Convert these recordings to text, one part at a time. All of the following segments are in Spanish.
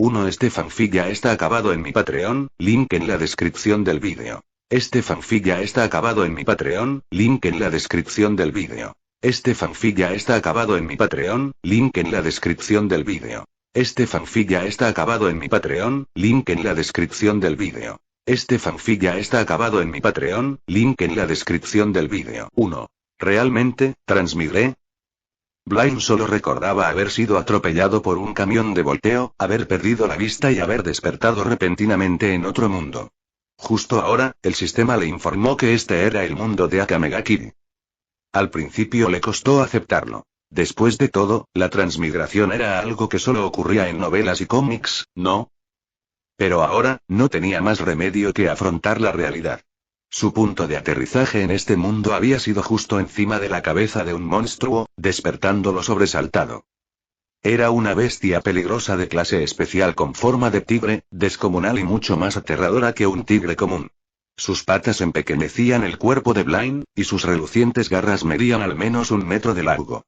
1. Este fanfic ya está acabado en mi Patreon, link en la descripción del vídeo. Este fanfic ya está acabado en mi Patreon, link en la descripción del vídeo. Este fanfic ya está acabado en mi Patreon, link en la descripción del vídeo. Este fanfic ya está acabado en mi Patreon, link en la descripción del vídeo. Este fanfic ya está acabado en mi Patreon, link en la descripción del vídeo. 1. ¿Realmente, transmigré? Blind solo recordaba haber sido atropellado por un camión de volteo, haber perdido la vista y haber despertado repentinamente en otro mundo. Justo ahora, el sistema le informó que este era el mundo de Akamegaki. Al principio le costó aceptarlo. Después de todo, la transmigración era algo que solo ocurría en novelas y cómics, ¿no? Pero ahora, no tenía más remedio que afrontar la realidad. Su punto de aterrizaje en este mundo había sido justo encima de la cabeza de un monstruo, despertándolo sobresaltado. Era una bestia peligrosa de clase especial con forma de tigre, descomunal y mucho más aterradora que un tigre común. Sus patas empequeñecían el cuerpo de Blind, y sus relucientes garras medían al menos 1 metro de largo.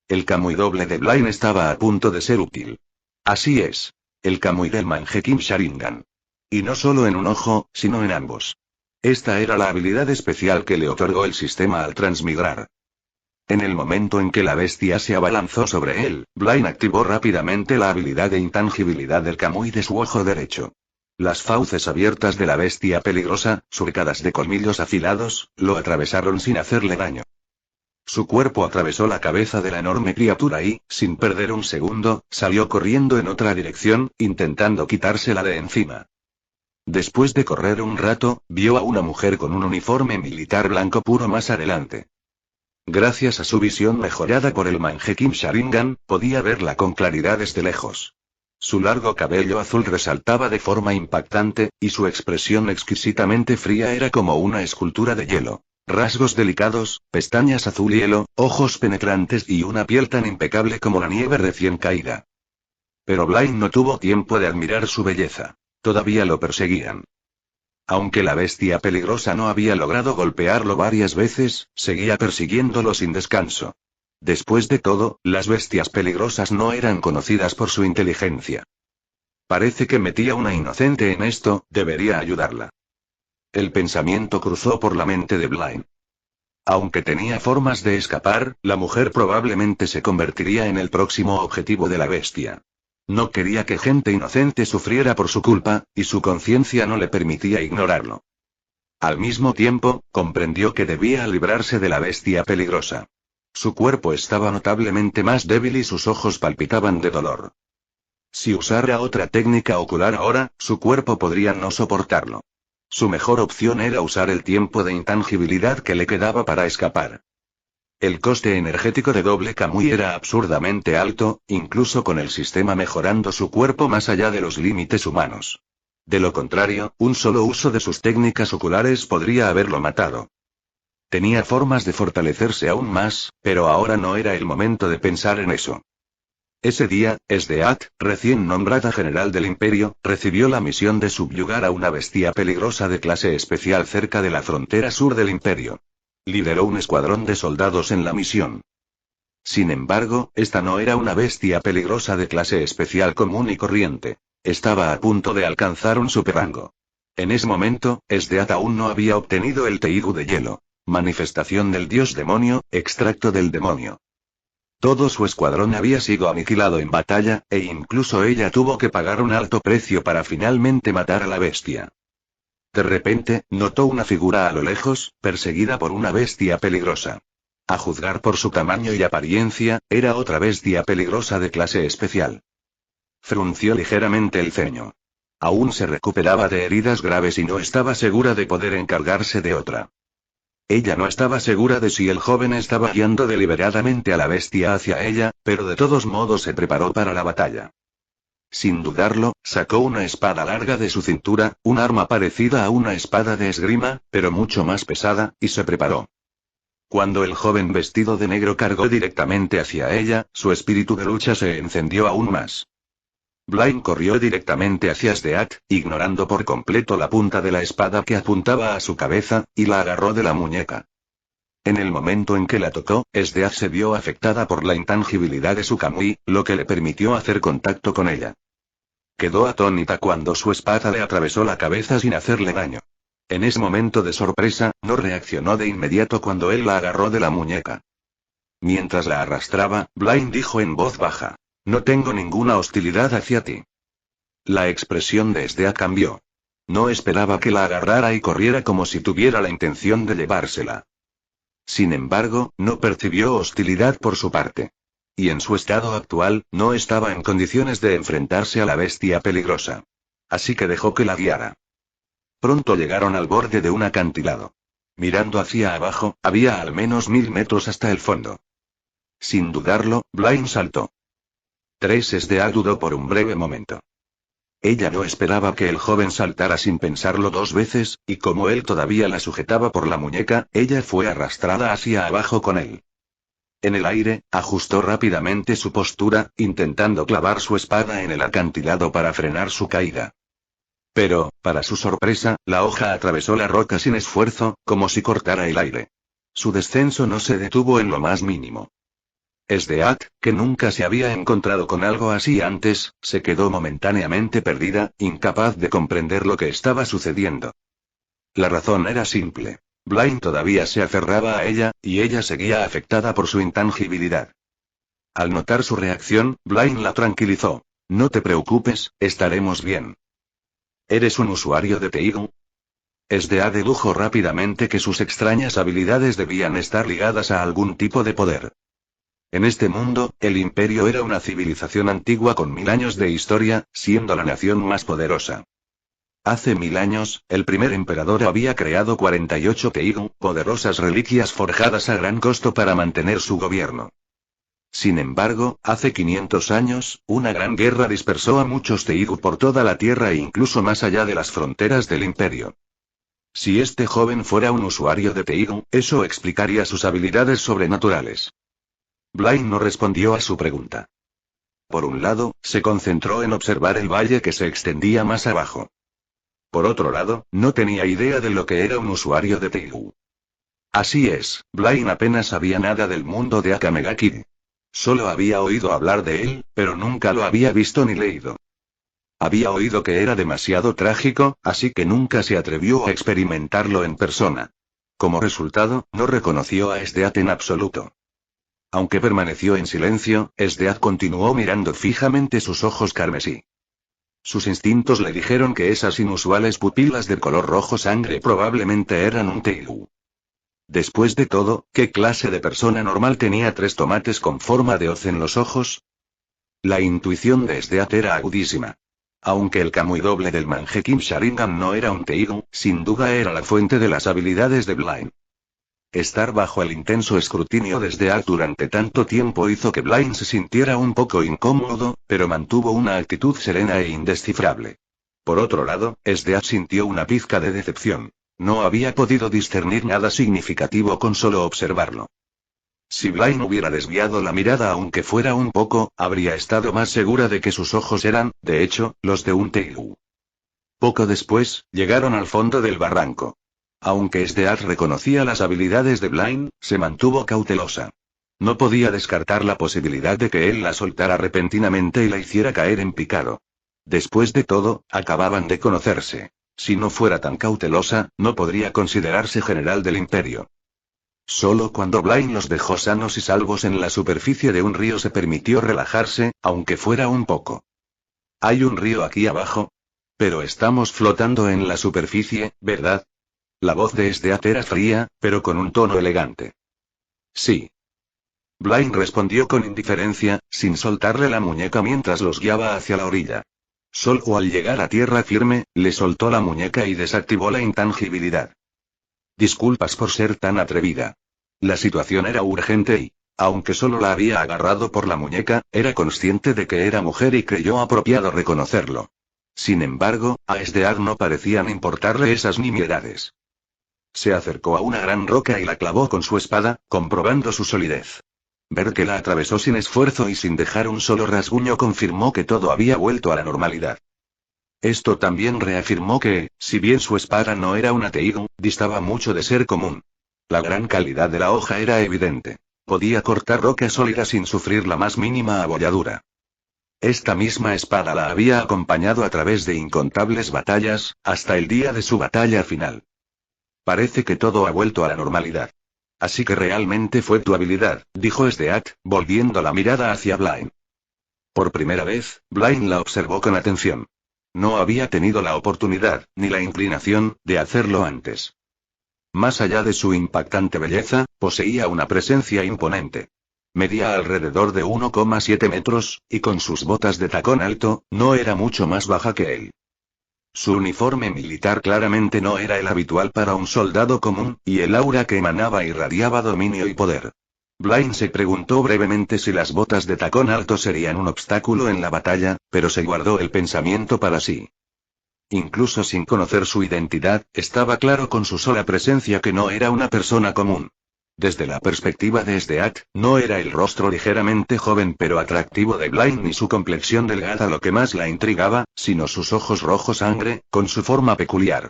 El Kamui doble de Blind estaba a punto de ser útil. Así es. El Kamui del Mangekyou Sharingan. Y no solo en un ojo, sino en ambos. Esta era la habilidad especial que le otorgó el sistema al transmigrar. En el momento en que la bestia se abalanzó sobre él, Blind activó rápidamente la habilidad de intangibilidad del Kamui de su ojo derecho. Las fauces abiertas de la bestia peligrosa, surcadas de colmillos afilados, lo atravesaron sin hacerle daño. Su cuerpo atravesó la cabeza de la enorme criatura y, sin perder un segundo, salió corriendo en otra dirección, intentando quitársela de encima. Después de correr un rato, vio a una mujer con un uniforme militar blanco puro más adelante. Gracias a su visión mejorada por el Mangekyou Sharingan, podía verla con claridad desde lejos. Su largo cabello azul resaltaba de forma impactante, y su expresión exquisitamente fría era como una escultura de hielo. Rasgos delicados, pestañas azul hielo, ojos penetrantes y una piel tan impecable como la nieve recién caída. Pero Blind no tuvo tiempo de admirar su belleza. Todavía lo perseguían. Aunque la bestia peligrosa no había logrado golpearlo varias veces, seguía persiguiéndolo sin descanso. Después de todo, las bestias peligrosas no eran conocidas por su inteligencia. Parece que metía una inocente en esto, debería ayudarla. El pensamiento cruzó por la mente de Blind. Aunque tenía formas de escapar, la mujer probablemente se convertiría en el próximo objetivo de la bestia. No quería que gente inocente sufriera por su culpa, y su conciencia no le permitía ignorarlo. Al mismo tiempo, comprendió que debía librarse de la bestia peligrosa. Su cuerpo estaba notablemente más débil y sus ojos palpitaban de dolor. Si usara otra técnica ocular ahora, su cuerpo podría no soportarlo. Su mejor opción era usar el tiempo de intangibilidad que le quedaba para escapar. El coste energético de doble Kamui era absurdamente alto, incluso con el sistema mejorando su cuerpo más allá de los límites humanos. De lo contrario, un solo uso de sus técnicas oculares podría haberlo matado. Tenía formas de fortalecerse aún más, pero ahora no era el momento de pensar en eso. Ese día, Esdeath, recién nombrada general del Imperio, recibió la misión de subyugar a una bestia peligrosa de clase especial cerca de la frontera sur del Imperio. Lideró un escuadrón de soldados en la misión. Sin embargo, esta no era una bestia peligrosa de clase especial común y corriente. Estaba a punto de alcanzar un superrango. En ese momento, Esdeath aún no había obtenido el Teigu de hielo. Manifestación del dios demonio, extracto del demonio. Todo su escuadrón había sido aniquilado en batalla, e incluso ella tuvo que pagar un alto precio para finalmente matar a la bestia. De repente, notó una figura a lo lejos, perseguida por una bestia peligrosa. A juzgar por su tamaño y apariencia, era otra bestia peligrosa de clase especial. Frunció ligeramente el ceño. Aún se recuperaba de heridas graves y no estaba segura de poder encargarse de otra. Ella no estaba segura de si el joven estaba guiando deliberadamente a la bestia hacia ella, pero de todos modos se preparó para la batalla. Sin dudarlo, sacó una espada larga de su cintura, un arma parecida a una espada de esgrima, pero mucho más pesada, y se preparó. Cuando el joven vestido de negro cargó directamente hacia ella, su espíritu de lucha se encendió aún más. Blind corrió directamente hacia Esdeath, ignorando por completo la punta de la espada que apuntaba a su cabeza, y la agarró de la muñeca. En el momento en que la tocó, Esdeath se vio afectada por la intangibilidad de su Kamui, lo que le permitió hacer contacto con ella. Quedó atónita cuando su espada le atravesó la cabeza sin hacerle daño. En ese momento de sorpresa, no reaccionó de inmediato cuando él la agarró de la muñeca. Mientras la arrastraba, Blaine dijo en voz baja: «No tengo ninguna hostilidad hacia ti». La expresión de Sdeat cambió. No esperaba que la agarrara y corriera como si tuviera la intención de llevársela. Sin embargo, no percibió hostilidad por su parte. Y en su estado actual, no estaba en condiciones de enfrentarse a la bestia peligrosa. Así que dejó que la guiara. Pronto llegaron al borde de un acantilado. Mirando hacia abajo, había al menos 1000 metros hasta el fondo. Sin dudarlo, Blaine saltó. Sdeat dudó por un breve momento. Ella no esperaba que el joven saltara sin pensarlo 2 veces, y como él todavía la sujetaba por la muñeca, ella fue arrastrada hacia abajo con él. En el aire, ajustó rápidamente su postura, intentando clavar su espada en el acantilado para frenar su caída. Pero, para su sorpresa, la hoja atravesó la roca sin esfuerzo, como si cortara el aire. Su descenso no se detuvo en lo más mínimo. Sdeat, que nunca se había encontrado con algo así antes, se quedó momentáneamente perdida, incapaz de comprender lo que estaba sucediendo. La razón era simple. Blaine todavía se aferraba a ella, y ella seguía afectada por su intangibilidad. Al notar su reacción, Blaine la tranquilizó. «No te preocupes, estaremos bien». «¿Eres un usuario de Teigu?» Sdeat dedujo rápidamente que sus extrañas habilidades debían estar ligadas a algún tipo de poder. En este mundo, el Imperio era una civilización antigua con 1000 años de historia, siendo la nación más poderosa. Hace 1000 años, el primer emperador había creado 48 Teigu, poderosas reliquias forjadas a gran costo para mantener su gobierno. Sin embargo, hace 500 años, una gran guerra dispersó a muchos Teigu por toda la Tierra e incluso más allá de las fronteras del Imperio. Si este joven fuera un usuario de Teigu, eso explicaría sus habilidades sobrenaturales. Blaine no respondió a su pregunta. Por un lado, se concentró en observar el valle que se extendía más abajo. Por otro lado, no tenía idea de lo que era un usuario de Teigu. Así es, Blaine apenas sabía nada del mundo de Akamegaki. Solo había oído hablar de él, pero nunca lo había visto ni leído. Había oído que era demasiado trágico, así que nunca se atrevió a experimentarlo en persona. Como resultado, no reconoció a Sdeat en absoluto. Aunque permaneció en silencio, Sdeat continuó mirando fijamente sus ojos carmesí. Sus instintos le dijeron que esas inusuales pupilas de color rojo sangre probablemente eran un Teigu. Después de todo, ¿qué clase de persona normal tenía 3 tomates con forma de hoz en los ojos? La intuición de Sdeat era agudísima. Aunque el Kamui doble del Mangekyou Sharingan no era un Teigu, sin duda era la fuente de las habilidades de Blaine. Estar bajo el intenso escrutinio de Sdeat durante tanto tiempo hizo que Blaine se sintiera un poco incómodo, pero mantuvo una actitud serena e indescifrable. Por otro lado, Sdeat sintió una pizca de decepción. No había podido discernir nada significativo con solo observarlo. Si Blaine hubiera desviado la mirada aunque fuera un poco, habría estado más segura de que sus ojos eran, de hecho, los de un Teigu. Poco después, llegaron al fondo del barranco. Aunque Sdeat reconocía las habilidades de Blaine, se mantuvo cautelosa. No podía descartar la posibilidad de que él la soltara repentinamente y la hiciera caer en picado. Después de todo, acababan de conocerse. Si no fuera tan cautelosa, no podría considerarse general del Imperio. Solo cuando Blaine los dejó sanos y salvos en la superficie de un río se permitió relajarse, aunque fuera un poco. ¿Hay un río aquí abajo? Pero estamos flotando en la superficie, ¿verdad? La voz de Sdeat era fría, pero con un tono elegante. Sí. Blaine respondió con indiferencia, sin soltarle la muñeca mientras los guiaba hacia la orilla. Solo al llegar a tierra firme, le soltó la muñeca y desactivó la intangibilidad. Disculpas por ser tan atrevida. La situación era urgente y, aunque solo la había agarrado por la muñeca, era consciente de que era mujer y creyó apropiado reconocerlo. Sin embargo, a Sdeat no parecían importarle esas nimiedades. Se acercó a una gran roca y la clavó con su espada, comprobando su solidez. Ver que la atravesó sin esfuerzo y sin dejar un solo rasguño confirmó que todo había vuelto a la normalidad. Esto también reafirmó que, si bien su espada no era una Teigu, distaba mucho de ser común. La gran calidad de la hoja era evidente. Podía cortar roca sólida sin sufrir la más mínima abolladura. Esta misma espada la había acompañado a través de incontables batallas, hasta el día de su batalla final. Parece que todo ha vuelto a la normalidad. Así que realmente fue tu habilidad, dijo Sdeat, volviendo la mirada hacia Blaine. Por primera vez, Blaine la observó con atención. No había tenido la oportunidad, ni la inclinación, de hacerlo antes. Más allá de su impactante belleza, poseía una presencia imponente. Medía alrededor de 1,7 metros, y con sus botas de tacón alto, no era mucho más baja que él. Su uniforme militar claramente no era el habitual para un soldado común, y el aura que emanaba irradiaba dominio y poder. Blaine se preguntó brevemente si las botas de tacón alto serían un obstáculo en la batalla, pero se guardó el pensamiento para sí. Incluso sin conocer su identidad, estaba claro con su sola presencia que no era una persona común. Desde la perspectiva de Sdeat, no era el rostro ligeramente joven pero atractivo de Blaine ni su complexión delgada lo que más la intrigaba, sino sus ojos rojo sangre, con su forma peculiar.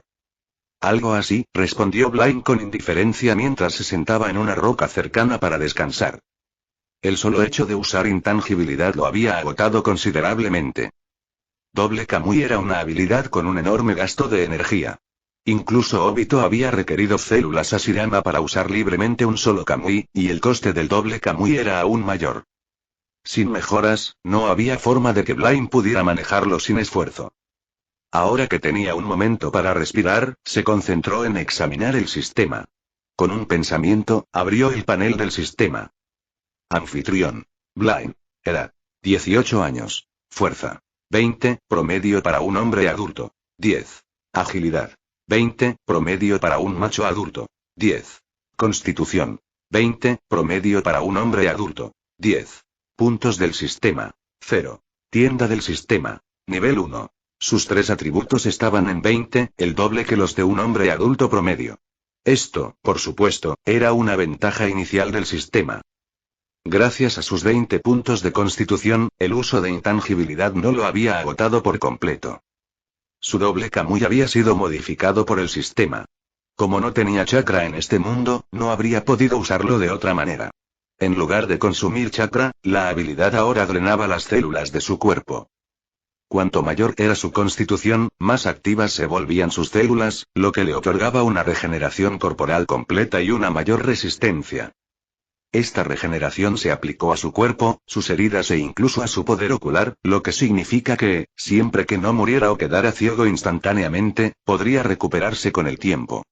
Algo así, respondió Blaine con indiferencia mientras se sentaba en una roca cercana para descansar. El solo hecho de usar intangibilidad lo había agotado considerablemente. Doble Kamui era una habilidad con un enorme gasto de energía. Incluso Obito había requerido células Hashirama para usar libremente un solo Kamui, y el coste del doble Kamui era aún mayor. Sin mejoras, no había forma de que Blaine pudiera manejarlo sin esfuerzo. Ahora que tenía un momento para respirar, se concentró en examinar el sistema. Con un pensamiento, abrió el panel del sistema. Anfitrión. Blaine. Edad. 18 años. Fuerza. 20, promedio para un hombre adulto. 10. Agilidad. 20, promedio para un macho adulto. 10. Constitución. 20, promedio para un hombre adulto. 10. Puntos del sistema. 0. Tienda del sistema. Nivel 1. Sus 3 atributos estaban en 20, el doble que los de un hombre adulto promedio. Esto, por supuesto, era una ventaja inicial del sistema. Gracias a sus 20 puntos de constitución, el uso de intangibilidad no lo había agotado por completo. Su doble Kamui había sido modificado por el sistema. Como no tenía chakra en este mundo, no habría podido usarlo de otra manera. En lugar de consumir chakra, la habilidad ahora drenaba las células de su cuerpo. Cuanto mayor era su constitución, más activas se volvían sus células, lo que le otorgaba una regeneración corporal completa y una mayor resistencia. Esta regeneración se aplicó a su cuerpo, sus heridas e incluso a su poder ocular, lo que significa que, siempre que no muriera o quedara ciego instantáneamente, podría recuperarse con el tiempo.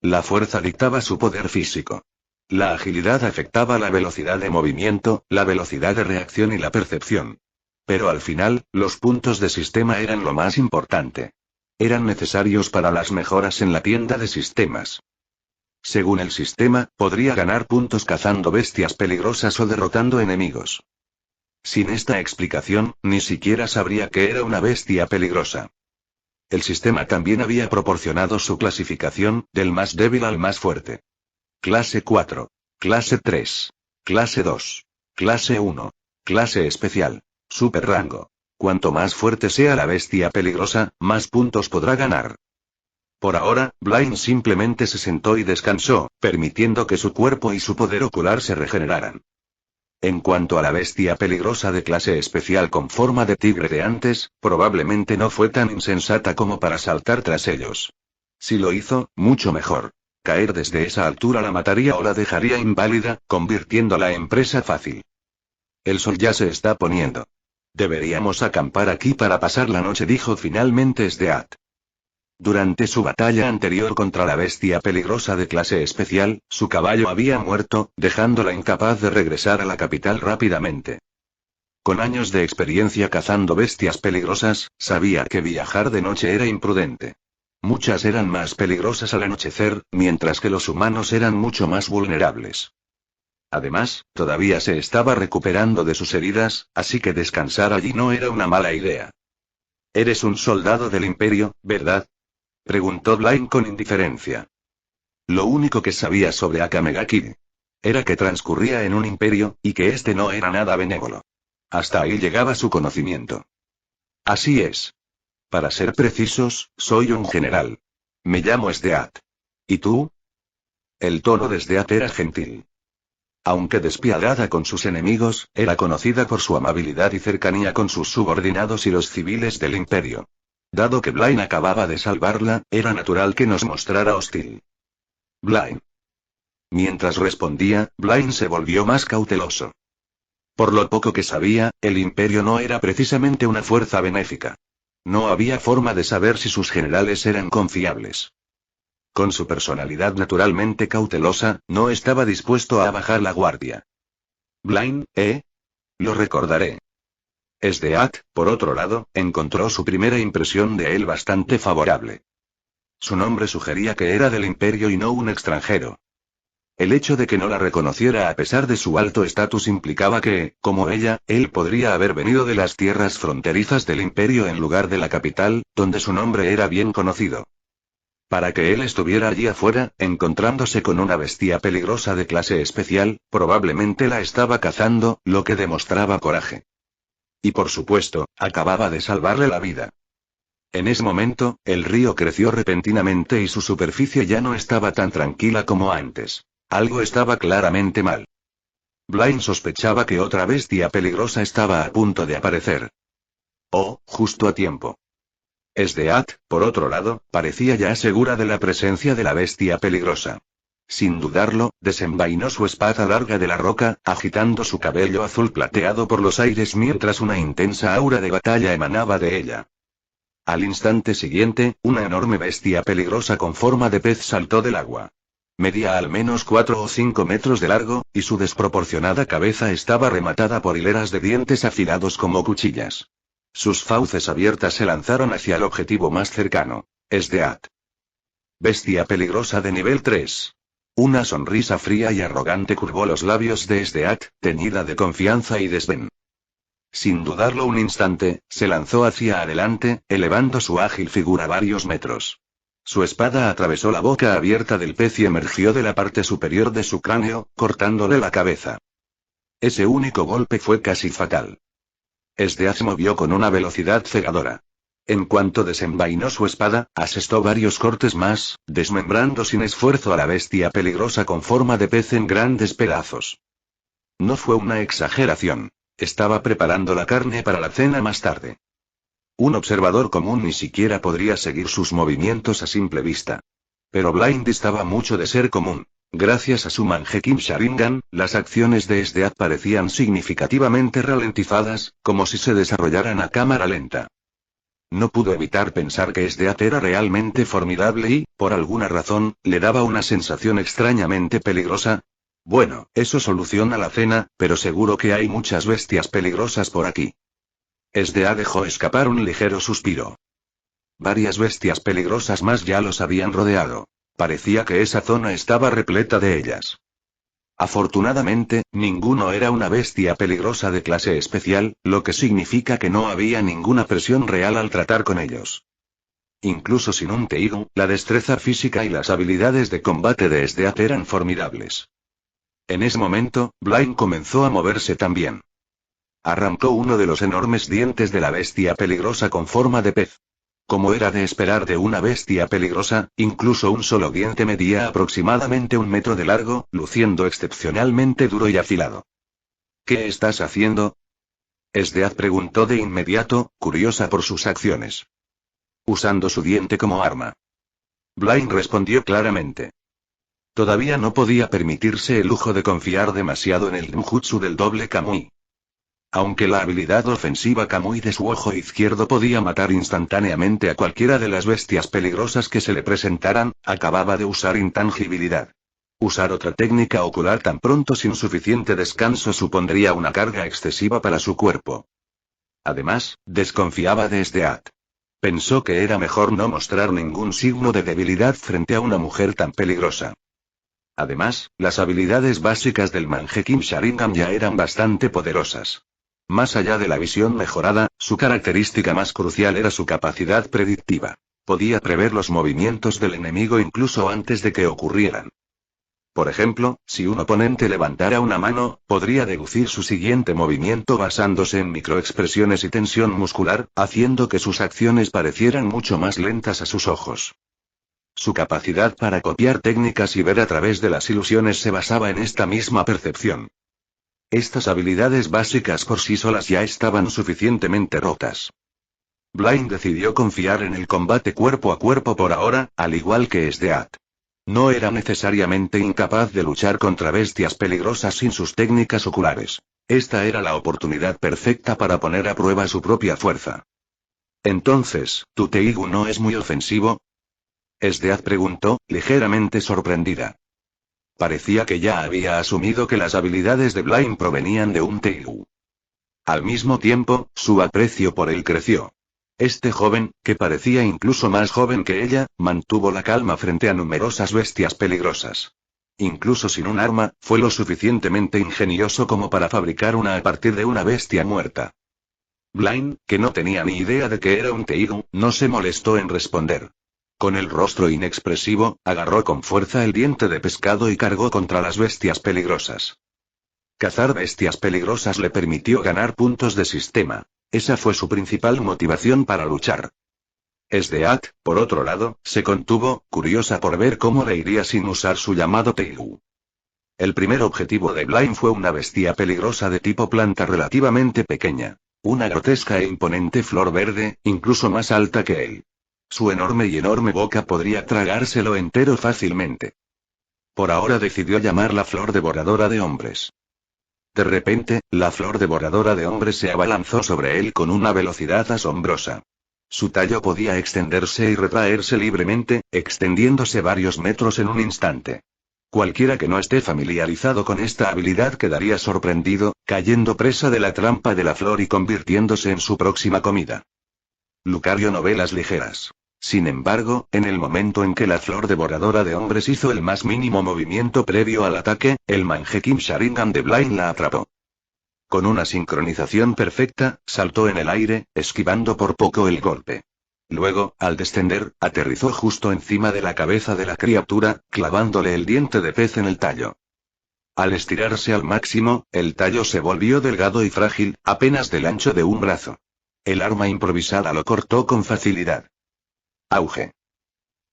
La fuerza dictaba su poder físico. La agilidad afectaba la velocidad de movimiento, la velocidad de reacción y la percepción. Pero al final, los puntos de sistema eran lo más importante. Eran necesarios para las mejoras en la tienda de sistemas. Según el sistema, podría ganar puntos cazando bestias peligrosas o derrotando enemigos. Sin esta explicación, ni siquiera sabría que era una bestia peligrosa. El sistema también había proporcionado su clasificación, del más débil al más fuerte. Clase 4. Clase 3. Clase 2. Clase 1. Clase especial. Super rango. Cuanto más fuerte sea la bestia peligrosa, más puntos podrá ganar. Por ahora, Blaine simplemente se sentó y descansó, permitiendo que su cuerpo y su poder ocular se regeneraran. En cuanto a la bestia peligrosa de clase especial con forma de tigre de antes, probablemente no fue tan insensata como para saltar tras ellos. Si lo hizo, mucho mejor. Caer desde esa altura la mataría o la dejaría inválida, convirtiéndola en presa fácil. El sol ya se está poniendo. Deberíamos acampar aquí para pasar la noche, dijo finalmente Sdeat. Durante su batalla anterior contra la bestia peligrosa de clase especial, su caballo había muerto, dejándola incapaz de regresar a la capital rápidamente. Con años de experiencia cazando bestias peligrosas, sabía que viajar de noche era imprudente. Muchas eran más peligrosas al anochecer, mientras que los humanos eran mucho más vulnerables. Además, todavía se estaba recuperando de sus heridas, así que descansar allí no era una mala idea. «Eres un soldado del Imperio, ¿verdad?», preguntó Blaine con indiferencia. Lo único que sabía sobre Akamegaki era que transcurría en un imperio, y que este no era nada benévolo. Hasta ahí llegaba su conocimiento. Así es. Para ser precisos, soy un general. Me llamo Sdeat. ¿Y tú? El tono de Sdeat era gentil. Aunque despiadada con sus enemigos, era conocida por su amabilidad y cercanía con sus subordinados y los civiles del imperio. Dado que Blaine acababa de salvarla, era natural que nos mostrara hostil. Blaine. Mientras respondía, Blaine se volvió más cauteloso. Por lo poco que sabía, el imperio no era precisamente una fuerza benéfica. No había forma de saber si sus generales eran confiables. Con su personalidad naturalmente cautelosa, no estaba dispuesto a bajar la guardia. Blaine, lo recordaré. Esdeath, por otro lado, encontró su primera impresión de él bastante favorable. Su nombre sugería que era del imperio y no un extranjero. El hecho de que no la reconociera a pesar de su alto estatus implicaba que, como ella, él podría haber venido de las tierras fronterizas del imperio en lugar de la capital, donde su nombre era bien conocido. Para que él estuviera allí afuera, encontrándose con una bestia peligrosa de clase especial, probablemente la estaba cazando, lo que demostraba coraje. Y por supuesto, acababa de salvarle la vida. En ese momento, el río creció repentinamente y su superficie ya no estaba tan tranquila como antes. Algo estaba claramente mal. Blaine sospechaba que otra bestia peligrosa estaba a punto de aparecer. Oh, justo a tiempo. Esdeath, por otro lado, parecía ya segura de la presencia de la bestia peligrosa. Sin dudarlo, desenvainó su espada larga de la roca, agitando su cabello azul plateado por los aires mientras una intensa aura de batalla emanaba de ella. Al instante siguiente, una enorme bestia peligrosa con forma de pez saltó del agua. Medía al menos 4 o 5 metros de largo, y su desproporcionada cabeza estaba rematada por hileras de dientes afilados como cuchillas. Sus fauces abiertas se lanzaron hacia el objetivo más cercano. Esdeath. Bestia peligrosa de nivel 3. Una sonrisa fría y arrogante curvó los labios de Esdeath, teñida de confianza y desdén. Sin dudarlo un instante, se lanzó hacia adelante, elevando su ágil figura varios metros. Su espada atravesó la boca abierta del pez y emergió de la parte superior de su cráneo, cortándole la cabeza. Ese único golpe fue casi fatal. Esdeath se movió con una velocidad cegadora. En cuanto desenvainó su espada, asestó varios cortes más, desmembrando sin esfuerzo a la bestia peligrosa con forma de pez en grandes pedazos. No fue una exageración. Estaba preparando la carne para la cena más tarde. Un observador común ni siquiera podría seguir sus movimientos a simple vista. Pero Blaine distaba mucho de ser común. Gracias a su Mangekyou Sharingan, las acciones de Esdeath parecían significativamente ralentizadas, como si se desarrollaran a cámara lenta. No pudo evitar pensar que Esdeath era realmente formidable y, por alguna razón, le daba una sensación extrañamente peligrosa. Bueno, eso soluciona la cena, pero seguro que hay muchas bestias peligrosas por aquí. Esdeath dejó escapar un ligero suspiro. Varias bestias peligrosas más ya los habían rodeado. Parecía que esa zona estaba repleta de ellas. Afortunadamente, ninguno era una bestia peligrosa de clase especial, lo que significa que no había ninguna presión real al tratar con ellos. Incluso sin un Teigu, la destreza física y las habilidades de combate de Esdeath eran formidables. En ese momento, Blaine comenzó a moverse también. Arrancó uno de los enormes dientes de la bestia peligrosa con forma de pez. Como era de esperar de una bestia peligrosa, incluso un solo diente medía aproximadamente 1 metro de largo, luciendo excepcionalmente duro y afilado. ¿Qué estás haciendo? Esdeath preguntó de inmediato, curiosa por sus acciones. Usando su diente como arma. Blaine respondió claramente. Todavía no podía permitirse el lujo de confiar demasiado en el ninjutsu del doble Kamui. Aunque la habilidad ofensiva Kamui de su ojo izquierdo podía matar instantáneamente a cualquiera de las bestias peligrosas que se le presentaran, acababa de usar intangibilidad. Usar otra técnica ocular tan pronto sin suficiente descanso supondría una carga excesiva para su cuerpo. Además, desconfiaba de Esdeath. Pensó que era mejor no mostrar ningún signo de debilidad frente a una mujer tan peligrosa. Además, las habilidades básicas del Mangekyou Sharingan ya eran bastante poderosas. Más allá de la visión mejorada, su característica más crucial era su capacidad predictiva. Podía prever los movimientos del enemigo incluso antes de que ocurrieran. Por ejemplo, si un oponente levantara una mano, podría deducir su siguiente movimiento basándose en microexpresiones y tensión muscular, haciendo que sus acciones parecieran mucho más lentas a sus ojos. Su capacidad para copiar técnicas y ver a través de las ilusiones se basaba en esta misma percepción. Estas habilidades básicas por sí solas ya estaban suficientemente rotas. Blind decidió confiar en el combate cuerpo a cuerpo por ahora, al igual que Sdeat. No era necesariamente incapaz de luchar contra bestias peligrosas sin sus técnicas oculares. Esta era la oportunidad perfecta para poner a prueba su propia fuerza. Entonces, ¿tu Teigu no es muy ofensivo? Sdeat preguntó, ligeramente sorprendida. Parecía que ya había asumido que las habilidades de Blind provenían de un Teigu. Al mismo tiempo, su aprecio por él creció. Este joven, que parecía incluso más joven que ella, mantuvo la calma frente a numerosas bestias peligrosas. Incluso sin un arma, fue lo suficientemente ingenioso como para fabricar una a partir de una bestia muerta. Blind, que no tenía ni idea de que era un Teigu, no se molestó en responder. Con el rostro inexpresivo, agarró con fuerza el diente de pescado y cargó contra las bestias peligrosas. Cazar bestias peligrosas le permitió ganar puntos de sistema. Esa fue su principal motivación para luchar. Sdeat, por otro lado, se contuvo, curiosa por ver cómo le iría sin usar su llamado Teigu. El primer objetivo de Blind fue una bestia peligrosa de tipo planta relativamente pequeña. Una grotesca e imponente flor verde, incluso más alta que él. Su enorme boca podría tragárselo entero fácilmente. Por ahora decidió llamarla flor devoradora de hombres. De repente, la flor devoradora de hombres se abalanzó sobre él con una velocidad asombrosa. Su tallo podía extenderse y retraerse libremente, extendiéndose varios metros en un instante. Cualquiera que no esté familiarizado con esta habilidad quedaría sorprendido, cayendo presa de la trampa de la flor y convirtiéndose en su próxima comida. Lucario novelas ligeras. Sin embargo, en el momento en que la flor devoradora de hombres hizo el más mínimo movimiento previo al ataque, el Mangekyou Sharingan de Blind la atrapó. Con una sincronización perfecta, saltó en el aire, esquivando por poco el golpe. Luego, al descender, aterrizó justo encima de la cabeza de la criatura, clavándole el diente de pez en el tallo. Al estirarse al máximo, el tallo se volvió delgado y frágil, apenas del ancho de un brazo. El arma improvisada lo cortó con facilidad. Auge.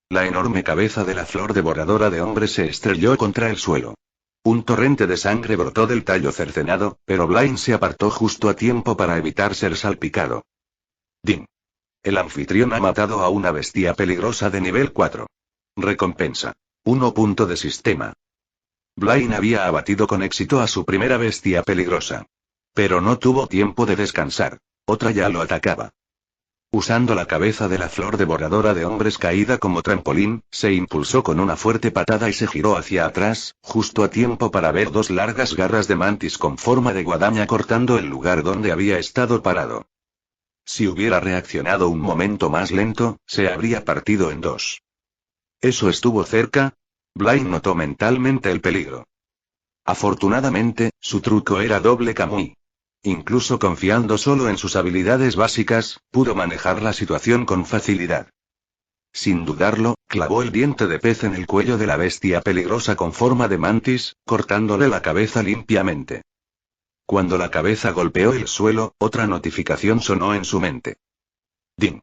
La enorme cabeza de la flor devoradora de hombres se estrelló contra el suelo. Un torrente de sangre brotó del tallo cercenado, pero Blind se apartó justo a tiempo para evitar ser salpicado. Din. El anfitrión ha matado a una bestia peligrosa de nivel 4. Recompensa. 1 punto de sistema. Blind había abatido con éxito a su primera bestia peligrosa. Pero no tuvo tiempo de descansar. Otra ya lo atacaba. Usando la cabeza de la flor devoradora de hombres caída como trampolín, se impulsó con una fuerte patada y se giró hacia atrás, justo a tiempo para ver dos largas garras de mantis con forma de guadaña cortando el lugar donde había estado parado. Si hubiera reaccionado un momento más lento, se habría partido en dos. ¿Eso estuvo cerca? Blind notó mentalmente el peligro. Afortunadamente, su truco era doble Kamui. Incluso confiando solo en sus habilidades básicas, pudo manejar la situación con facilidad. Sin dudarlo, clavó el diente de pez en el cuello de la bestia peligrosa con forma de mantis, cortándole la cabeza limpiamente. Cuando la cabeza golpeó el suelo, otra notificación sonó en su mente. Din.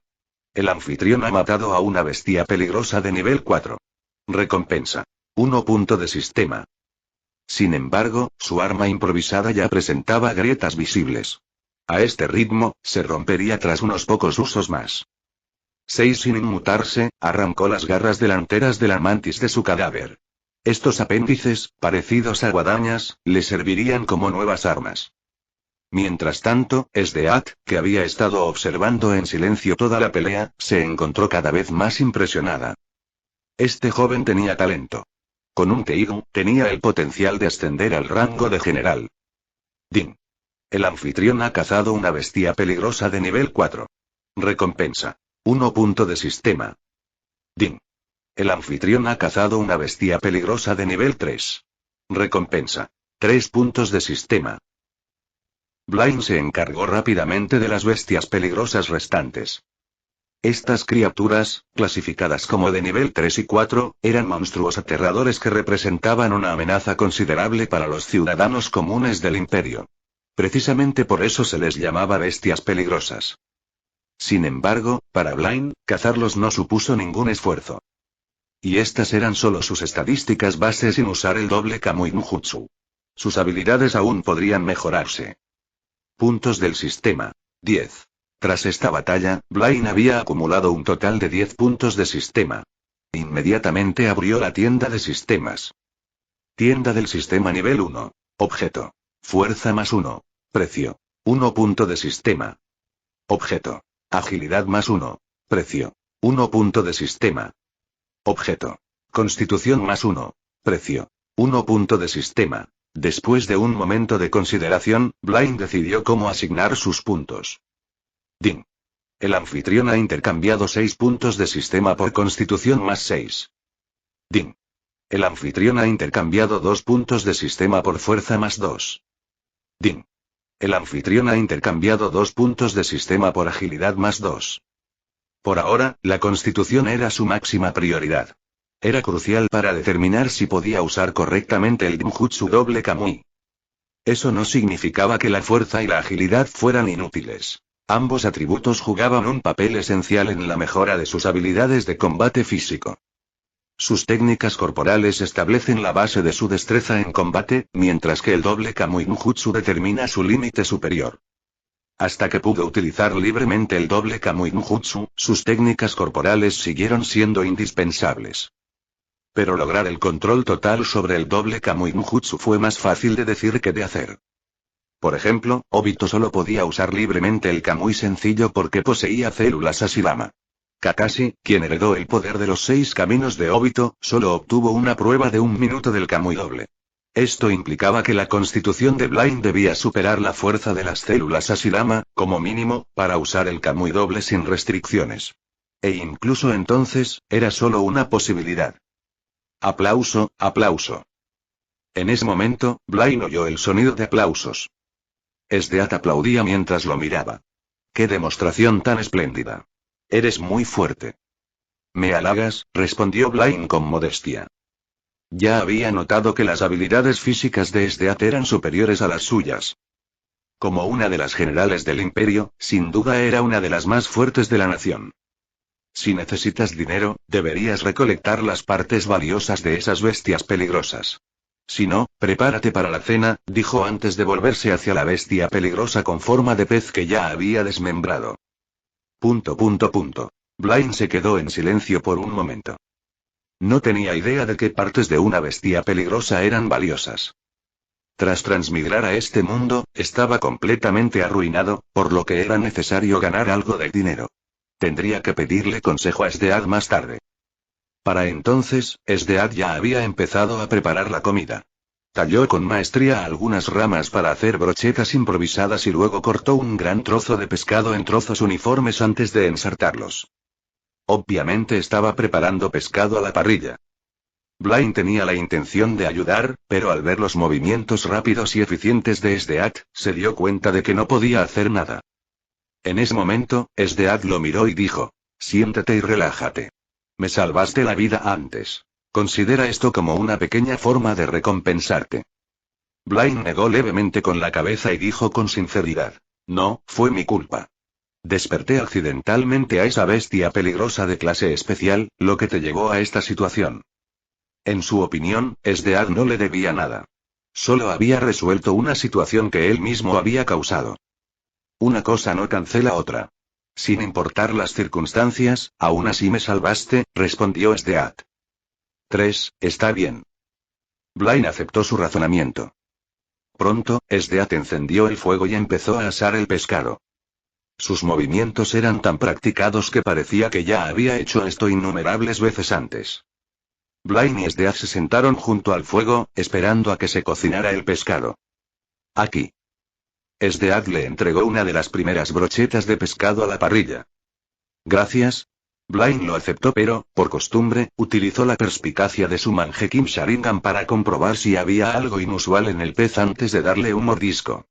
El anfitrión ha matado a una bestia peligrosa de nivel 4. Recompensa. 1 punto de sistema. Sin embargo, su arma improvisada ya presentaba grietas visibles. A este ritmo, se rompería tras unos pocos usos más. 6 sin inmutarse, arrancó las garras delanteras de la mantis de su cadáver. Estos apéndices, parecidos a guadañas, le servirían como nuevas armas. Mientras tanto, Sdeat, que había estado observando en silencio toda la pelea, se encontró cada vez más impresionada. Este joven tenía talento. Con un Teigu, tenía el potencial de ascender al rango de general. Din. El anfitrión ha cazado una bestia peligrosa de nivel 4. Recompensa. 1 punto de sistema. Din. El anfitrión ha cazado una bestia peligrosa de nivel 3. Recompensa. 3 puntos de sistema. Blind se encargó rápidamente de las bestias peligrosas restantes. Estas criaturas, clasificadas como de nivel 3 y 4, eran monstruos aterradores que representaban una amenaza considerable para los ciudadanos comunes del imperio. Precisamente por eso se les llamaba bestias peligrosas. Sin embargo, para Blind, cazarlos no supuso ningún esfuerzo. Y estas eran solo sus estadísticas base sin usar el doble Kamuinjutsu. Sus habilidades aún podrían mejorarse. Puntos del sistema. 10. Tras esta batalla, Blaine había acumulado un total de 10 puntos de sistema. Inmediatamente abrió la tienda de sistemas. Tienda del sistema nivel 1. Objeto. Fuerza más 1. Precio. 1 punto de sistema. Objeto. Agilidad más 1. Precio. 1 punto de sistema. Objeto. Constitución más 1. Precio. 1 punto de sistema. Después de un momento de consideración, Blaine decidió cómo asignar sus puntos. Din. El anfitrión ha intercambiado 6 puntos de sistema por constitución más 6. Din. El anfitrión ha intercambiado 2 puntos de sistema por fuerza más 2. Din. El anfitrión ha intercambiado 2 puntos de sistema por agilidad más 2. Por ahora, la constitución era su máxima prioridad. Era crucial para determinar si podía usar correctamente el Ninjutsu doble Kamui. Eso no significaba que la fuerza y la agilidad fueran inútiles. Ambos atributos jugaban un papel esencial en la mejora de sus habilidades de combate físico. Sus técnicas corporales establecen la base de su destreza en combate, mientras que el doble Kamuinjutsu determina su límite superior. Hasta que pudo utilizar libremente el doble Kamuinjutsu, sus técnicas corporales siguieron siendo indispensables. Pero lograr el control total sobre el doble Kamuinjutsu fue más fácil de decir que de hacer. Por ejemplo, Obito solo podía usar libremente el Kamui sencillo porque poseía células Hashirama. Kakashi, quien heredó el poder de los 6 caminos de Obito, solo obtuvo una prueba de 1 minuto del Kamui doble. Esto implicaba que la constitución de Blaine debía superar la fuerza de las células Hashirama, como mínimo, para usar el Kamui doble sin restricciones. E incluso entonces, era solo una posibilidad. Aplauso, aplauso. En ese momento, Blaine oyó el sonido de aplausos. Esdeat aplaudía mientras lo miraba. ¡Qué demostración tan espléndida! Eres muy fuerte. ¿Me halagas?, respondió Blaine con modestia. Ya había notado que las habilidades físicas de Esdeat eran superiores a las suyas. Como una de las generales del imperio, sin duda era una de las más fuertes de la nación. Si necesitas dinero, deberías recolectar las partes valiosas de esas bestias peligrosas. Si no, prepárate para la cena, dijo antes de volverse hacia la bestia peligrosa con forma de pez que ya había desmembrado. Blaine se quedó en silencio por un momento. No tenía idea de qué partes de una bestia peligrosa eran valiosas. Tras transmigrar a este mundo, estaba completamente arruinado, por lo que era necesario ganar algo de dinero. Tendría que pedirle consejo a Esdeat más tarde. Para entonces, Esdeat ya había empezado a preparar la comida. Talló con maestría algunas ramas para hacer brochetas improvisadas y luego cortó un gran trozo de pescado en trozos uniformes antes de ensartarlos. Obviamente estaba preparando pescado a la parrilla. Blaine tenía la intención de ayudar, pero al ver los movimientos rápidos y eficientes de Esdeat, se dio cuenta de que no podía hacer nada. En ese momento, Esdeat lo miró y dijo: siéntate y relájate. Me salvaste la vida antes. Considera esto como una pequeña forma de recompensarte. Blaine negó levemente con la cabeza y dijo con sinceridad: no, fue mi culpa. Desperté accidentalmente a esa bestia peligrosa de clase especial, lo que te llevó a esta situación. En su opinión, Esdeat no le debía nada. Solo había resuelto una situación que él mismo había causado. Una cosa no cancela otra. Sin importar las circunstancias, aún así me salvaste, respondió Esdeat. 3, está bien. Blaine aceptó su razonamiento. Pronto, Esdeat encendió el fuego y empezó a asar el pescado. Sus movimientos eran tan practicados que parecía que ya había hecho esto innumerables veces antes. Blaine y Esdeat se sentaron junto al fuego, esperando a que se cocinara el pescado. Aquí. Esdeat le entregó una de las primeras brochetas de pescado a la parrilla. Gracias. Blaine lo aceptó pero, por costumbre, utilizó la perspicacia de su Mangekyou Sharingan para comprobar si había algo inusual en el pez antes de darle un mordisco.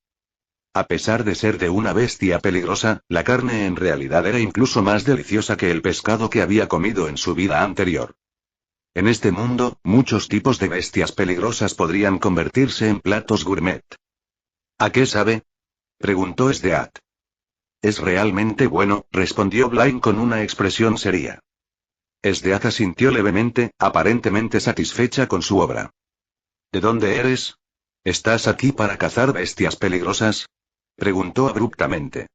A pesar de ser de una bestia peligrosa, la carne en realidad era incluso más deliciosa que el pescado que había comido en su vida anterior. En este mundo, muchos tipos de bestias peligrosas podrían convertirse en platos gourmet. ¿A qué sabe?, preguntó Esdeat. Es realmente bueno, respondió Blaine con una expresión seria. Esdeath asintió levemente, aparentemente satisfecha con su obra. ¿De dónde eres? ¿Estás aquí para cazar bestias peligrosas? Preguntó abruptamente.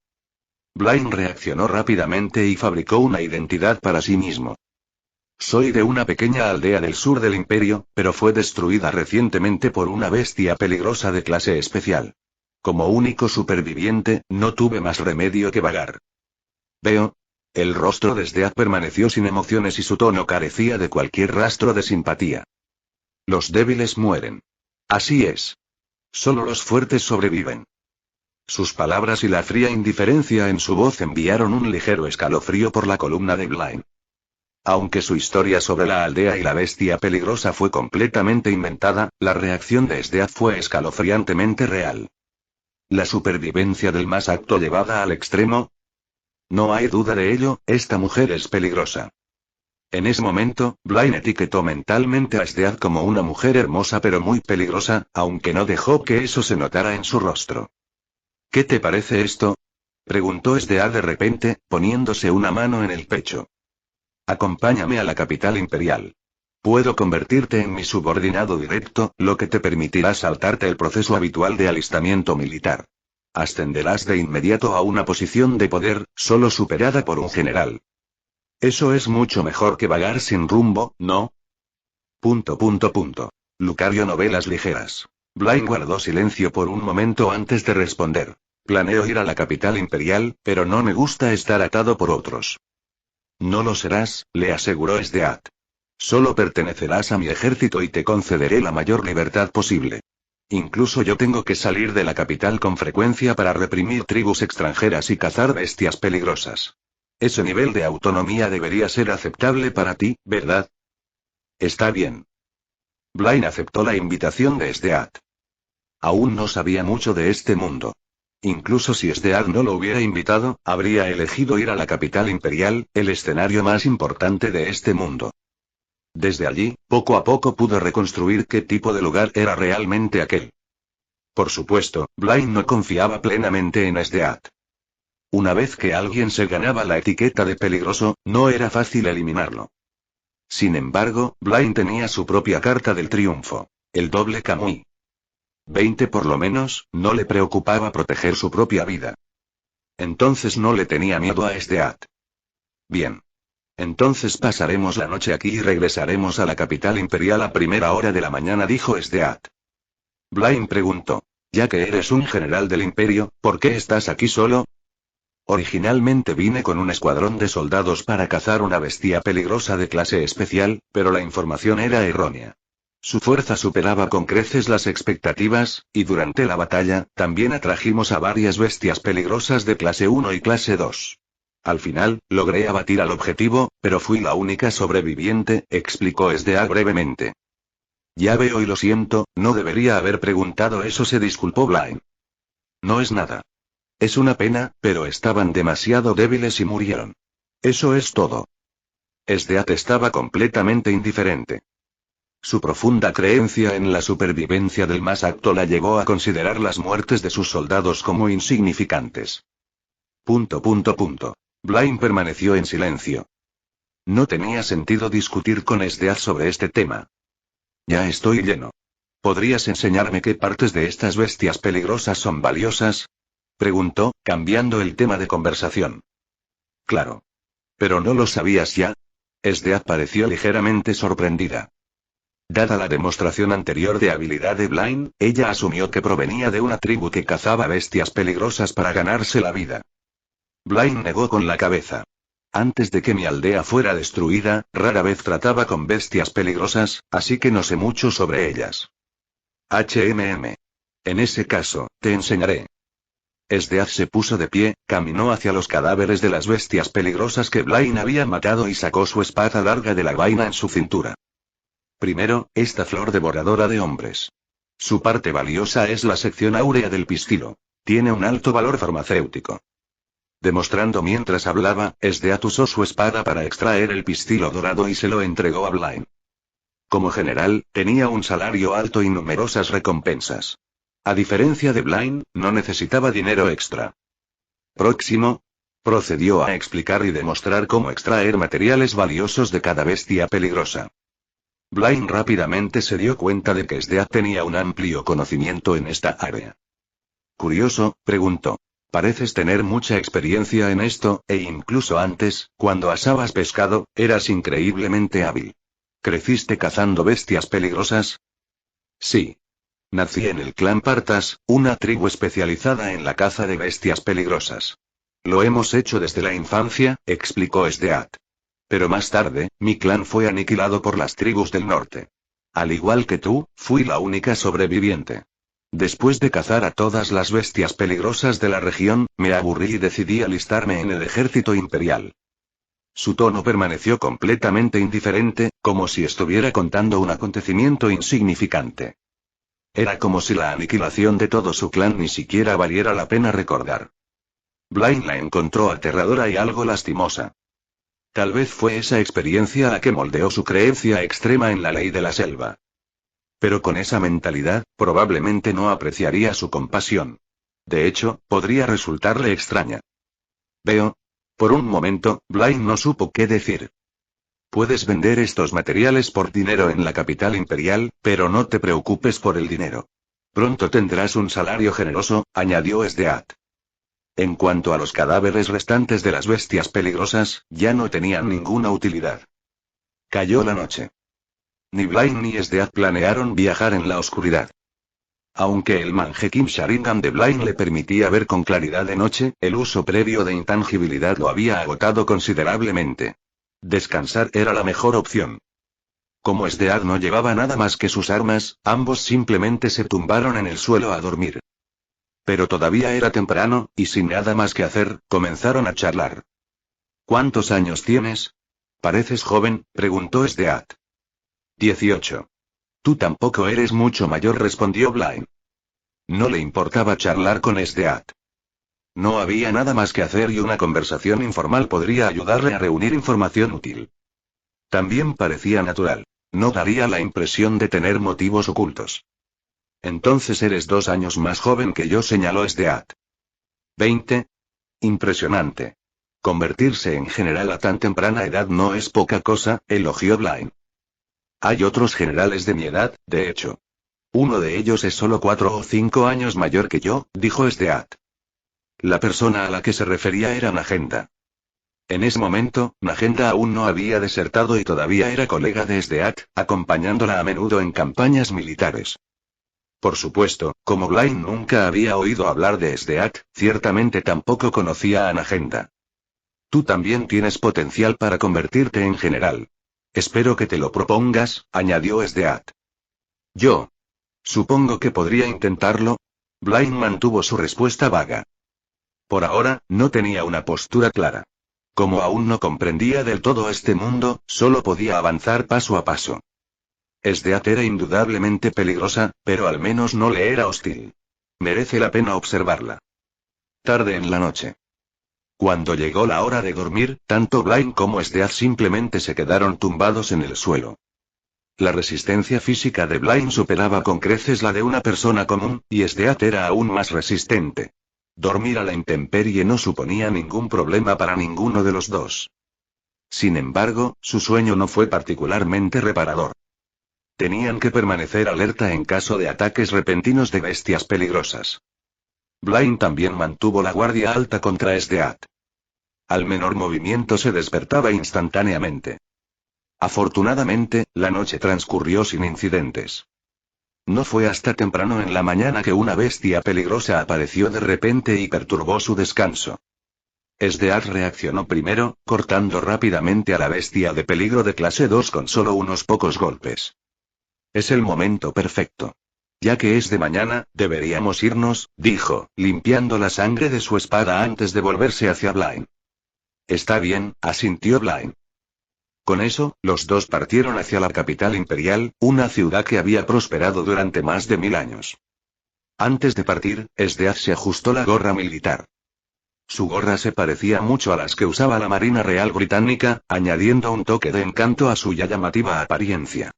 Blaine reaccionó rápidamente y fabricó una identidad para sí mismo. Soy de una pequeña aldea del sur del imperio, pero fue destruida recientemente por una bestia peligrosa de clase especial. Como único superviviente, no tuve más remedio que vagar. Veo. El rostro de Esdeath permaneció sin emociones y su tono carecía de cualquier rastro de simpatía. Los débiles mueren. Así es. Solo los fuertes sobreviven. Sus palabras y la fría indiferencia en su voz enviaron un ligero escalofrío por la columna de Blaine. Aunque su historia sobre la aldea y la bestia peligrosa fue completamente inventada, la reacción de Esdeath fue escalofriantemente real. ¿La supervivencia del más apto llevada al extremo? No hay duda de ello, esta mujer es peligrosa. En ese momento, Blaine etiquetó mentalmente a Esdeath como una mujer hermosa pero muy peligrosa, aunque no dejó que eso se notara en su rostro. ¿Qué te parece esto? Preguntó Esdeath de repente, poniéndose una mano en el pecho. Acompáñame a la capital imperial. Puedo convertirte en mi subordinado directo, lo que te permitirá saltarte el proceso habitual de alistamiento militar. Ascenderás de inmediato a una posición de poder, solo superada por un general. Eso es mucho mejor que vagar sin rumbo, ¿no? Lucario novelas ligeras. Blaine guardó silencio por un momento antes de responder. Planeo ir a la capital imperial, pero no me gusta estar atado por otros. No lo serás, le aseguró Esdeath. Solo pertenecerás a mi ejército y te concederé la mayor libertad posible. Incluso yo tengo que salir de la capital con frecuencia para reprimir tribus extranjeras y cazar bestias peligrosas. Ese nivel de autonomía debería ser aceptable para ti, ¿verdad? Está bien. Blaine aceptó la invitación de Esdeath. Aún no sabía mucho de este mundo. Incluso si Esdeath no lo hubiera invitado, habría elegido ir a la capital imperial, el escenario más importante de este mundo. Desde allí, poco a poco pudo reconstruir qué tipo de lugar era realmente aquel. Por supuesto, Blaine no confiaba plenamente en Esdeath. Una vez que alguien se ganaba la etiqueta de peligroso, no era fácil eliminarlo. Sin embargo, Blaine tenía su propia carta del triunfo, el doble Kamui. 20 por lo menos, no le preocupaba proteger su propia vida. Entonces no le tenía miedo a Esdeath. Bien. Entonces pasaremos la noche aquí y regresaremos a la capital imperial a primera hora de la mañana, dijo Esdeath. Blaine preguntó, ya que eres un general del imperio, ¿por qué estás aquí solo? Originalmente vine con un escuadrón de soldados para cazar una bestia peligrosa de clase especial, pero la información era errónea. Su fuerza superaba con creces las expectativas, y durante la batalla, también atrajimos a varias bestias peligrosas de clase 1 y clase 2. Al final, logré abatir al objetivo, pero fui la única sobreviviente, explicó Esdeath brevemente. Ya veo y lo siento, no debería haber preguntado eso, se disculpó Blaine. No es nada. Es una pena, pero estaban demasiado débiles y murieron. Eso es todo. Esdeath estaba completamente indiferente. Su profunda creencia en la supervivencia del más apto la llevó a considerar las muertes de sus soldados como insignificantes. Blaine permaneció en silencio. No tenía sentido discutir con Esdeath sobre este tema. Ya estoy lleno. ¿Podrías enseñarme qué partes de estas bestias peligrosas son valiosas? Preguntó, cambiando el tema de conversación. Claro. ¿Pero no lo sabías ya? Esdeath pareció ligeramente sorprendida. Dada la demostración anterior de habilidad de Blaine, ella asumió que provenía de una tribu que cazaba bestias peligrosas para ganarse la vida. Blaine negó con la cabeza. Antes de que mi aldea fuera destruida, rara vez trataba con bestias peligrosas, así que no sé mucho sobre ellas. En ese caso, te enseñaré. Esdeath se puso de pie, caminó hacia los cadáveres de las bestias peligrosas que Blaine había matado y sacó su espada larga de la vaina en su cintura. Primero, esta flor devoradora de hombres. Su parte valiosa es la sección áurea del pistilo. Tiene un alto valor farmacéutico. Demostrando mientras hablaba, Esdeath usó su espada para extraer el pistilo dorado y se lo entregó a Blaine. Como general, tenía un salario alto y numerosas recompensas. A diferencia de Blaine, no necesitaba dinero extra. Próximo. Procedió a explicar y demostrar cómo extraer materiales valiosos de cada bestia peligrosa. Blaine rápidamente se dio cuenta de que Sdeat tenía un amplio conocimiento en esta área. Curioso, preguntó. Pareces tener mucha experiencia en esto, e incluso antes, cuando asabas pescado, eras increíblemente hábil. ¿Creciste cazando bestias peligrosas? Sí. Nací en el clan Partas, una tribu especializada en la caza de bestias peligrosas. Lo hemos hecho desde la infancia, explicó Sdeat. Pero más tarde, mi clan fue aniquilado por las tribus del norte. Al igual que tú, fui la única sobreviviente. Después de cazar a todas las bestias peligrosas de la región, me aburrí y decidí alistarme en el ejército imperial. Su tono permaneció completamente indiferente, como si estuviera contando un acontecimiento insignificante. Era como si la aniquilación de todo su clan ni siquiera valiera la pena recordar. Blaine la encontró aterradora y algo lastimosa. Tal vez fue esa experiencia la que moldeó su creencia extrema en la ley de la selva. Pero con esa mentalidad, probablemente no apreciaría su compasión. De hecho, podría resultarle extraña. Veo. Por un momento, Blaine no supo qué decir. Puedes vender estos materiales por dinero en la capital imperial, pero no te preocupes por el dinero. Pronto tendrás un salario generoso, añadió Sdeat. En cuanto a los cadáveres restantes de las bestias peligrosas, ya no tenían ninguna utilidad. Cayó la noche. Ni Blaine ni Sdeat planearon viajar en la oscuridad. Aunque el Mangekyou Sharingan de Blaine le permitía ver con claridad de noche, el uso previo de intangibilidad lo había agotado considerablemente. Descansar era la mejor opción. Como Sdeat no llevaba nada más que sus armas, ambos simplemente se tumbaron en el suelo a dormir. Pero todavía era temprano, y sin nada más que hacer, comenzaron a charlar. ¿Cuántos años tienes? Pareces joven, preguntó Sdeat. 18. Tú tampoco eres mucho mayor, respondió Blaine. No le importaba charlar con Sdeat. No había nada más que hacer y una conversación informal podría ayudarle a reunir información útil. También parecía natural. No daría la impresión de tener motivos ocultos. Entonces eres 2 años más joven que yo, señaló Sdeat. 20. Impresionante. Convertirse en general a tan temprana edad no es poca cosa, elogió Blaine. Hay otros generales de mi edad, de hecho. Uno de ellos es solo 4 o 5 años mayor que yo, dijo Sdeat. La persona a la que se refería era Magenta. En ese momento, Magenta aún no había desertado y todavía era colega de Sdeat, acompañándola a menudo en campañas militares. Por supuesto, como Blaine nunca había oído hablar de Sdeat, ciertamente tampoco conocía a Magenta. Tú también tienes potencial para convertirte en general. Espero que te lo propongas, añadió Sdeat. Yo. Supongo que podría intentarlo. Blaine mantuvo su respuesta vaga. Por ahora, no tenía una postura clara. Como aún no comprendía del todo este mundo, solo podía avanzar paso a paso. Sdeat era indudablemente peligrosa, pero al menos no le era hostil. Merece la pena observarla. Tarde en la noche. Cuando llegó la hora de dormir, tanto Blaine como Sdeat simplemente se quedaron tumbados en el suelo. La resistencia física de Blaine superaba con creces la de una persona común, y Sdeat era aún más resistente. Dormir a la intemperie no suponía ningún problema para ninguno de los dos. Sin embargo, su sueño no fue particularmente reparador. Tenían que permanecer alerta en caso de ataques repentinos de bestias peligrosas. Blaine también mantuvo la guardia alta contra Sdeat. Al menor movimiento se despertaba instantáneamente. Afortunadamente, la noche transcurrió sin incidentes. No fue hasta temprano en la mañana que una bestia peligrosa apareció de repente y perturbó su descanso. Sdeat reaccionó primero, cortando rápidamente a la bestia de peligro de clase 2 con solo unos pocos golpes. Es el momento perfecto. Ya que es de mañana, deberíamos irnos, dijo, limpiando la sangre de su espada antes de volverse hacia Blaine. Está bien, asintió Blaine. Con eso, los dos partieron hacia la capital imperial, una ciudad que había prosperado durante más de 1000 años. Antes de partir, Sdeat se ajustó la gorra militar. Su gorra se parecía mucho a las que usaba la Marina Real Británica, añadiendo un toque de encanto a su ya llamativa apariencia.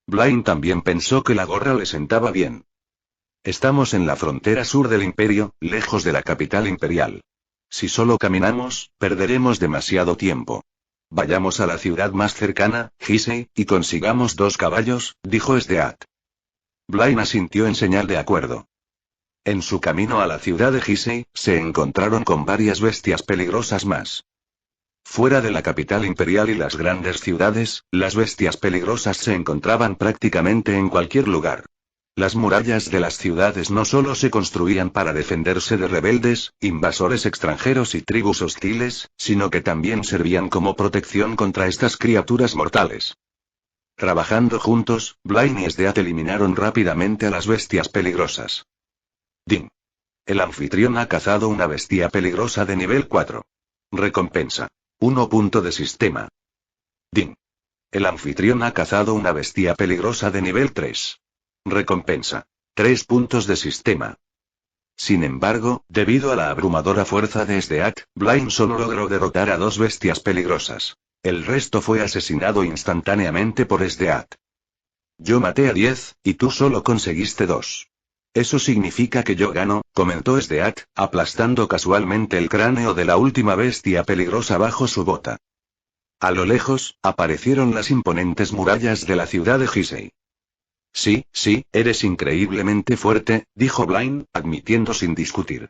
Blaine también pensó que la gorra le sentaba bien. Estamos en la frontera sur del imperio, lejos de la capital imperial. Si solo caminamos, perderemos demasiado tiempo. Vayamos a la ciudad más cercana, Hisei, y consigamos 2 caballos, dijo Sdeat. Blaine asintió en señal de acuerdo. En su camino a la ciudad de Hisei, se encontraron con varias bestias peligrosas más. Fuera de la capital imperial y las grandes ciudades, las bestias peligrosas se encontraban prácticamente en cualquier lugar. Las murallas de las ciudades no solo se construían para defenderse de rebeldes, invasores extranjeros y tribus hostiles, sino que también servían como protección contra estas criaturas mortales. Trabajando juntos, Blaine y Sdeat eliminaron rápidamente a las bestias peligrosas. Din. El anfitrión ha cazado una bestia peligrosa de nivel 4. Recompensa. 1 punto de sistema. Din. El anfitrión ha cazado una bestia peligrosa de nivel 3. Recompensa. 3 puntos de sistema. Sin embargo, debido a la abrumadora fuerza de Sdeat, Blaine solo logró derrotar a 2 bestias peligrosas. El resto fue asesinado instantáneamente por Sdeat. Yo maté a 10, y tú solo conseguiste 2. Eso significa que yo gano, comentó Sdeat, aplastando casualmente el cráneo de la última bestia peligrosa bajo su bota. A lo lejos, aparecieron las imponentes murallas de la ciudad de Hisei. Sí, eres increíblemente fuerte, dijo Blaine, admitiendo sin discutir.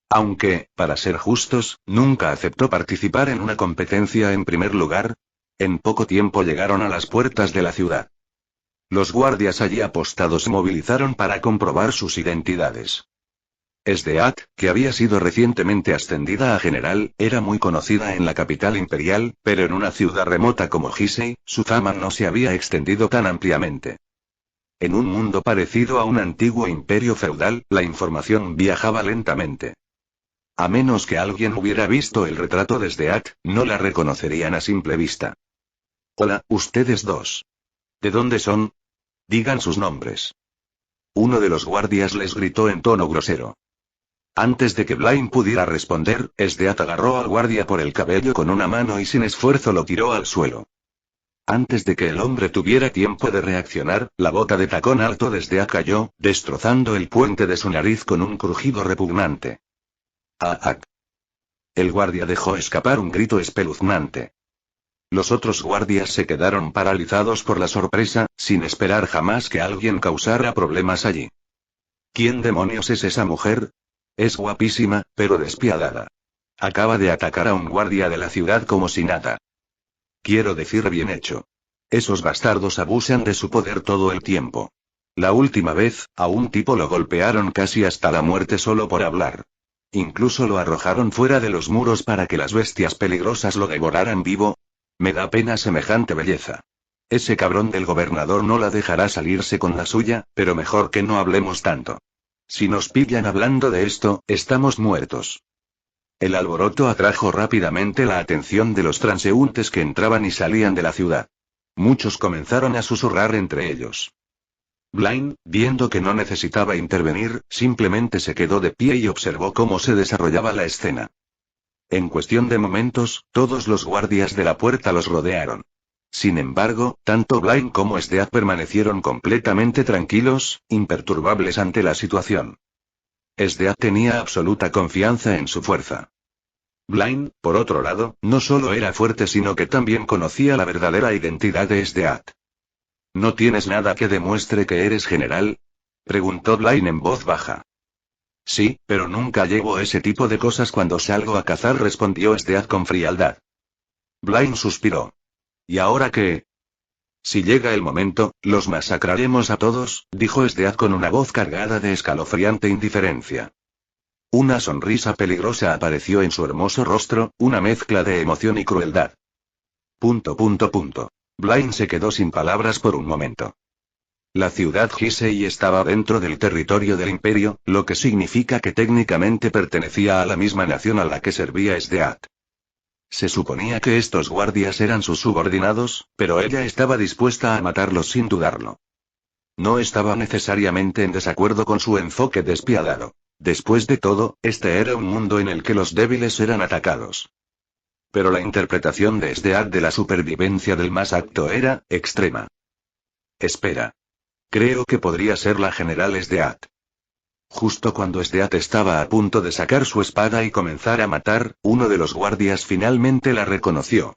Aunque, para ser justos, nunca aceptó participar en una competencia en primer lugar. En poco tiempo llegaron a las puertas de la ciudad. Los guardias allí apostados se movilizaron para comprobar sus identidades. Sdeat, que había sido recientemente ascendida a general, era muy conocida en la capital imperial, pero en una ciudad remota como Hisei, su fama no se había extendido tan ampliamente. En un mundo parecido a un antiguo imperio feudal, la información viajaba lentamente. A menos que alguien hubiera visto el retrato de Sdeat, no la reconocerían a simple vista. Hola, ustedes dos. ¿De dónde son? Digan sus nombres. Uno de los guardias les gritó en tono grosero. Antes de que Blaine pudiera responder, Sdeat agarró al guardia por el cabello con una mano y sin esfuerzo lo tiró al suelo. Antes de que el hombre tuviera tiempo de reaccionar, la bota de tacón alto de Sdeat cayó, destrozando el puente de su nariz con un crujido repugnante. ¡Ah! El guardia dejó escapar un grito espeluznante. Los otros guardias se quedaron paralizados por la sorpresa, sin esperar jamás que alguien causara problemas allí. ¿Quién demonios es esa mujer? Es guapísima, pero despiadada. Acaba de atacar a un guardia de la ciudad como si nada. Quiero decir, bien hecho. Esos bastardos abusan de su poder todo el tiempo. La última vez, a un tipo lo golpearon casi hasta la muerte solo por hablar. Incluso lo arrojaron fuera de los muros para que las bestias peligrosas lo devoraran vivo. Me da pena semejante belleza. Ese cabrón del gobernador no la dejará salirse con la suya, pero mejor que no hablemos tanto. Si nos pillan hablando de esto, estamos muertos. El alboroto atrajo rápidamente la atención de los transeúntes que entraban y salían de la ciudad. Muchos comenzaron a susurrar entre ellos. Blaine, viendo que no necesitaba intervenir, simplemente se quedó de pie y observó cómo se desarrollaba la escena. En cuestión de momentos, todos los guardias de la puerta los rodearon. Sin embargo, tanto Blaine como Sdeat permanecieron completamente tranquilos, imperturbables ante la situación. Sdeat tenía absoluta confianza en su fuerza. Blaine, por otro lado, no solo era fuerte sino que también conocía la verdadera identidad de Sdeat. ¿No tienes nada que demuestre que eres general? Preguntó Blaine en voz baja. Sí, pero nunca llevo ese tipo de cosas cuando salgo a cazar, respondió Sdeat con frialdad. Blaine suspiró. ¿Y ahora qué? Si llega el momento, los masacraremos a todos, dijo Sdeat con una voz cargada de escalofriante indiferencia. Una sonrisa peligrosa apareció en su hermoso rostro, una mezcla de emoción y crueldad. Blaine se quedó sin palabras por un momento. La ciudad Hisei estaba dentro del territorio del imperio, lo que significa que técnicamente pertenecía a la misma nación a la que servía Sdeat. Se suponía que estos guardias eran sus subordinados, pero ella estaba dispuesta a matarlos sin dudarlo. No estaba necesariamente en desacuerdo con su enfoque despiadado. Después de todo, este era un mundo en el que los débiles eran atacados. Pero la interpretación de Sdeat de la supervivencia del más apto era extrema. Espera. Creo que podría ser la general Sdeat. Justo cuando Stead estaba a punto de sacar su espada y comenzar a matar, uno de los guardias finalmente la reconoció.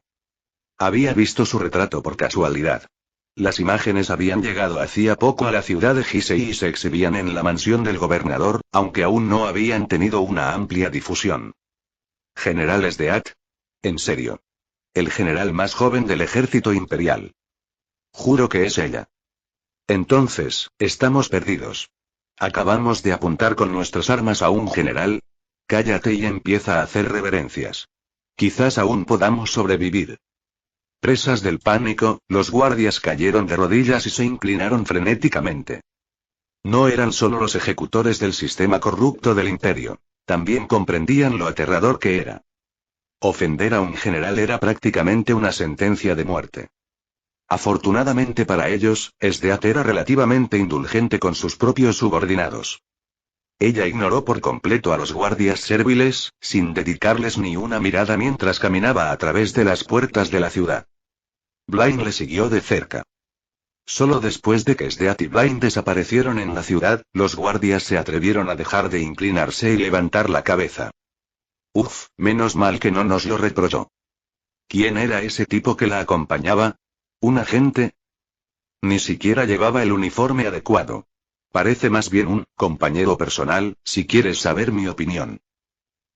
Había visto su retrato por casualidad. Las imágenes habían llegado hacía poco a la ciudad de Gisei y se exhibían en la mansión del gobernador, aunque aún no habían tenido una amplia difusión. General Stead. En serio. El general más joven del ejército imperial. Juro que es ella. Entonces, estamos perdidos. Acabamos de apuntar con nuestras armas a un general. Cállate y empieza a hacer reverencias. Quizás aún podamos sobrevivir. Presas del pánico, los guardias cayeron de rodillas y se inclinaron frenéticamente. No eran solo los ejecutores del sistema corrupto del imperio. También comprendían lo aterrador que era. Ofender a un general era prácticamente una sentencia de muerte. Afortunadamente para ellos, Stead era relativamente indulgente con sus propios subordinados. Ella ignoró por completo a los guardias serviles, sin dedicarles ni una mirada mientras caminaba a través de las puertas de la ciudad. Blaine le siguió de cerca. Solo después de que Stead y Blaine desaparecieron en la ciudad, los guardias se atrevieron a dejar de inclinarse y levantar la cabeza. Uf, menos mal que no nos lo reprochó. ¿Quién era ese tipo que la acompañaba? ¿Un agente? Ni siquiera llevaba el uniforme adecuado. Parece más bien un compañero personal, si quieres saber mi opinión.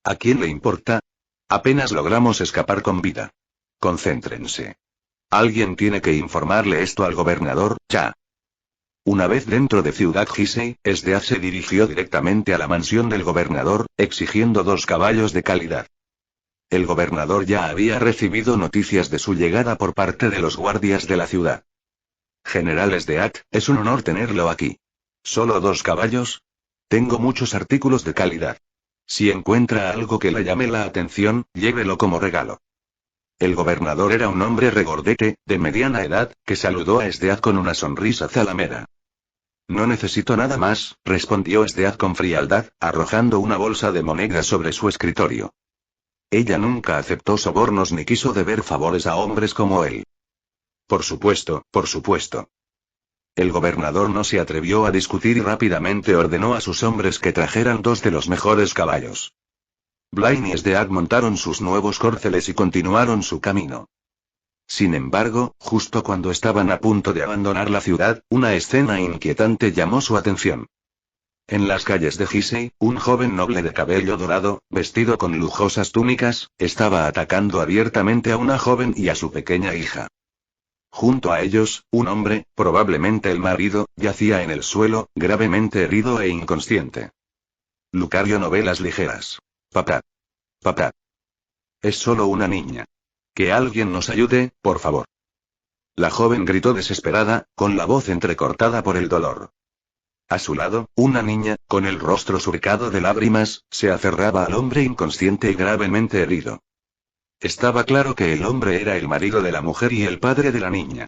¿A quién le importa? Apenas logramos escapar con vida. Concéntrense. Alguien tiene que informarle esto al gobernador, ya. Una vez dentro de Ciudad Gisei, Stead se dirigió directamente a la mansión del gobernador, exigiendo 2 caballos de calidad. El gobernador ya había recibido noticias de su llegada por parte de los guardias de la ciudad. General Stead, es un honor tenerlo aquí. ¿Solo 2 caballos? Tengo muchos artículos de calidad. Si encuentra algo que le llame la atención, llévelo como regalo. El gobernador era un hombre regordete, de mediana edad, que saludó a Stead con una sonrisa zalamera. No necesito nada más, respondió Stead con frialdad, arrojando una bolsa de monedas sobre su escritorio. Ella nunca aceptó sobornos ni quiso deber favores a hombres como él. Por supuesto, por supuesto. El gobernador no se atrevió a discutir y rápidamente ordenó a sus hombres que trajeran 2 de los mejores caballos. Blaine y Stead montaron sus nuevos corceles y continuaron su camino. Sin embargo, justo cuando estaban a punto de abandonar la ciudad, una escena inquietante llamó su atención. En las calles de Gisei, un joven noble de cabello dorado, vestido con lujosas túnicas, estaba atacando abiertamente a una joven y a su pequeña hija. Junto a ellos, un hombre, probablemente el marido, yacía en el suelo, gravemente herido e inconsciente. Lucario Novelas Ligeras. Papá. Papá. Es solo una niña. Que alguien nos ayude, por favor. La joven gritó desesperada, con la voz entrecortada por el dolor. A su lado, una niña, con el rostro surcado de lágrimas, se aferraba al hombre inconsciente y gravemente herido. Estaba claro que el hombre era el marido de la mujer y el padre de la niña.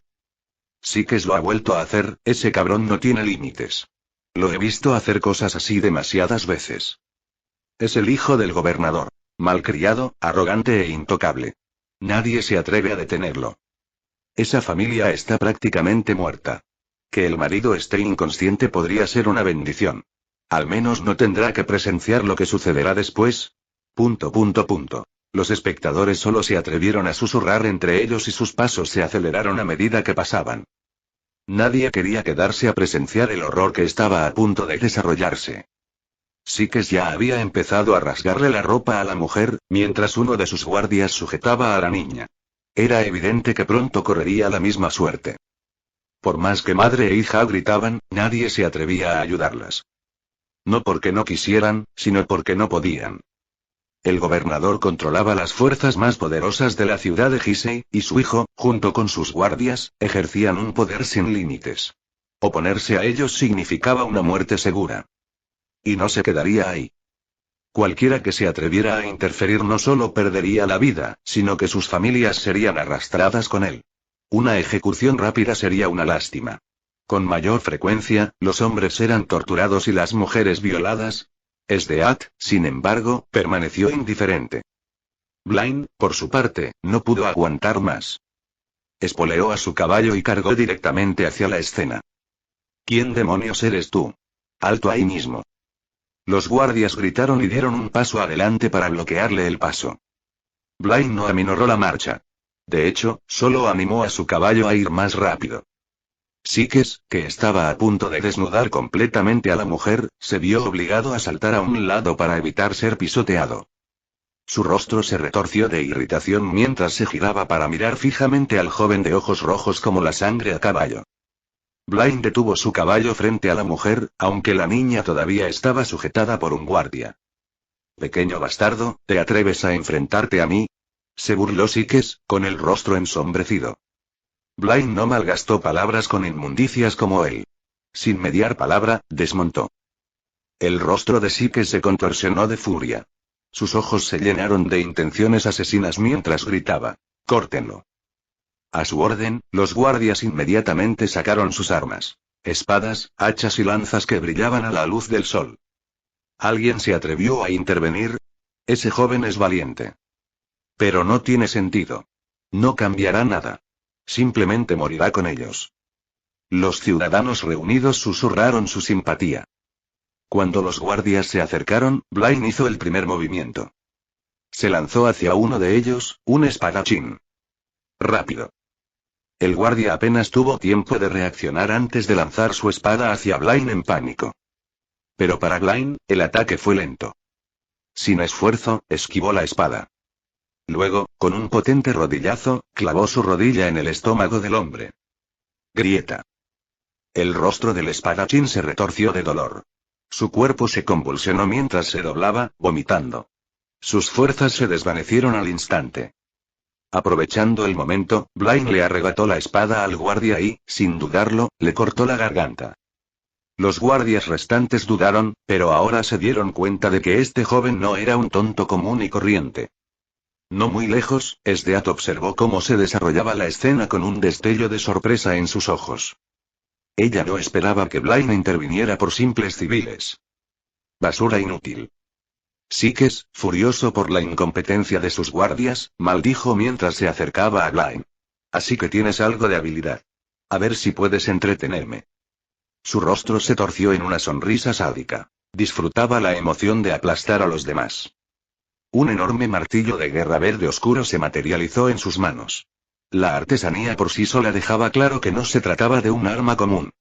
Sí que lo ha vuelto a hacer, ese cabrón no tiene límites. Lo he visto hacer cosas así demasiadas veces. Es el hijo del gobernador. Malcriado, arrogante e intocable. Nadie se atreve a detenerlo. Esa familia está prácticamente muerta. Que el marido esté inconsciente podría ser una bendición. Al menos no tendrá que presenciar lo que sucederá después. ... Los espectadores solo se atrevieron a susurrar entre ellos y sus pasos se aceleraron a medida que pasaban. Nadie quería quedarse a presenciar el horror que estaba a punto de desarrollarse. Sikes ya había empezado a rasgarle la ropa a la mujer, mientras uno de sus guardias sujetaba a la niña. Era evidente que pronto correría la misma suerte. Por más que madre e hija gritaban, nadie se atrevía a ayudarlas. No porque no quisieran, sino porque no podían. El gobernador controlaba las fuerzas más poderosas de la ciudad de Gisei, y su hijo, junto con sus guardias, ejercían un poder sin límites. Oponerse a ellos significaba una muerte segura. Y no se quedaría ahí. Cualquiera que se atreviera a interferir no solo perdería la vida, sino que sus familias serían arrastradas con él. Una ejecución rápida sería una lástima. Con mayor frecuencia, los hombres eran torturados y las mujeres violadas. Stead, sin embargo, permaneció indiferente. Blaine, por su parte, no pudo aguantar más. Espoleó a su caballo y cargó directamente hacia la escena. ¿Quién demonios eres tú? Alto ahí mismo. Los guardias gritaron y dieron un paso adelante para bloquearle el paso. Blaine no aminoró la marcha. De hecho, solo animó a su caballo a ir más rápido. Sikes, que estaba a punto de desnudar completamente a la mujer, se vio obligado a saltar a un lado para evitar ser pisoteado. Su rostro se retorció de irritación mientras se giraba para mirar fijamente al joven de ojos rojos como la sangre a caballo. Blaine detuvo su caballo frente a la mujer, aunque la niña todavía estaba sujetada por un guardia. «Pequeño bastardo, ¿te atreves a enfrentarte a mí?», se burló Sikes, con el rostro ensombrecido. Blaine no malgastó palabras con inmundicias como él. Sin mediar palabra, desmontó. El rostro de Sikes se contorsionó de furia. Sus ojos se llenaron de intenciones asesinas mientras gritaba: «¡Córtenlo!». A su orden, los guardias inmediatamente sacaron sus armas. Espadas, hachas y lanzas que brillaban a la luz del sol. ¿Alguien se atrevió a intervenir? Ese joven es valiente. Pero no tiene sentido. No cambiará nada. Simplemente morirá con ellos. Los ciudadanos reunidos susurraron su simpatía. Cuando los guardias se acercaron, Blaine hizo el primer movimiento. Se lanzó hacia uno de ellos, un espadachín. Rápido. El guardia apenas tuvo tiempo de reaccionar antes de lanzar su espada hacia Blaine en pánico. Pero para Blaine, el ataque fue lento. Sin esfuerzo, esquivó la espada. Luego, con un potente rodillazo, clavó su rodilla en el estómago del hombre. Grieta. El rostro del espadachín se retorció de dolor. Su cuerpo se convulsionó mientras se doblaba, vomitando. Sus fuerzas se desvanecieron al instante. Aprovechando el momento, Blaine le arrebató la espada al guardia y, sin dudarlo, le cortó la garganta. Los guardias restantes dudaron, pero ahora se dieron cuenta de que este joven no era un tonto común y corriente. No muy lejos, Sdeat observó cómo se desarrollaba la escena con un destello de sorpresa en sus ojos. Ella no esperaba que Blaine interviniera por simples civiles. Basura inútil. Sikes, furioso por la incompetencia de sus guardias, maldijo mientras se acercaba a Blaine. Así que tienes algo de habilidad. A ver si puedes entretenerme. Su rostro se torció en una sonrisa sádica. Disfrutaba la emoción de aplastar a los demás. Un enorme martillo de guerra verde oscuro se materializó en sus manos. La artesanía por sí sola dejaba claro que no se trataba de un arma común.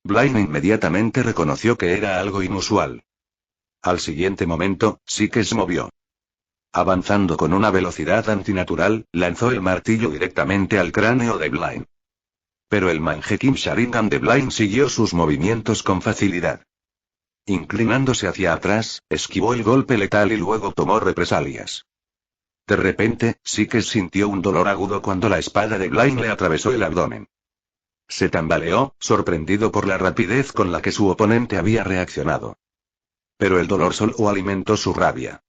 Blaine inmediatamente reconoció que era algo inusual. Al siguiente momento, Sikes se movió. Avanzando con una velocidad antinatural, lanzó el martillo directamente al cráneo de Blaine. Pero el Mangekyou Sharingan de Blaine siguió sus movimientos con facilidad. Inclinándose hacia atrás, esquivó el golpe letal y luego tomó represalias. De repente, Sikes sintió un dolor agudo cuando la espada de Blaine le atravesó el abdomen. Se tambaleó, sorprendido por la rapidez con la que su oponente había reaccionado. Pero el dolor solo alimentó su rabia.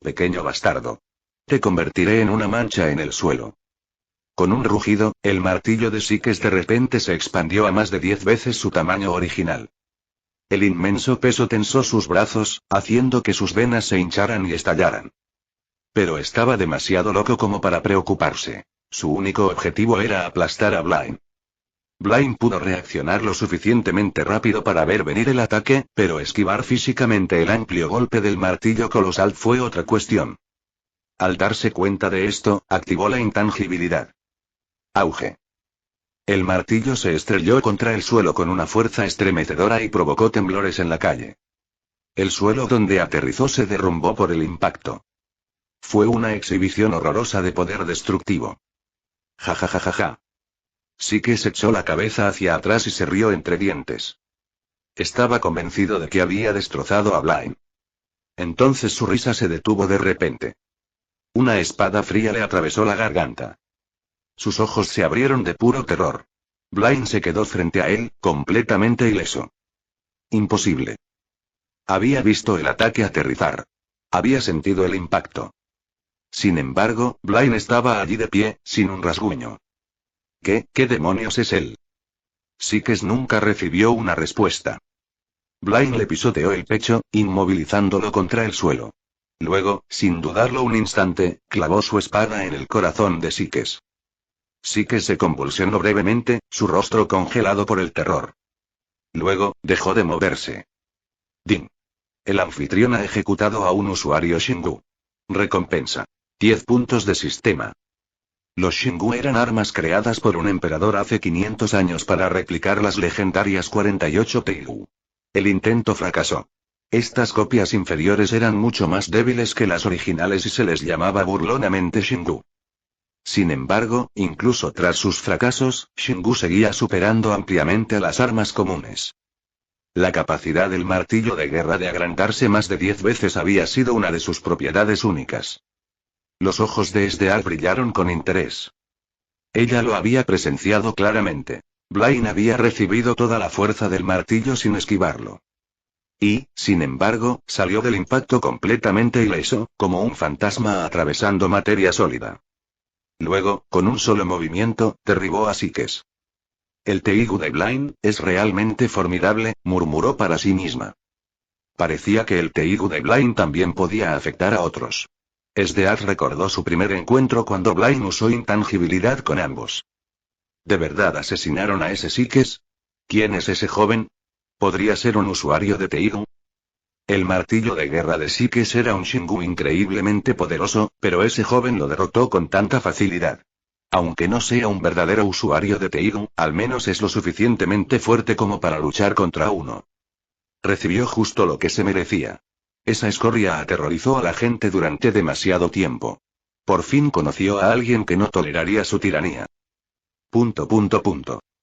Pequeño bastardo. Te convertiré en una mancha en el suelo. Con un rugido, el martillo de Sikes de repente se expandió a más de 10 veces su tamaño original. El inmenso peso tensó sus brazos, haciendo que sus venas se hincharan y estallaran. Pero estaba demasiado loco como para preocuparse. Su único objetivo era aplastar a Blaine. Blaine pudo reaccionar lo suficientemente rápido para ver venir el ataque, pero esquivar físicamente el amplio golpe del martillo colosal fue otra cuestión. Al darse cuenta de esto, activó la intangibilidad. Auge. El martillo se estrelló contra el suelo con una fuerza estremecedora y provocó temblores en la calle. El suelo donde aterrizó se derrumbó por el impacto. Fue una exhibición horrorosa de poder destructivo. Ja ja ja ja ja. Sikes echó la cabeza hacia atrás y se rió entre dientes. Estaba convencido de que había destrozado a Blaine. Entonces su risa se detuvo de repente. Una espada fría le atravesó la garganta. Sus ojos se abrieron de puro terror. Blaine se quedó frente a él, completamente ileso. Imposible. Había visto el ataque aterrizar. Había sentido el impacto. Sin embargo, Blaine estaba allí de pie, sin un rasguño. ¿Qué demonios es él? Sikes nunca recibió una respuesta. Blaine le pisoteó el pecho, inmovilizándolo contra el suelo. Luego, sin dudarlo un instante, clavó su espada en el corazón de Sikes. Sikes se convulsionó brevemente, su rostro congelado por el terror. Luego, dejó de moverse. Din. El anfitrión ha ejecutado a un usuario Shingu. Recompensa. 10 puntos de sistema. Los Shingu eran armas creadas por un emperador hace 500 años para replicar las legendarias 48 Teigu. El intento fracasó. Estas copias inferiores eran mucho más débiles que las originales y se les llamaba burlonamente Shingu. Sin embargo, incluso tras sus fracasos, Shingu seguía superando ampliamente a las armas comunes. La capacidad del martillo de guerra de agrandarse más de 10 veces había sido una de sus propiedades únicas. Los ojos de Esdeal brillaron con interés. Ella lo había presenciado claramente. Blaine había recibido toda la fuerza del martillo sin esquivarlo. Y, sin embargo, salió del impacto completamente ileso, como un fantasma atravesando materia sólida. Luego, con un solo movimiento, derribó a Sikes. El Teigu de Blaine es realmente formidable, murmuró para sí misma. Parecía que el Teigu de Blaine también podía afectar a otros. Esdeal recordó su primer encuentro cuando Blaine usó intangibilidad con ambos. ¿De verdad asesinaron a ese Sikes? ¿Quién es ese joven? ¿Podría ser un usuario de Teigu? El martillo de guerra de Sikes era un Shingu increíblemente poderoso, pero ese joven lo derrotó con tanta facilidad. Aunque no sea un verdadero usuario de Teigu, al menos es lo suficientemente fuerte como para luchar contra uno. Recibió justo lo que se merecía. Esa escoria aterrorizó a la gente durante demasiado tiempo. Por fin conoció a alguien que no toleraría su tiranía.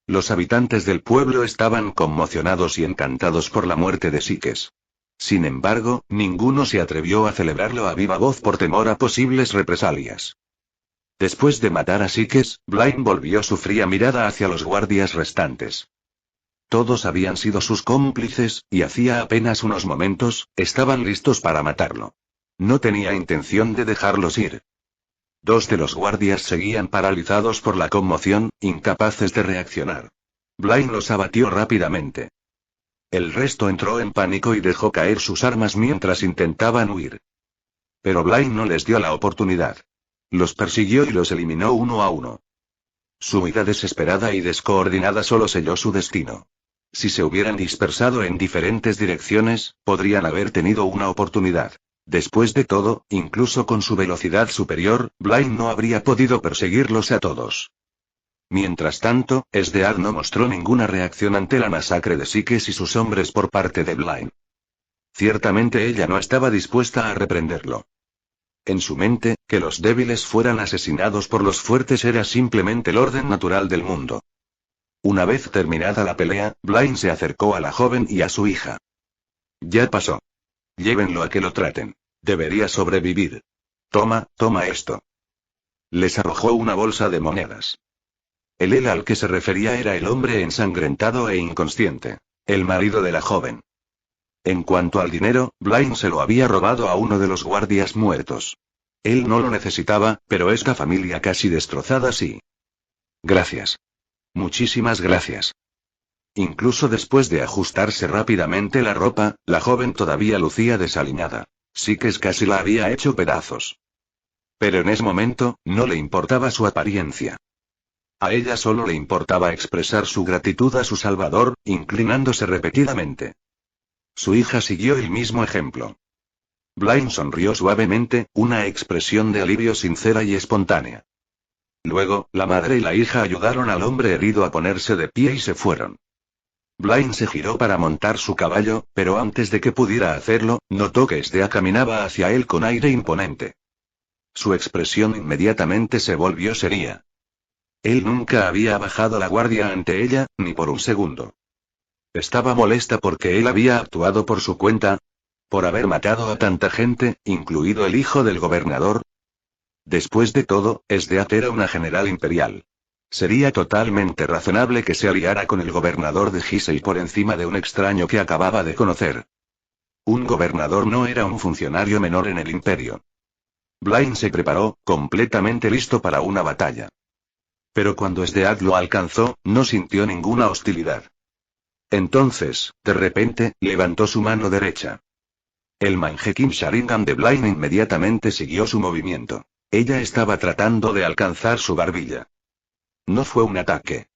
Los habitantes del pueblo estaban conmocionados y encantados por la muerte de Sikes. Sin embargo, ninguno se atrevió a celebrarlo a viva voz por temor a posibles represalias. Después de matar a Sikes, Blaine volvió su fría mirada hacia los guardias restantes. Todos habían sido sus cómplices, y hacía apenas unos momentos, estaban listos para matarlo. No tenía intención de dejarlos ir. Dos de los guardias seguían paralizados por la conmoción, incapaces de reaccionar. Blaine los abatió rápidamente. El resto entró en pánico y dejó caer sus armas mientras intentaban huir. Pero Blaine no les dio la oportunidad. Los persiguió y los eliminó uno a uno. Su huida desesperada y descoordinada solo selló su destino. Si se hubieran dispersado en diferentes direcciones, podrían haber tenido una oportunidad. Después de todo, incluso con su velocidad superior, Blaine no habría podido perseguirlos a todos. Mientras tanto, Esdeal no mostró ninguna reacción ante la masacre de Sikes y sus hombres por parte de Blaine. Ciertamente ella no estaba dispuesta a reprenderlo. En su mente, que los débiles fueran asesinados por los fuertes era simplemente el orden natural del mundo. Una vez terminada la pelea, Blaine se acercó a la joven y a su hija. Ya pasó. Llévenlo a que lo traten. Debería sobrevivir. Toma esto. Les arrojó una bolsa de monedas. El él al que se refería era el hombre ensangrentado e inconsciente, el marido de la joven. En cuanto al dinero, Blaine se lo había robado a uno de los guardias muertos. Él no lo necesitaba, pero esta familia casi destrozada sí. Gracias. Muchísimas gracias. Incluso después de ajustarse rápidamente la ropa, la joven todavía lucía desaliñada. Sikes casi la había hecho pedazos. Pero en ese momento, no le importaba su apariencia. A ella solo le importaba expresar su gratitud a su salvador, inclinándose repetidamente. Su hija siguió el mismo ejemplo. Blaine sonrió suavemente, una expresión de alivio sincera y espontánea. Luego, la madre y la hija ayudaron al hombre herido a ponerse de pie y se fueron. Blaine se giró para montar su caballo, pero antes de que pudiera hacerlo, notó que Esdea caminaba hacia él con aire imponente. Su expresión inmediatamente se volvió seria. Él nunca había bajado la guardia ante ella, ni por un segundo. Estaba molesta porque él había actuado por su cuenta. Por haber matado a tanta gente, incluido el hijo del gobernador. Después de todo, Esdeat era una general imperial. Sería totalmente razonable que se aliara con el gobernador de Gisei por encima de un extraño que acababa de conocer. Un gobernador no era un funcionario menor en el imperio. Blaine se preparó, completamente listo para una batalla. Pero cuando Esdeat lo alcanzó, no sintió ninguna hostilidad. Entonces, de repente, levantó su mano derecha. El Mangekyou Sharingan de Blaine inmediatamente siguió su movimiento. Ella estaba tratando de alcanzar su barbilla. No fue un ataque.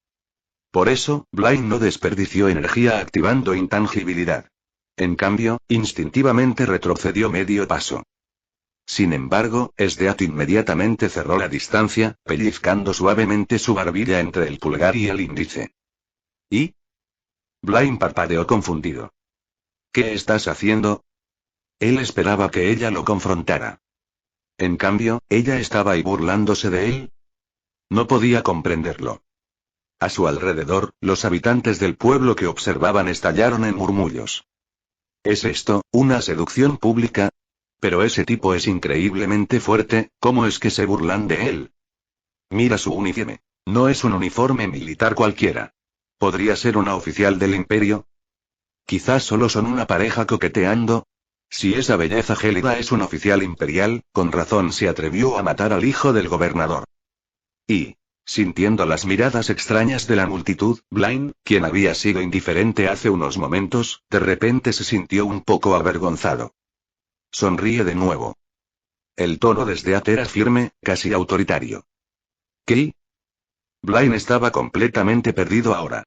Por eso, Blaine no desperdició energía activando intangibilidad. En cambio, instintivamente retrocedió medio paso. Sin embargo, Sdeat inmediatamente cerró la distancia, pellizcando suavemente su barbilla entre el pulgar y el índice. ¿Y? Blaine parpadeó confundido. ¿Qué estás haciendo? Él esperaba que ella lo confrontara. En cambio, ella estaba ahí burlándose de él. No podía comprenderlo. A su alrededor, los habitantes del pueblo que observaban estallaron en murmullos. ¿Es esto, una seducción pública? Pero ese tipo es increíblemente fuerte, ¿cómo es que se burlan de él? Mira su uniforme. No es un uniforme militar cualquiera. ¿Podría ser una oficial del imperio? Quizás solo son una pareja coqueteando. Si esa belleza gélida es un oficial imperial, con razón se atrevió a matar al hijo del gobernador. Y, sintiendo las miradas extrañas de la multitud, Blaine, quien había sido indiferente hace unos momentos, de repente se sintió un poco avergonzado. Sonríe de nuevo. El tono de Sdeat era firme, casi autoritario. ¿Qué? Blaine estaba completamente perdido ahora.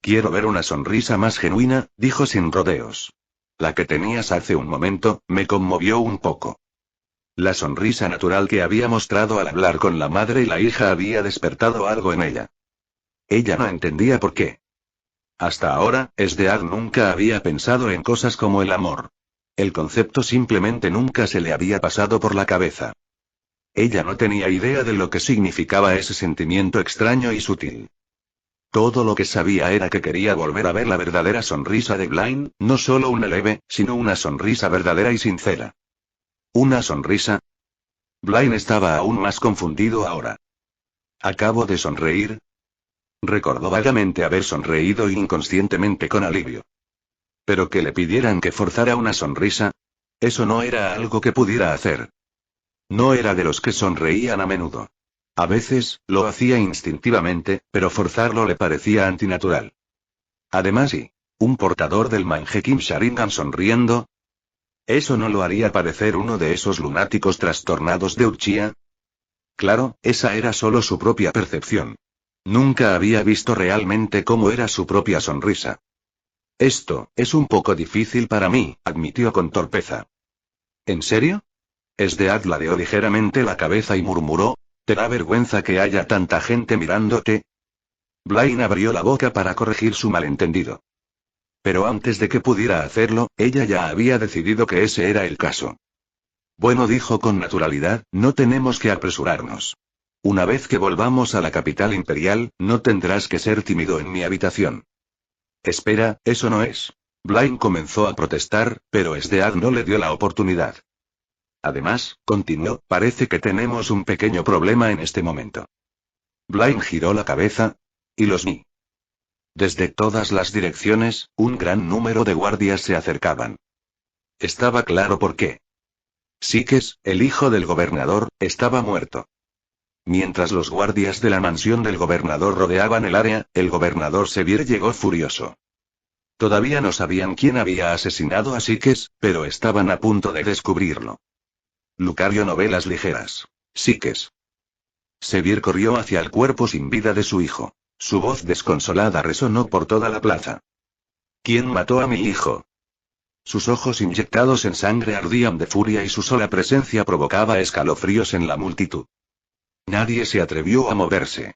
Quiero ver una sonrisa más genuina, dijo sin rodeos. La que tenías hace un momento, me conmovió un poco. La sonrisa natural que había mostrado al hablar con la madre y la hija había despertado algo en ella. Ella no entendía por qué. Hasta ahora, Sdeat nunca había pensado en cosas como el amor. El concepto simplemente nunca se le había pasado por la cabeza. Ella no tenía idea de lo que significaba ese sentimiento extraño y sutil. Todo lo que sabía era que quería volver a ver la verdadera sonrisa de Blaine, no solo una leve, sino una sonrisa verdadera y sincera. ¿Una sonrisa? Blaine estaba aún más confundido ahora. ¿Acabo de sonreír? Recordó vagamente haber sonreído inconscientemente con alivio. Pero que le pidieran que forzara una sonrisa. Eso no era algo que pudiera hacer. No era de los que sonreían a menudo. A veces, lo hacía instintivamente, pero forzarlo le parecía antinatural. Además, un portador del Mangekyou Sharingan sonriendo. ¿Eso no lo haría parecer uno de esos lunáticos trastornados de Uchiha? Claro, esa era solo su propia percepción. Nunca había visto realmente cómo era su propia sonrisa. Esto, es un poco difícil para mí, admitió con torpeza. ¿En serio? Sdeat ladeó ligeramente la cabeza y murmuró, ¿te da vergüenza que haya tanta gente mirándote? Blaine abrió la boca para corregir su malentendido. Pero antes de que pudiera hacerlo, ella ya había decidido que ese era el caso. Bueno, dijo con naturalidad, no tenemos que apresurarnos. Una vez que volvamos a la capital imperial, no tendrás que ser tímido en mi habitación. Espera, eso no es. Blaine comenzó a protestar, pero Sdeat no le dio la oportunidad. Además, continuó, parece que tenemos un pequeño problema en este momento. Blaine giró la cabeza. ¿Y los ni? Desde todas las direcciones, un gran número de guardias se acercaban. Estaba claro por qué. Sikes, el hijo del gobernador, estaba muerto. Mientras los guardias de la mansión del gobernador rodeaban el área, el gobernador Sevir llegó furioso. Todavía no sabían quién había asesinado a Sikes, pero estaban a punto de descubrirlo. Lucario novelas ligeras. Sikes. Sevir corrió hacia el cuerpo sin vida de su hijo. Su voz desconsolada resonó por toda la plaza. ¿Quién mató a mi hijo? Sus ojos inyectados en sangre ardían de furia y su sola presencia provocaba escalofríos en la multitud. Nadie se atrevió a moverse.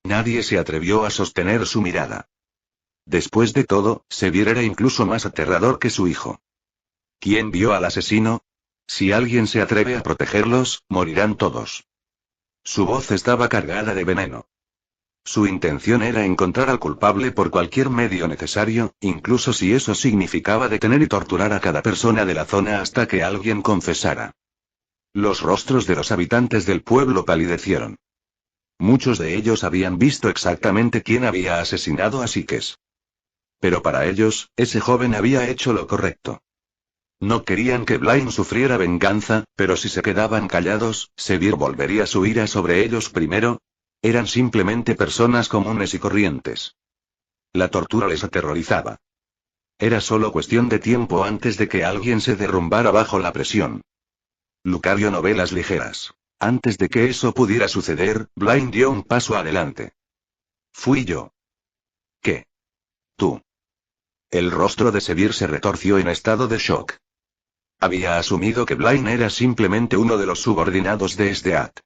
Nadie se atrevió a sostener su mirada. Después de todo, Sevir era incluso más aterrador que su hijo. ¿Quién vio al asesino? Si alguien se atreve a protegerlos, morirán todos. Su voz estaba cargada de veneno. Su intención era encontrar al culpable por cualquier medio necesario, incluso si eso significaba detener y torturar a cada persona de la zona hasta que alguien confesara. Los rostros de los habitantes del pueblo palidecieron. Muchos de ellos habían visto exactamente quién había asesinado a Sikes. Pero para ellos, ese joven había hecho lo correcto. No querían que Blaine sufriera venganza, pero si se quedaban callados, Sevir volvería su ira sobre ellos primero. Eran simplemente personas comunes y corrientes. La tortura les aterrorizaba. Era solo cuestión de tiempo antes de que alguien se derrumbara bajo la presión. Lucario novelas ligeras. Antes de que eso pudiera suceder, Blaine dio un paso adelante. Fui yo. ¿Qué? Tú. El rostro de Sevir se retorció en estado de shock. Había asumido que Blaine era simplemente uno de los subordinados de Sdeath.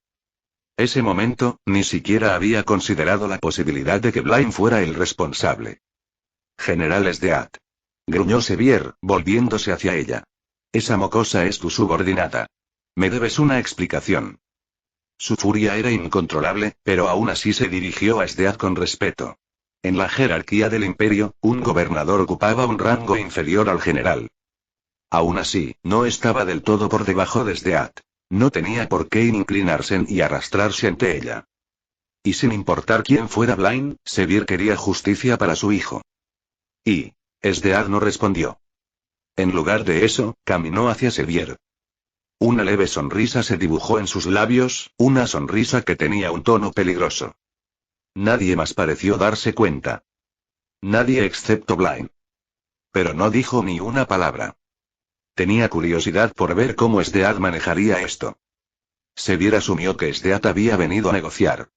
Ese momento, ni siquiera había considerado la posibilidad de que Blaine fuera el responsable. General Sdeath. Gruñó Sevir, volviéndose hacia ella. Esa mocosa es tu subordinada. Me debes una explicación. Su furia era incontrolable, pero aún así se dirigió a Sdeath con respeto. En la jerarquía del imperio, un gobernador ocupaba un rango inferior al general. Aún así, no estaba del todo por debajo de Sdeath. No tenía por qué inclinarse y arrastrarse ante ella. Y sin importar quién fuera Blaine, Sevir quería justicia para su hijo. Y Sdeath no respondió. En lugar de eso, caminó hacia Sevir. Una leve sonrisa se dibujó en sus labios, una sonrisa que tenía un tono peligroso. Nadie más pareció darse cuenta. Nadie excepto Blaine. Pero no dijo ni una palabra. Tenía curiosidad por ver cómo Sdeath manejaría esto. Sevir asumió que Sdeath había venido a negociar.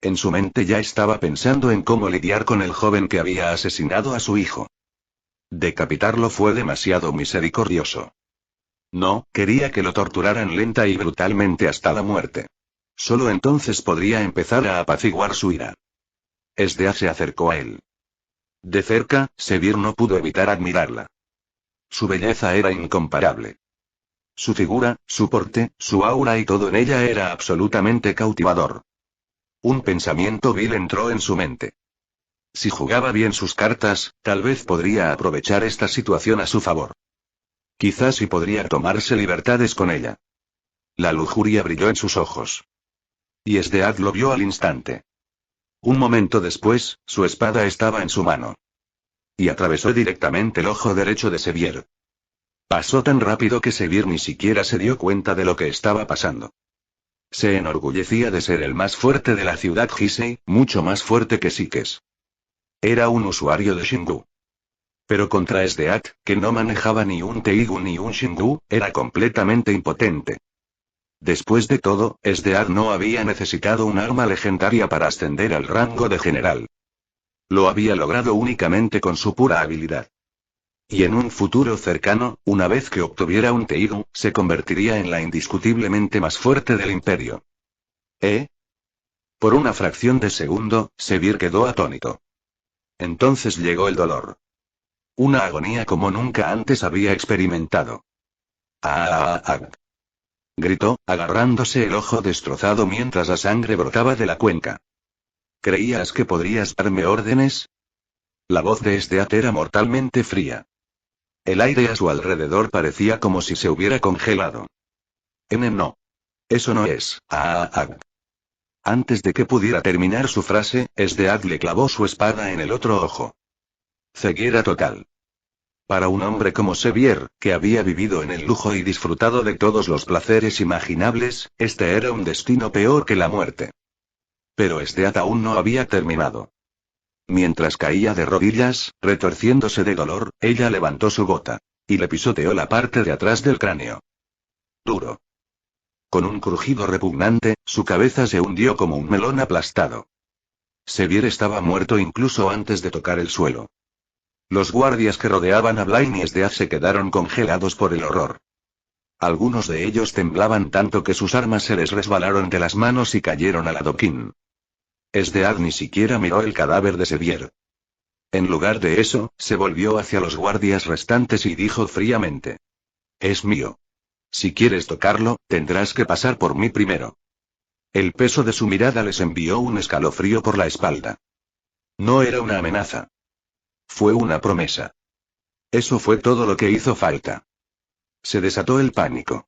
En su mente ya estaba pensando en cómo lidiar con el joven que había asesinado a su hijo. Decapitarlo fue demasiado misericordioso. No, quería que lo torturaran lenta y brutalmente hasta la muerte. Solo entonces podría empezar a apaciguar su ira. Sdeath se acercó a él. De cerca, Sevir no pudo evitar admirarla. Su belleza era incomparable. Su figura, su porte, su aura y todo en ella era absolutamente cautivador. Un pensamiento vil entró en su mente. Si jugaba bien sus cartas, tal vez podría aprovechar esta situación a su favor. Quizás sí podría tomarse libertades con ella. La lujuria brilló en sus ojos. Y Sdeath lo vio al instante. Un momento después, su espada estaba en su mano. Y atravesó directamente el ojo derecho de Sevir. Pasó tan rápido que Sevir ni siquiera se dio cuenta de lo que estaba pasando. Se enorgullecía de ser el más fuerte de la ciudad Hisei, mucho más fuerte que Sikes. Era un usuario de Shingu. Pero contra Sdeath, que no manejaba ni un Teigu ni un Shingu, era completamente impotente. Después de todo, Sdeath no había necesitado un arma legendaria para ascender al rango de general. Lo había logrado únicamente con su pura habilidad. Y en un futuro cercano, una vez que obtuviera un Teigu, se convertiría en la indiscutiblemente más fuerte del imperio. ¿Eh? Por una fracción de segundo, Sevir quedó atónito. Entonces llegó el dolor. Una agonía como nunca antes había experimentado. ¡Ah! Gritó, agarrándose el ojo destrozado mientras la sangre brotaba de la cuenca. ¿Creías que podrías darme órdenes? La voz de Sdeath era mortalmente fría. El aire a su alrededor parecía como si se hubiera congelado. No. Eso no es. Antes de que pudiera terminar su frase, Sdeath le clavó su espada en el otro ojo. Ceguera total. Para un hombre como Sevir, que había vivido en el lujo y disfrutado de todos los placeres imaginables, este era un destino peor que la muerte. Pero Sdeath aún no había terminado. Mientras caía de rodillas, retorciéndose de dolor, ella levantó su bota. Y le pisoteó la parte de atrás del cráneo. Duro. Con un crujido repugnante, su cabeza se hundió como un melón aplastado. Sevir estaba muerto incluso antes de tocar el suelo. Los guardias que rodeaban a Blaine y Sdeath se quedaron congelados por el horror. Algunos de ellos temblaban tanto que sus armas se les resbalaron de las manos y cayeron al adoquín. Sdeath ni siquiera miró el cadáver de Sevir. En lugar de eso, se volvió hacia los guardias restantes y dijo fríamente: «Es mío. Si quieres tocarlo, tendrás que pasar por mí primero». El peso de su mirada les envió un escalofrío por la espalda. No era una amenaza. Fue una promesa. Eso fue todo lo que hizo falta. Se desató el pánico.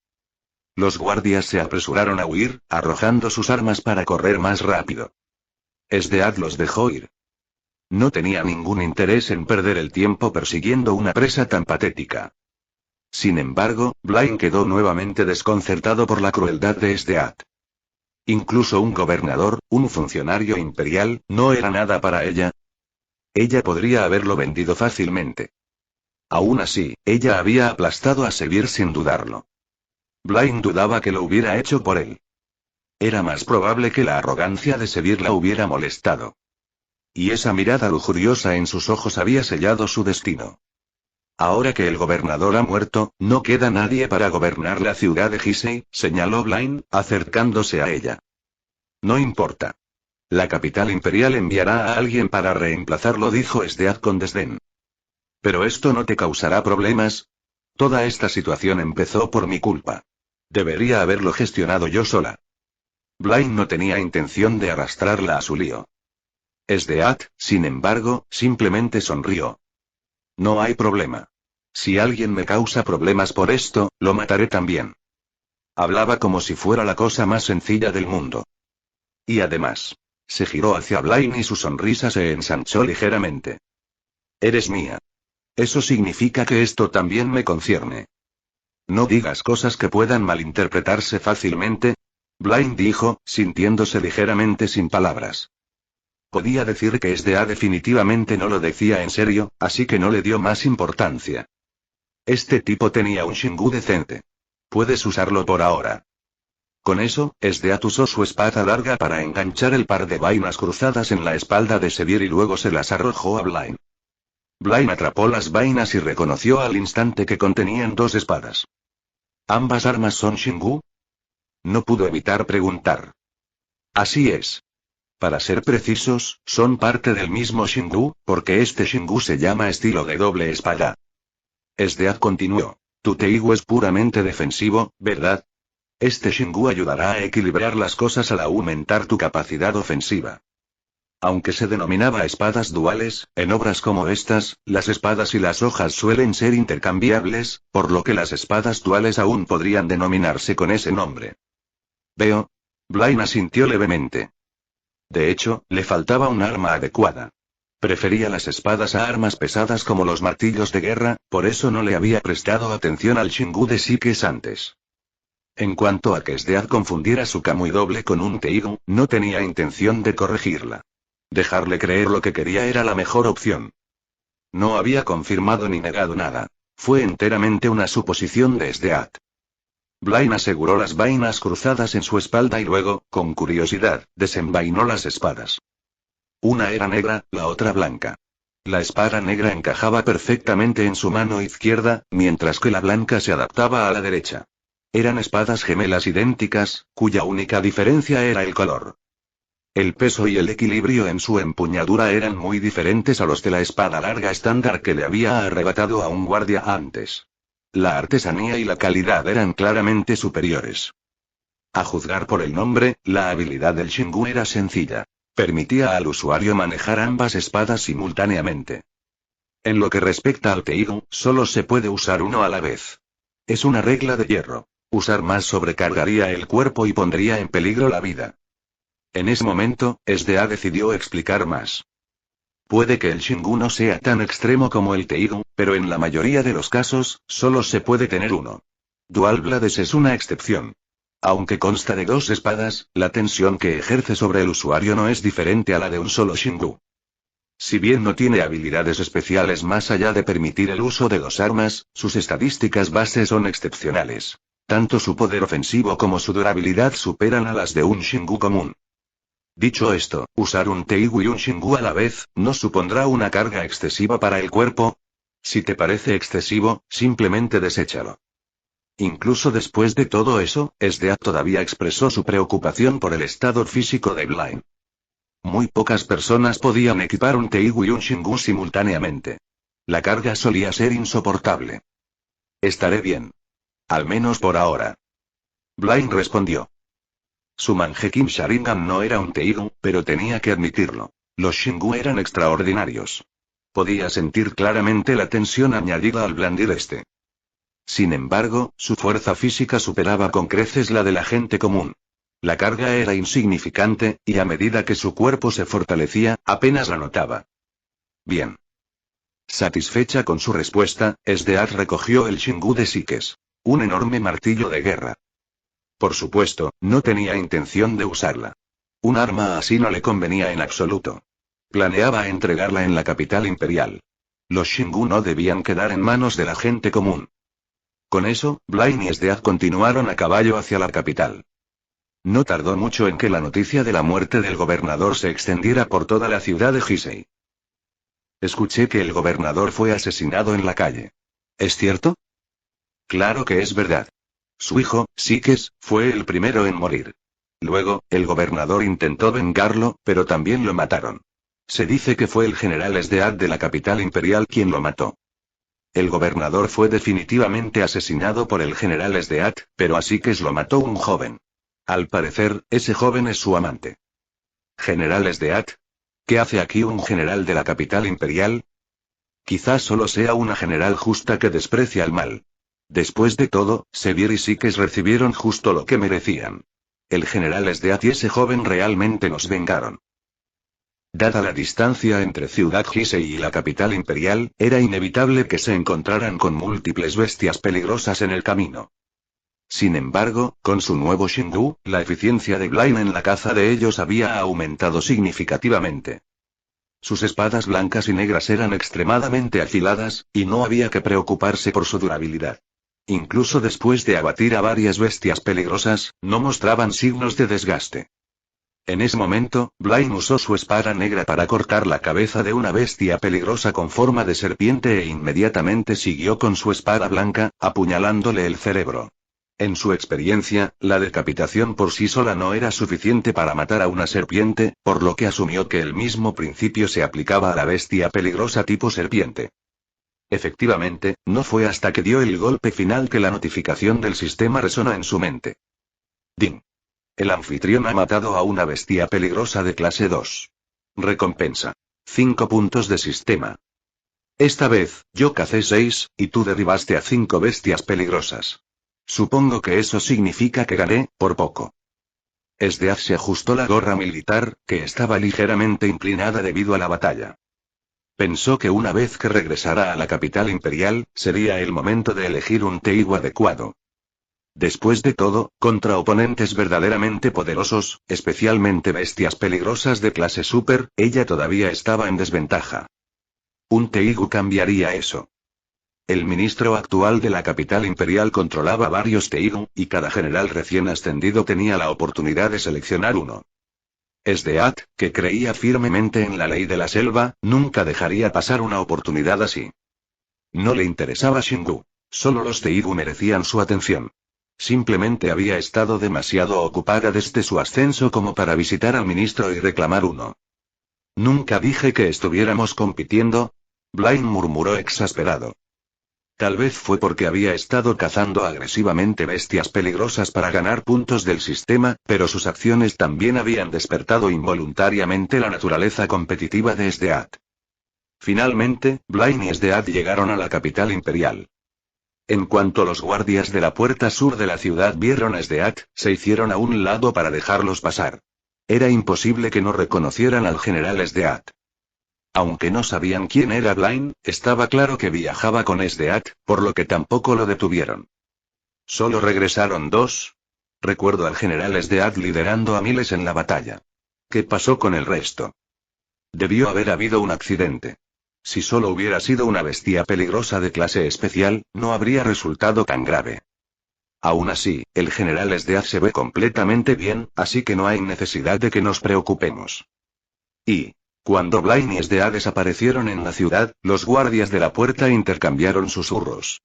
Los guardias se apresuraron a huir, arrojando sus armas para correr más rápido. Sdeath los dejó ir. No tenía ningún interés en perder el tiempo persiguiendo una presa tan patética. Sin embargo, Blaine quedó nuevamente desconcertado por la crueldad de Sdeath. Incluso un gobernador, un funcionario imperial, no era nada para ella. Ella podría haberlo vendido fácilmente. Aún así, ella había aplastado a Sevir sin dudarlo. Blaine dudaba que lo hubiera hecho por él. Era más probable que la arrogancia de Sevir la hubiera molestado. Y esa mirada lujuriosa en sus ojos había sellado su destino. Ahora que el gobernador ha muerto, no queda nadie para gobernar la ciudad de Gisei, señaló Blaine, acercándose a ella. No importa. La capital imperial enviará a alguien para reemplazarlo, dijo Stead con desdén. Pero esto no te causará problemas. Toda esta situación empezó por mi culpa. Debería haberlo gestionado yo sola. Blaine no tenía intención de arrastrarla a su lío. Stead, sin embargo, simplemente sonrió. No hay problema. Si alguien me causa problemas por esto, lo mataré también. Hablaba como si fuera la cosa más sencilla del mundo. Y además, se giró hacia Blaine y su sonrisa se ensanchó ligeramente. Eres mía. Eso significa que esto también me concierne. No digas cosas que puedan malinterpretarse fácilmente, Blaine dijo, sintiéndose ligeramente sin palabras. Podía decir que Stead definitivamente no lo decía en serio, así que no le dio más importancia. Este tipo tenía un Shingu decente. Puedes usarlo por ahora. Con eso, Stead usó su espada larga para enganchar el par de vainas cruzadas en la espalda de Sevier y luego se las arrojó a Blaine. Blaine atrapó las vainas y reconoció al instante que contenían dos espadas. ¿Ambas armas son Shingu? No pudo evitar preguntar. Así es. Para ser precisos, son parte del mismo Shingu, porque este Shingu se llama estilo de doble espada. Stead continuó. Tu Teigu es puramente defensivo, ¿verdad? Este Shingu ayudará a equilibrar las cosas al aumentar tu capacidad ofensiva. Aunque se denominaba espadas duales, en obras como estas, las espadas y las hojas suelen ser intercambiables, por lo que las espadas duales aún podrían denominarse con ese nombre. Veo. Blaine asintió levemente. De hecho, le faltaba un arma adecuada. Prefería las espadas a armas pesadas como los martillos de guerra, por eso no le había prestado atención al Shingu de Sikes antes. En cuanto a que Stead confundiera su Kamui doble con un Teigu, no tenía intención de corregirla. Dejarle creer lo que quería era la mejor opción. No había confirmado ni negado nada. Fue enteramente una suposición de Stead. Blaine aseguró las vainas cruzadas en su espalda y luego, con curiosidad, desenvainó las espadas. Una era negra, la otra blanca. La espada negra encajaba perfectamente en su mano izquierda, mientras que la blanca se adaptaba a la derecha. Eran espadas gemelas idénticas, cuya única diferencia era el color. El peso y el equilibrio en su empuñadura eran muy diferentes a los de la espada larga estándar que le había arrebatado a un guardia antes. La artesanía y la calidad eran claramente superiores. A juzgar por el nombre, la habilidad del Shingu era sencilla. Permitía al usuario manejar ambas espadas simultáneamente. En lo que respecta al Teigu, solo se puede usar uno a la vez. Es una regla de hierro. Usar más sobrecargaría el cuerpo y pondría en peligro la vida. En ese momento, Stead decidió explicar más. Puede que el Shingu no sea tan extremo como el Teigu, pero en la mayoría de los casos, solo se puede tener uno. Dual Blades es una excepción. Aunque consta de dos espadas, la tensión que ejerce sobre el usuario no es diferente a la de un solo Shingu. Si bien no tiene habilidades especiales más allá de permitir el uso de dos armas, sus estadísticas base son excepcionales. Tanto su poder ofensivo como su durabilidad superan a las de un Shingu común. Dicho esto, usar un Teigu y un Shingu a la vez, ¿no supondrá una carga excesiva para el cuerpo? Si te parece excesivo, simplemente deséchalo. Incluso después de todo eso, Stead todavía expresó su preocupación por el estado físico de Blaine. Muy pocas personas podían equipar un Teigu y un Shingu simultáneamente. La carga solía ser insoportable. Estaré bien. Al menos por ahora. Blaine respondió. Su Mangekyou Sharingan no era un Teigu, pero tenía que admitirlo. Los Shingu eran extraordinarios. Podía sentir claramente la tensión añadida al blandir este. Sin embargo, su fuerza física superaba con creces la de la gente común. La carga era insignificante, y a medida que su cuerpo se fortalecía, apenas la notaba. Bien. Satisfecha con su respuesta, Stead recogió el Shingu de Sikes. Un enorme martillo de guerra. Por supuesto, no tenía intención de usarla. Un arma así no le convenía en absoluto. Planeaba entregarla en la capital imperial. Los Shingu no debían quedar en manos de la gente común. Con eso, Blaine y Stead continuaron a caballo hacia la capital. No tardó mucho en que la noticia de la muerte del gobernador se extendiera por toda la ciudad de Hisei. Escuché que el gobernador fue asesinado en la calle. ¿Es cierto? Claro que es verdad. Su hijo, Sikes, fue el primero en morir. Luego, el gobernador intentó vengarlo, pero también lo mataron. Se dice que fue el general Sdeat de la capital imperial quien lo mató. El gobernador fue definitivamente asesinado por el general Sdeat, pero a Sikes lo mató un joven. Al parecer, ese joven es su amante. ¿General Sdeat? ¿Qué hace aquí un general de la capital imperial? Quizás solo sea una general justa que desprecia el mal. Después de todo, Sevir y Sikes recibieron justo lo que merecían. El general Sdeat y ese joven realmente nos vengaron. Dada la distancia entre Ciudad Hisei y la capital imperial, era inevitable que se encontraran con múltiples bestias peligrosas en el camino. Sin embargo, con su nuevo Shingu, la eficiencia de Blaine en la caza de ellos había aumentado significativamente. Sus espadas blancas y negras eran extremadamente afiladas, y no había que preocuparse por su durabilidad. Incluso después de abatir a varias bestias peligrosas, no mostraban signos de desgaste. En ese momento, Blaine usó su espada negra para cortar la cabeza de una bestia peligrosa con forma de serpiente e inmediatamente siguió con su espada blanca, apuñalándole el cerebro. En su experiencia, la decapitación por sí sola no era suficiente para matar a una serpiente, por lo que asumió que el mismo principio se aplicaba a la bestia peligrosa tipo serpiente. Efectivamente, no fue hasta que dio el golpe final que la notificación del sistema resonó en su mente. Ding. El anfitrión ha matado a una bestia peligrosa de clase 2. Recompensa. 5 puntos de sistema. Esta vez, yo cacé 6, y tú derribaste a 5 bestias peligrosas. Supongo que eso significa que gané, por poco. Sdeat se ajustó la gorra militar, que estaba ligeramente inclinada debido a la batalla. Pensó que una vez que regresara a la capital imperial, sería el momento de elegir un Teigu adecuado. Después de todo, contra oponentes verdaderamente poderosos, especialmente bestias peligrosas de clase super, ella todavía estaba en desventaja. Un Teigu cambiaría eso. El ministro actual de la capital imperial controlaba varios Teigu, y cada general recién ascendido tenía la oportunidad de seleccionar uno. Sdeat, que creía firmemente en la ley de la selva, nunca dejaría pasar una oportunidad así. No le interesaba Shingu. Solo los Teigu merecían su atención. Simplemente había estado demasiado ocupada desde su ascenso como para visitar al ministro y reclamar uno. Nunca dije que estuviéramos compitiendo. Blaine murmuró exasperado. Tal vez fue porque había estado cazando agresivamente bestias peligrosas para ganar puntos del sistema, pero sus acciones también habían despertado involuntariamente la naturaleza competitiva de Sdeat. Finalmente, Blaine y Sdeat llegaron a la capital imperial. En cuanto los guardias de la puerta sur de la ciudad vieron a Sdeat, se hicieron a un lado para dejarlos pasar. Era imposible que no reconocieran al general Sdeat. Aunque no sabían quién era Blaine, estaba claro que viajaba con Sdeat, por lo que tampoco lo detuvieron. Solo regresaron 2. Recuerdo al general Sdeat liderando a miles en la batalla. ¿Qué pasó con el resto? Debió haber habido un accidente. Si solo hubiera sido una bestia peligrosa de clase especial, no habría resultado tan grave. Aún así, el general Sdeat se ve completamente bien, así que no hay necesidad de que nos preocupemos. Y cuando Blaine y Sdeat desaparecieron en la ciudad, los guardias de la puerta intercambiaron susurros.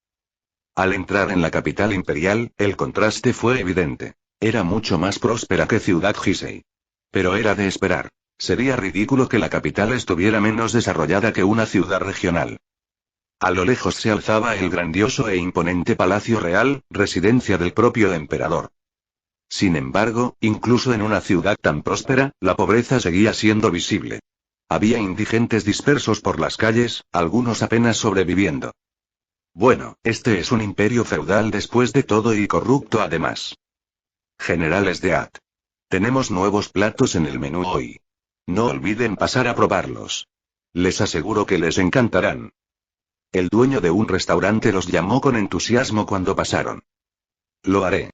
Al entrar en la capital imperial, el contraste fue evidente. Era mucho más próspera que Ciudad Hisei. Pero era de esperar. Sería ridículo que la capital estuviera menos desarrollada que una ciudad regional. A lo lejos se alzaba el grandioso e imponente Palacio Real, residencia del propio emperador. Sin embargo, incluso en una ciudad tan próspera, la pobreza seguía siendo visible. Había indigentes dispersos por las calles, algunos apenas sobreviviendo. Bueno, este es un imperio feudal después de todo y corrupto además. General Sdeat. Tenemos nuevos platos en el menú hoy. No olviden pasar a probarlos. Les aseguro que les encantarán. El dueño de un restaurante los llamó con entusiasmo cuando pasaron. Lo haré.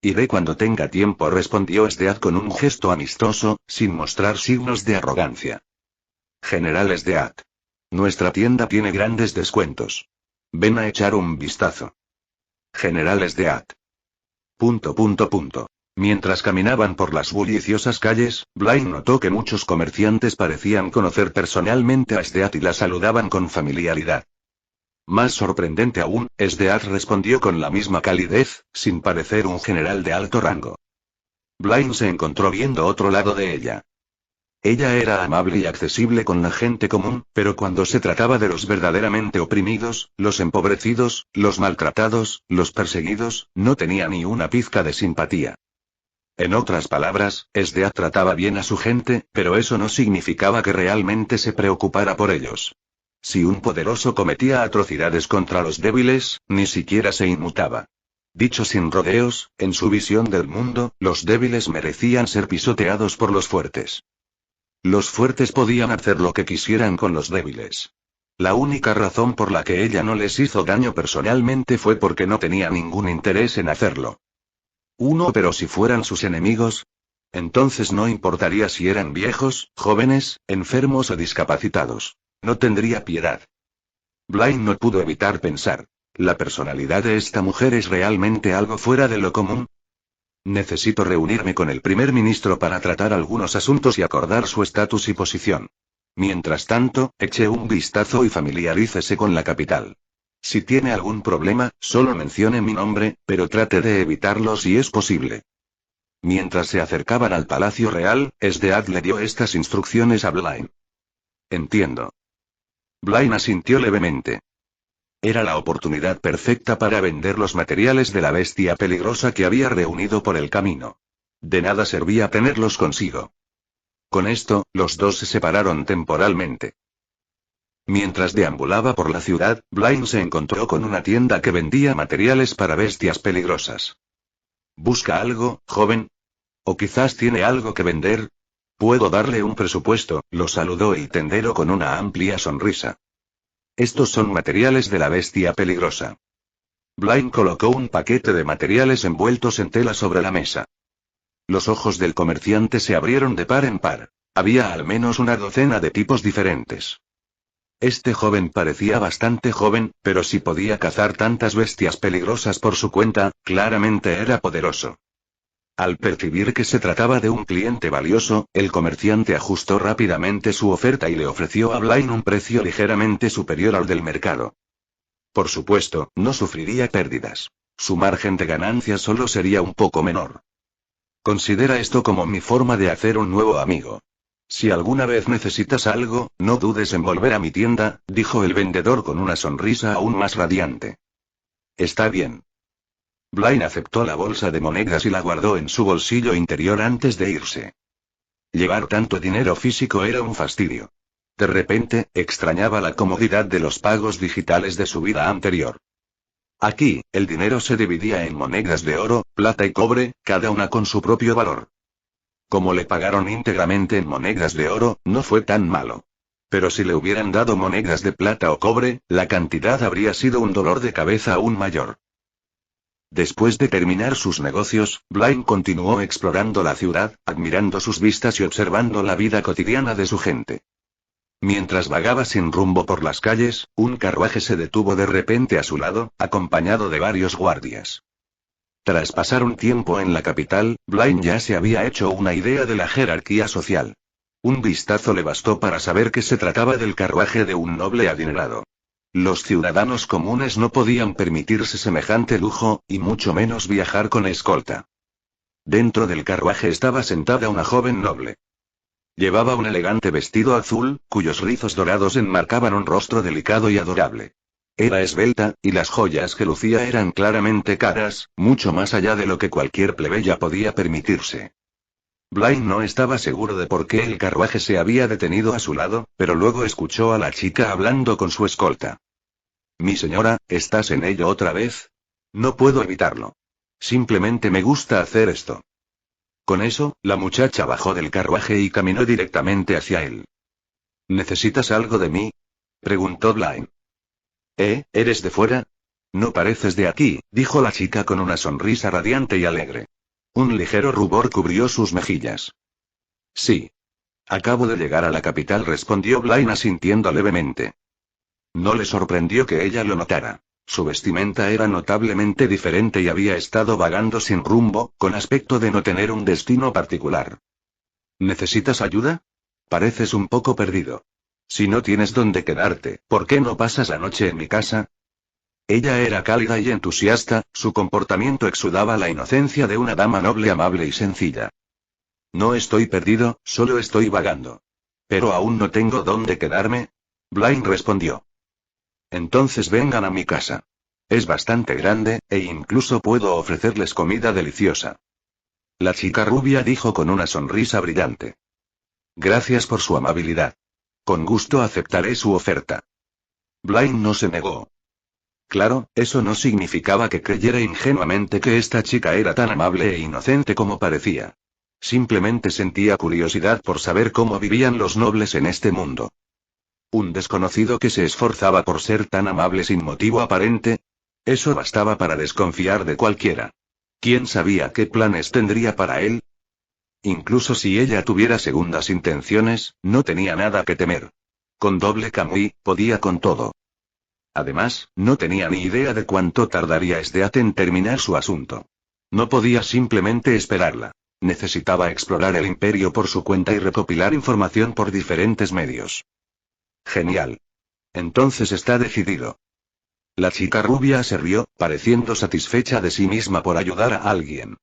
Iré cuando tenga tiempo, respondió Sdeat con un gesto amistoso, sin mostrar signos de arrogancia. General Sdeat. Nuestra tienda tiene grandes descuentos. Ven a echar un vistazo. General Sdeat. Mientras caminaban por las bulliciosas calles, Blaine notó que muchos comerciantes parecían conocer personalmente a Sdeath y la saludaban con familiaridad. Más sorprendente aún, Sdeath respondió con la misma calidez, sin parecer un general de alto rango. Blaine se encontró viendo otro lado de ella. Ella era amable y accesible con la gente común, pero cuando se trataba de los verdaderamente oprimidos, los empobrecidos, los maltratados, los perseguidos, no tenía ni una pizca de simpatía. En otras palabras, Sdeath trataba bien a su gente, pero eso no significaba que realmente se preocupara por ellos. Si un poderoso cometía atrocidades contra los débiles, ni siquiera se inmutaba. Dicho sin rodeos, en su visión del mundo, los débiles merecían ser pisoteados por los fuertes. Los fuertes podían hacer lo que quisieran con los débiles. La única razón por la que ella no les hizo daño personalmente fue porque no tenía ningún interés en hacerlo. Pero si fueran sus enemigos, entonces no importaría si eran viejos, jóvenes, enfermos o discapacitados. No tendría piedad. Blaine no pudo evitar pensar. ¿La personalidad de esta mujer es realmente algo fuera de lo común? Necesito reunirme con el primer ministro para tratar algunos asuntos y acordar su estatus y posición. Mientras tanto, eche un vistazo y familiarícese con la capital. Si tiene algún problema, solo mencione mi nombre, pero trate de evitarlo si es posible. Mientras se acercaban al Palacio Real, Sdeath le dio estas instrucciones a Blaine. Entiendo. Blaine asintió levemente. Era la oportunidad perfecta para vender los materiales de la bestia peligrosa que había reunido por el camino. De nada servía tenerlos consigo. Con esto, los dos se separaron temporalmente. Mientras deambulaba por la ciudad, Blaine se encontró con una tienda que vendía materiales para bestias peligrosas. ¿Busca algo, joven? ¿O quizás tiene algo que vender? Puedo darle un presupuesto, lo saludó el tendero con una amplia sonrisa. Estos son materiales de la bestia peligrosa. Blaine colocó un paquete de materiales envueltos en tela sobre la mesa. Los ojos del comerciante se abrieron de par en par. Había al menos una docena de tipos diferentes. Este joven parecía bastante joven, pero si podía cazar tantas bestias peligrosas por su cuenta, claramente era poderoso. Al percibir que se trataba de un cliente valioso, el comerciante ajustó rápidamente su oferta y le ofreció a Blaine un precio ligeramente superior al del mercado. Por supuesto, no sufriría pérdidas. Su margen de ganancia solo sería un poco menor. Considera esto como mi forma de hacer un nuevo amigo. Si alguna vez necesitas algo, no dudes en volver a mi tienda, dijo el vendedor con una sonrisa aún más radiante. Está bien. Blaine aceptó la bolsa de monedas y la guardó en su bolsillo interior antes de irse. Llevar tanto dinero físico era un fastidio. De repente, extrañaba la comodidad de los pagos digitales de su vida anterior. Aquí, el dinero se dividía en monedas de oro, plata y cobre, cada una con su propio valor. Como le pagaron íntegramente en monedas de oro, no fue tan malo. Pero si le hubieran dado monedas de plata o cobre, la cantidad habría sido un dolor de cabeza aún mayor. Después de terminar sus negocios, Blaine continuó explorando la ciudad, admirando sus vistas y observando la vida cotidiana de su gente. Mientras vagaba sin rumbo por las calles, un carruaje se detuvo de repente a su lado, acompañado de varios guardias. Tras pasar un tiempo en la capital, Blaine ya se había hecho una idea de la jerarquía social. Un vistazo le bastó para saber que se trataba del carruaje de un noble adinerado. Los ciudadanos comunes no podían permitirse semejante lujo, y mucho menos viajar con escolta. Dentro del carruaje estaba sentada una joven noble. Llevaba un elegante vestido azul, cuyos rizos dorados enmarcaban un rostro delicado y adorable. Era esbelta, y las joyas que lucía eran claramente caras, mucho más allá de lo que cualquier plebeya podía permitirse. Blaine no estaba seguro de por qué el carruaje se había detenido a su lado, pero luego escuchó a la chica hablando con su escolta. Mi señora, ¿estás en ello otra vez? No puedo evitarlo. Simplemente me gusta hacer esto. Con eso, la muchacha bajó del carruaje y caminó directamente hacia él. ¿Necesitas algo de mí? Preguntó Blaine. ¿Eres de fuera? No pareces de aquí, dijo la chica con una sonrisa radiante y alegre. Un ligero rubor cubrió sus mejillas. Sí. Acabo de llegar a la capital, respondió Blaine asintiendo levemente. No le sorprendió que ella lo notara. Su vestimenta era notablemente diferente y había estado vagando sin rumbo, con aspecto de no tener un destino particular. ¿Necesitas ayuda? Pareces un poco perdido. Si no tienes dónde quedarte, ¿por qué no pasas la noche en mi casa? Ella era cálida y entusiasta, su comportamiento exudaba la inocencia de una dama noble, amable y sencilla. No estoy perdido, solo estoy vagando. Pero aún no tengo dónde quedarme. Blaine respondió. Entonces vengan a mi casa. Es bastante grande, e incluso puedo ofrecerles comida deliciosa. La chica rubia dijo con una sonrisa brillante. Gracias por su amabilidad. Con gusto aceptaré su oferta. Blaine no se negó. Claro, eso no significaba que creyera ingenuamente que esta chica era tan amable e inocente como parecía. Simplemente sentía curiosidad por saber cómo vivían los nobles en este mundo. Un desconocido que se esforzaba por ser tan amable sin motivo aparente. Eso bastaba para desconfiar de cualquiera. ¿Quién sabía qué planes tendría para él? Incluso si ella tuviera segundas intenciones, no tenía nada que temer. Con doble Kamui, podía con todo. Además, no tenía ni idea de cuánto tardaría Stead en terminar su asunto. No podía simplemente esperarla. Necesitaba explorar el imperio por su cuenta y recopilar información por diferentes medios. Genial. Entonces está decidido. La chica rubia se rió, pareciendo satisfecha de sí misma por ayudar a alguien.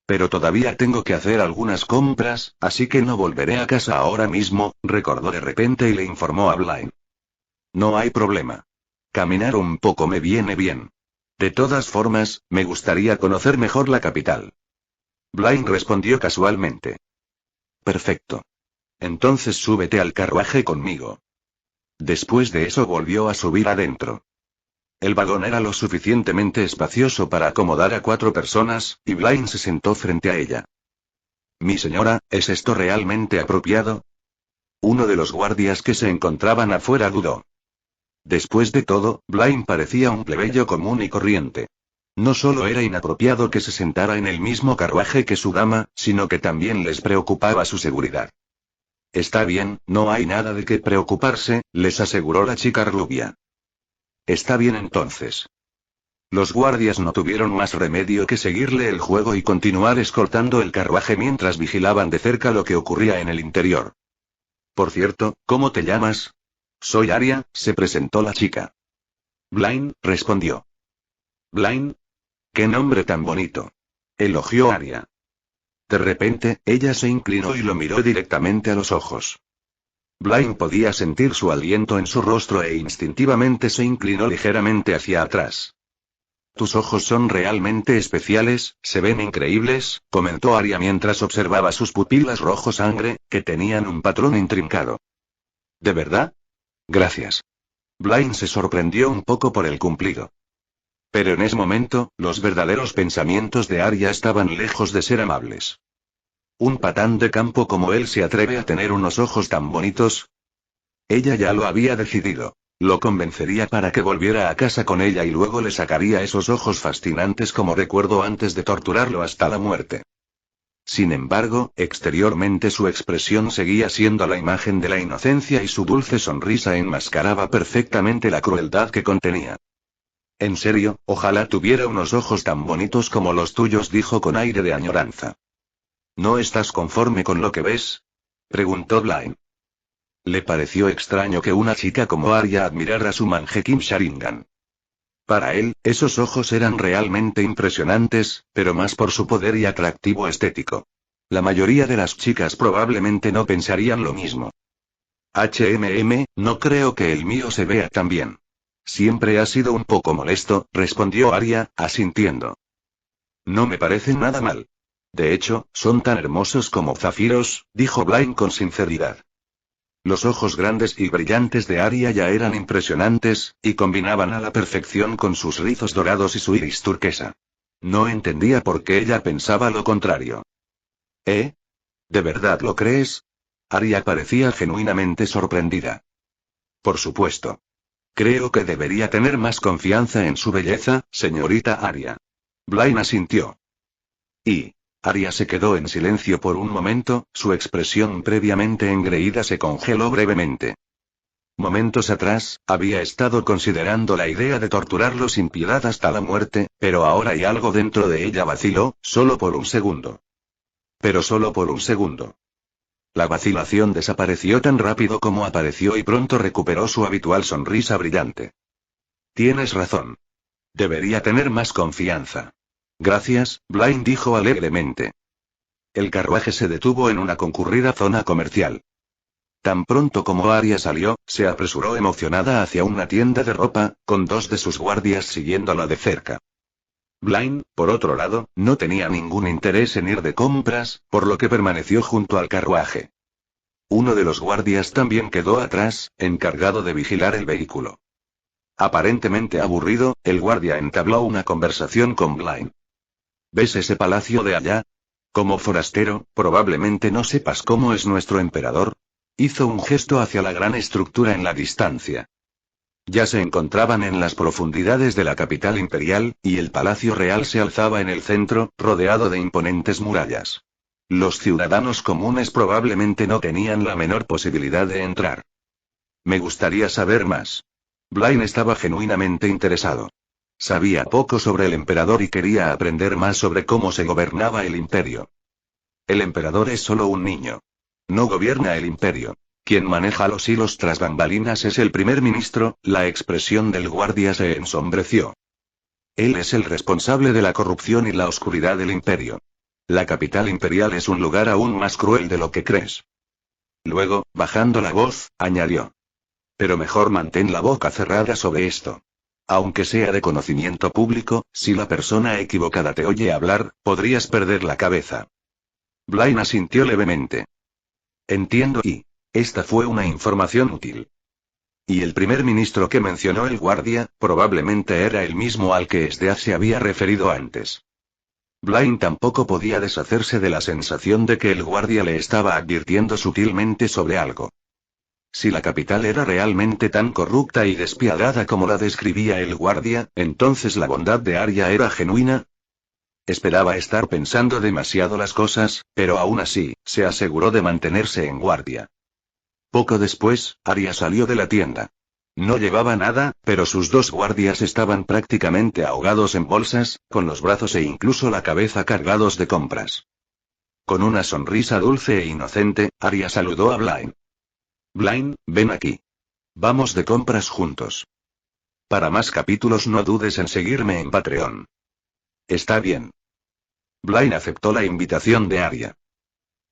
Pero todavía tengo que hacer algunas compras, así que no volveré a casa ahora mismo, recordó de repente y le informó a Blaine. No hay problema. Caminar un poco me viene bien. De todas formas, me gustaría conocer mejor la capital. Blaine respondió casualmente. Perfecto. Entonces súbete al carruaje conmigo. Después de eso volvió a subir adentro. El vagón era lo suficientemente espacioso para acomodar a 4 personas, y Blaine se sentó frente a ella. Mi señora, ¿es esto realmente apropiado? Uno de los guardias que se encontraban afuera dudó. Después de todo, Blaine parecía un plebeyo común y corriente. No solo era inapropiado que se sentara en el mismo carruaje que su dama, sino que también les preocupaba su seguridad. Está bien, no hay nada de qué preocuparse, les aseguró la chica rubia. Está bien entonces. Los guardias no tuvieron más remedio que seguirle el juego y continuar escoltando el carruaje mientras vigilaban de cerca lo que ocurría en el interior. Por cierto, ¿cómo te llamas? Soy Arya, se presentó la chica. Blaine, respondió. Blaine. ¡Qué nombre tan bonito! Elogió Arya. De repente, ella se inclinó y lo miró directamente a los ojos. Blaine podía sentir su aliento en su rostro e instintivamente se inclinó ligeramente hacia atrás. Tus ojos son realmente especiales, se ven increíbles, comentó Arya mientras observaba sus pupilas rojo sangre, que tenían un patrón intrincado. ¿De verdad? Gracias. Blaine se sorprendió un poco por el cumplido. Pero en ese momento, los verdaderos pensamientos de Arya estaban lejos de ser amables. ¿Un patán de campo como él se atreve a tener unos ojos tan bonitos? Ella ya lo había decidido. Lo convencería para que volviera a casa con ella y luego le sacaría esos ojos fascinantes como recuerdo antes de torturarlo hasta la muerte. Sin embargo, exteriormente su expresión seguía siendo la imagen de la inocencia y su dulce sonrisa enmascaraba perfectamente la crueldad que contenía. En serio, ojalá tuviera unos ojos tan bonitos como los tuyos, dijo con aire de añoranza. ¿No estás conforme con lo que ves? Preguntó Blaine. Le pareció extraño que una chica como Arya admirara su Mangekyou Sharingan. Para él, esos ojos eran realmente impresionantes, pero más por su poder y atractivo estético. La mayoría de las chicas probablemente no pensarían lo mismo. No creo que el mío se vea tan bien. Siempre ha sido un poco molesto, respondió Arya, asintiendo. No me parece nada mal. De hecho, son tan hermosos como zafiros, dijo Blaine con sinceridad. Los ojos grandes y brillantes de Arya ya eran impresionantes, y combinaban a la perfección con sus rizos dorados y su iris turquesa. No entendía por qué ella pensaba lo contrario. ¿Eh? ¿De verdad lo crees? Arya parecía genuinamente sorprendida. Por supuesto. Creo que debería tener más confianza en su belleza, señorita Arya. Blaine asintió. Y Arya se quedó en silencio por un momento, su expresión previamente engreída se congeló brevemente. Momentos atrás, había estado considerando la idea de torturarlo sin piedad hasta la muerte, pero ahora hay algo dentro de ella vaciló, solo por un segundo. Pero solo por un segundo. La vacilación desapareció tan rápido como apareció y pronto recuperó su habitual sonrisa brillante. Tienes razón. Debería tener más confianza. Gracias, Blaine dijo alegremente. El carruaje se detuvo en una concurrida zona comercial. Tan pronto como Arya salió, se apresuró emocionada hacia una tienda de ropa, con dos de sus guardias siguiéndola de cerca. Blaine, por otro lado, no tenía ningún interés en ir de compras, por lo que permaneció junto al carruaje. Uno de los guardias también quedó atrás, encargado de vigilar el vehículo. Aparentemente aburrido, el guardia entabló una conversación con Blaine. ¿Ves ese palacio de allá? Como forastero, probablemente no sepas cómo es nuestro emperador. Hizo un gesto hacia la gran estructura en la distancia. Ya se encontraban en las profundidades de la capital imperial, y el palacio real se alzaba en el centro, rodeado de imponentes murallas. Los ciudadanos comunes probablemente no tenían la menor posibilidad de entrar. Me gustaría saber más. Blaine estaba genuinamente interesado. Sabía poco sobre el emperador y quería aprender más sobre cómo se gobernaba el imperio. El emperador es solo un niño. No gobierna el imperio. Quien maneja los hilos tras bambalinas es el primer ministro. La expresión del guardia se ensombreció. Él es el responsable de la corrupción y la oscuridad del imperio. La capital imperial es un lugar aún más cruel de lo que crees. Luego, bajando la voz, añadió. Pero mejor mantén la boca cerrada sobre esto. Aunque sea de conocimiento público, si la persona equivocada te oye hablar, podrías perder la cabeza. Blaine asintió levemente. Entiendo y... esta fue una información útil. Y el primer ministro que mencionó el guardia, probablemente era el mismo al que Stead se había referido antes. Blaine tampoco podía deshacerse de la sensación de que el guardia le estaba advirtiendo sutilmente sobre algo. Si la capital era realmente tan corrupta y despiadada como la describía el guardia, entonces la bondad de Arya era genuina. Esperaba estar pensando demasiado las cosas, pero aún así, se aseguró de mantenerse en guardia. Poco después, Arya salió de la tienda. No llevaba nada, pero sus dos guardias estaban prácticamente ahogados en bolsas, con los brazos e incluso la cabeza cargados de compras. Con una sonrisa dulce e inocente, Arya saludó a Blaine. Blaine, ven aquí. Vamos de compras juntos. Para más capítulos no dudes en seguirme en Patreon. Está bien. Blaine aceptó la invitación de Arya.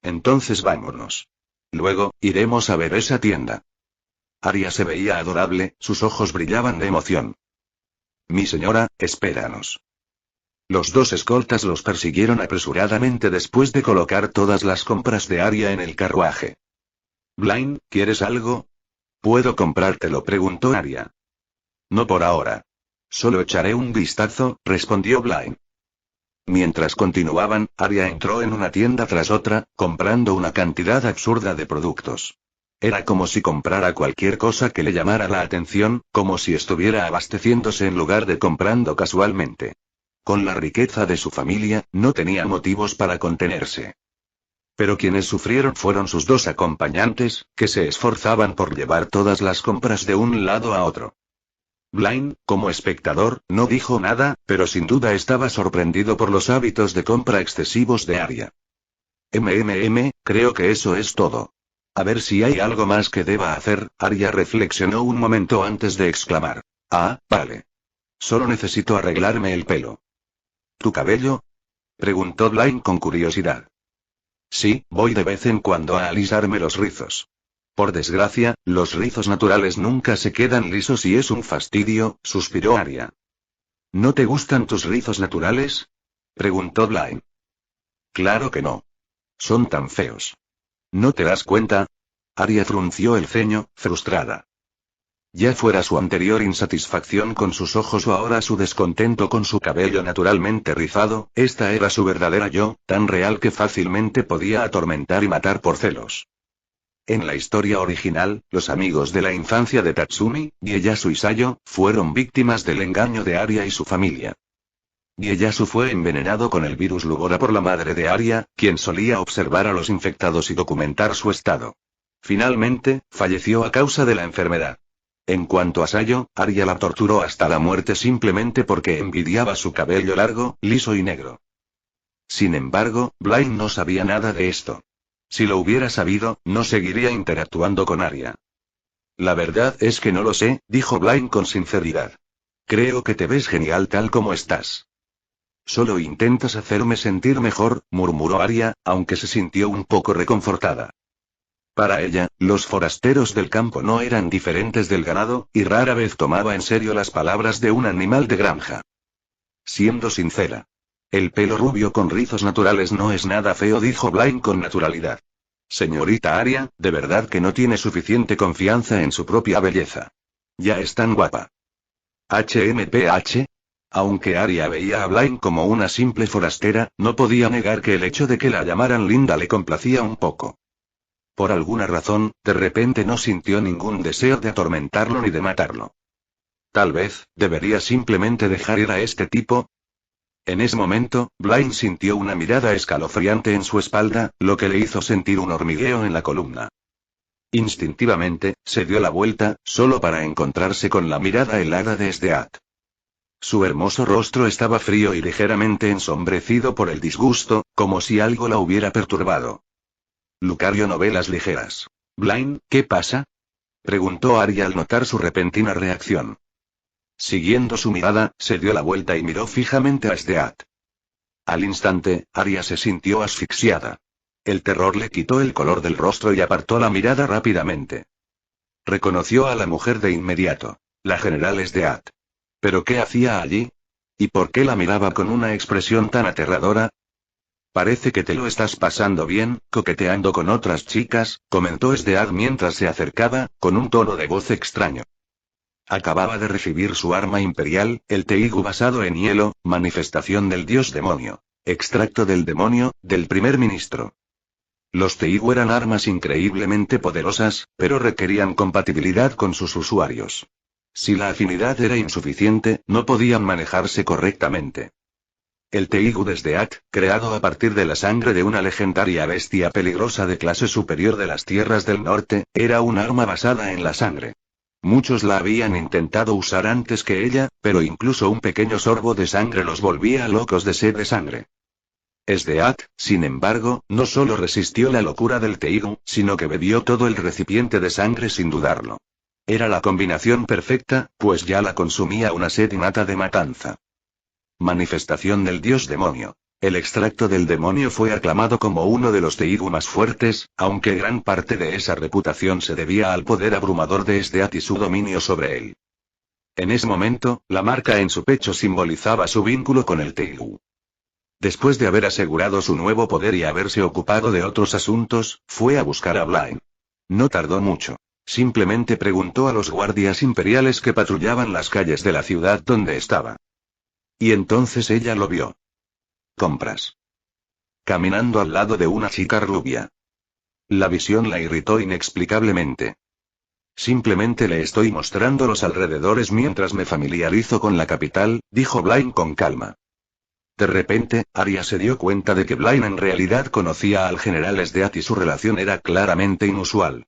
Entonces vámonos. Luego, iremos a ver esa tienda. Arya se veía adorable, sus ojos brillaban de emoción. Mi señora, espéranos. Los dos escoltas los persiguieron apresuradamente después de colocar todas las compras de Arya en el carruaje. Blaine, ¿quieres algo? ¿Puedo comprártelo?, preguntó Arya. No por ahora. Solo echaré un vistazo, respondió Blaine. Mientras continuaban, Arya entró en una tienda tras otra, comprando una cantidad absurda de productos. Era como si comprara cualquier cosa que le llamara la atención, como si estuviera abasteciéndose en lugar de comprando casualmente. Con la riqueza de su familia, no tenía motivos para contenerse. Pero quienes sufrieron fueron sus dos acompañantes, que se esforzaban por llevar todas las compras de un lado a otro. Blaine, como espectador, no dijo nada, pero sin duda estaba sorprendido por los hábitos de compra excesivos de Arya. Creo que eso es todo. A ver si hay algo más que deba hacer. Arya reflexionó un momento antes de exclamar. Ah, vale. Solo necesito arreglarme el pelo. ¿Tu cabello? Preguntó Blaine con curiosidad. Sí, voy de vez en cuando a alisarme los rizos. Por desgracia, los rizos naturales nunca se quedan lisos y es un fastidio, suspiró Arya. ¿No te gustan tus rizos naturales? Preguntó Blaine. Claro que no. Son tan feos. ¿No te das cuenta? Arya frunció el ceño, frustrada. Ya fuera su anterior insatisfacción con sus ojos o ahora su descontento con su cabello naturalmente rizado, esta era su verdadera yo, tan real que fácilmente podía atormentar y matar por celos. En la historia original, los amigos de la infancia de Tatsumi, Ieyasu y Sayo, fueron víctimas del engaño de Arya y su familia. Ieyasu fue envenenado con el virus Lugora por la madre de Arya, quien solía observar a los infectados y documentar su estado. Finalmente, falleció a causa de la enfermedad. En cuanto a Sayo, Arya la torturó hasta la muerte simplemente porque envidiaba su cabello largo, liso y negro. Sin embargo, Blaine no sabía nada de esto. Si lo hubiera sabido, no seguiría interactuando con Arya. La verdad es que no lo sé, dijo Blaine con sinceridad. Creo que te ves genial tal como estás. Solo intentas hacerme sentir mejor, murmuró Arya, aunque se sintió un poco reconfortada. Para ella, los forasteros del campo no eran diferentes del ganado, y rara vez tomaba en serio las palabras de un animal de granja. Siendo sincera. El pelo rubio con rizos naturales no es nada feo, dijo Blaine con naturalidad. Señorita Arya, de verdad que no tiene suficiente confianza en su propia belleza. Ya es tan guapa. HMPH. Aunque Arya veía a Blaine como una simple forastera, no podía negar que el hecho de que la llamaran Linda le complacía un poco. Por alguna razón, de repente no sintió ningún deseo de atormentarlo ni de matarlo. Tal vez, debería simplemente dejar ir a este tipo. En ese momento, Blaine sintió una mirada escalofriante en su espalda, lo que le hizo sentir un hormigueo en la columna. Instintivamente, se dio la vuelta, solo para encontrarse con la mirada helada de Sdeat. Su hermoso rostro estaba frío y ligeramente ensombrecido por el disgusto, como si algo la hubiera perturbado. Lucario novelas ligeras. Blaine, ¿qué pasa? Preguntó Arya al notar su repentina reacción. Siguiendo su mirada, se dio la vuelta y miró fijamente a Sdeat. Al instante, Arya se sintió asfixiada. El terror le quitó el color del rostro y apartó la mirada rápidamente. Reconoció a la mujer de inmediato. La general Sdeat. ¿Pero qué hacía allí? ¿Y por qué la miraba con una expresión tan aterradora? Parece que te lo estás pasando bien, coqueteando con otras chicas, comentó Sdeat mientras se acercaba, con un tono de voz extraño. Acababa de recibir su arma imperial, el Teigu basado en hielo, manifestación del dios demonio. Extracto del demonio, del primer ministro. Los Teigu eran armas increíblemente poderosas, pero requerían compatibilidad con sus usuarios. Si la afinidad era insuficiente, no podían manejarse correctamente. El Teigu de Sdeat, creado a partir de la sangre de una legendaria bestia peligrosa de clase superior de las tierras del norte, era un arma basada en la sangre. Muchos la habían intentado usar antes que ella, pero incluso un pequeño sorbo de sangre los volvía locos de sed de sangre. Sdeat, sin embargo, no solo resistió la locura del Teigu, sino que bebió todo el recipiente de sangre sin dudarlo. Era la combinación perfecta, pues ya la consumía una sed innata de matanza. Manifestación del dios demonio. El extracto del demonio fue aclamado como uno de los Teigu más fuertes, aunque gran parte de esa reputación se debía al poder abrumador de Sdeat y su dominio sobre él. En ese momento, la marca en su pecho simbolizaba su vínculo con el Teigu. Después de haber asegurado su nuevo poder y haberse ocupado de otros asuntos, fue a buscar a Blaine. No tardó mucho. Simplemente preguntó a los guardias imperiales que patrullaban las calles de la ciudad donde estaba. Y entonces ella lo vio. Compras. Caminando al lado de una chica rubia. La visión la irritó inexplicablemente. Simplemente le estoy mostrando los alrededores mientras me familiarizo con la capital, dijo Blaine con calma. De repente, Arya se dio cuenta de que Blaine en realidad conocía al general Sdeat y su relación era claramente inusual.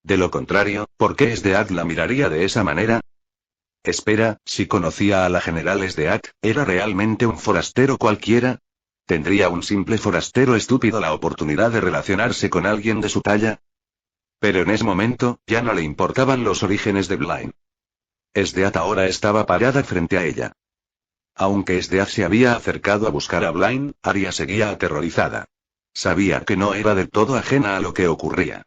De lo contrario, ¿por qué Sdeat la miraría de esa manera? Espera, si conocía a la general Sdeat, ¿era realmente un forastero cualquiera? ¿Tendría un simple forastero estúpido la oportunidad de relacionarse con alguien de su talla? Pero en ese momento, ya no le importaban los orígenes de Blaine. Sdeat ahora estaba parada frente a ella. Aunque Sdeat se había acercado a buscar a Blaine, Arya seguía aterrorizada. Sabía que no era del todo ajena a lo que ocurría.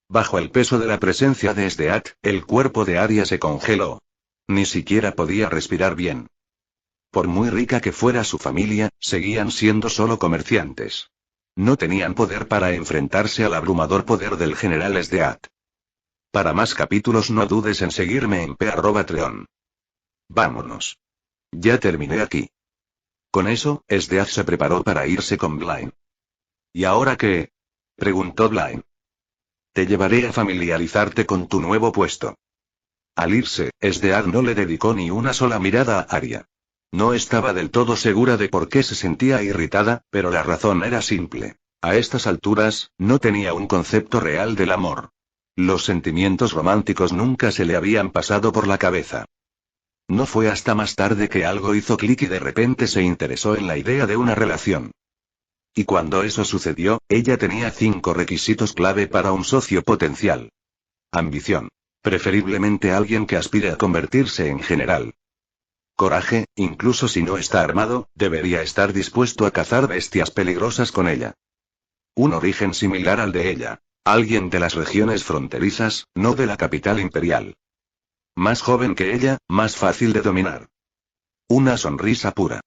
Bajo el peso de la presencia de Sdeat, el cuerpo de Arya se congeló. Ni siquiera podía respirar bien. Por muy rica que fuera su familia, seguían siendo solo comerciantes. No tenían poder para enfrentarse al abrumador poder del general Sdeat. Para más capítulos no dudes en seguirme en p@treon. Vámonos. Ya terminé aquí. Con eso, Sdeat se preparó para irse con Blaine. ¿Y ahora qué? Preguntó Blaine. Te llevaré a familiarizarte con tu nuevo puesto. Al irse, Sdeat no le dedicó ni una sola mirada a Arya. No estaba del todo segura de por qué se sentía irritada, pero la razón era simple. A estas alturas, no tenía un concepto real del amor. Los sentimientos románticos nunca se le habían pasado por la cabeza. No fue hasta más tarde que algo hizo clic y de repente se interesó en la idea de una relación. Y cuando eso sucedió, ella tenía 5 requisitos clave para un socio potencial. Ambición. Preferiblemente alguien que aspire a convertirse en general. Coraje, incluso si no está armado, debería estar dispuesto a cazar bestias peligrosas con ella. Un origen similar al de ella. Alguien de las regiones fronterizas, no de la capital imperial. Más joven que ella, más fácil de dominar. Una sonrisa pura.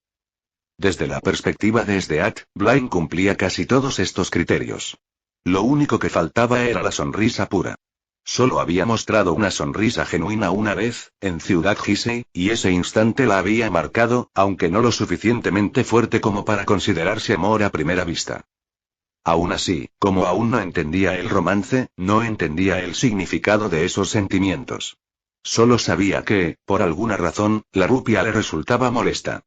Desde la perspectiva de Sdeat, Blaine cumplía casi todos estos criterios. Lo único que faltaba era la sonrisa pura. Solo había mostrado una sonrisa genuina una vez, en Ciudad Gisei, y ese instante la había marcado, aunque no lo suficientemente fuerte como para considerarse amor a primera vista. Aún así, como aún no entendía el romance, no entendía el significado de esos sentimientos. Solo sabía que, por alguna razón, la rupia le resultaba molesta.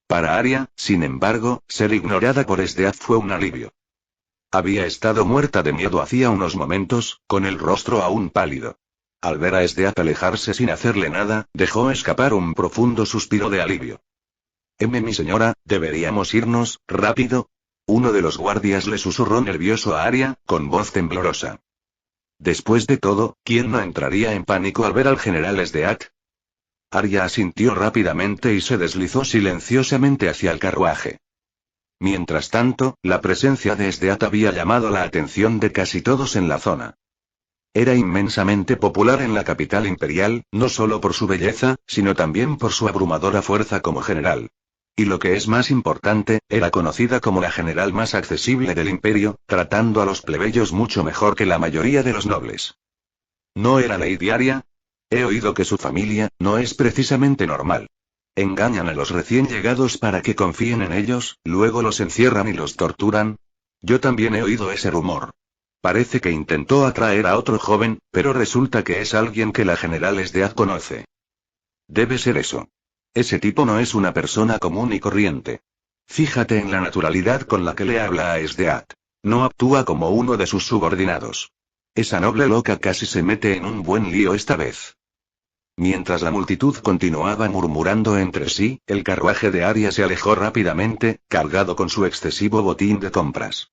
Para Arya, sin embargo, ser ignorada por Sdeat fue un alivio. Había estado muerta de miedo hacía unos momentos, con el rostro aún pálido. Al ver a Sdeat alejarse sin hacerle nada, dejó escapar un profundo suspiro de alivio. Mi señora, deberíamos irnos, rápido. Uno de los guardias le susurró nervioso a Arya, con voz temblorosa. Después de todo, ¿quién no entraría en pánico al ver al general Sdeat? Arya asintió rápidamente y se deslizó silenciosamente hacia el carruaje. Mientras tanto, la presencia de Sdeat había llamado la atención de casi todos en la zona. Era inmensamente popular en la capital imperial, no solo por su belleza, sino también por su abrumadora fuerza como general. Y lo que es más importante, era conocida como la general más accesible del imperio, tratando a los plebeyos mucho mejor que la mayoría de los nobles. ¿No era Lady Arya? He oído que su familia no es precisamente normal. Engañan a los recién llegados para que confíen en ellos, luego los encierran y los torturan. Yo también he oído ese rumor. Parece que intentó atraer a otro joven, pero resulta que es alguien que la general Sdeat conoce. Debe ser eso. Ese tipo no es una persona común y corriente. Fíjate en la naturalidad con la que le habla a Sdeat. No actúa como uno de sus subordinados. Esa noble loca casi se mete en un buen lío esta vez. Mientras la multitud continuaba murmurando entre sí, el carruaje de Arya se alejó rápidamente, cargado con su excesivo botín de compras.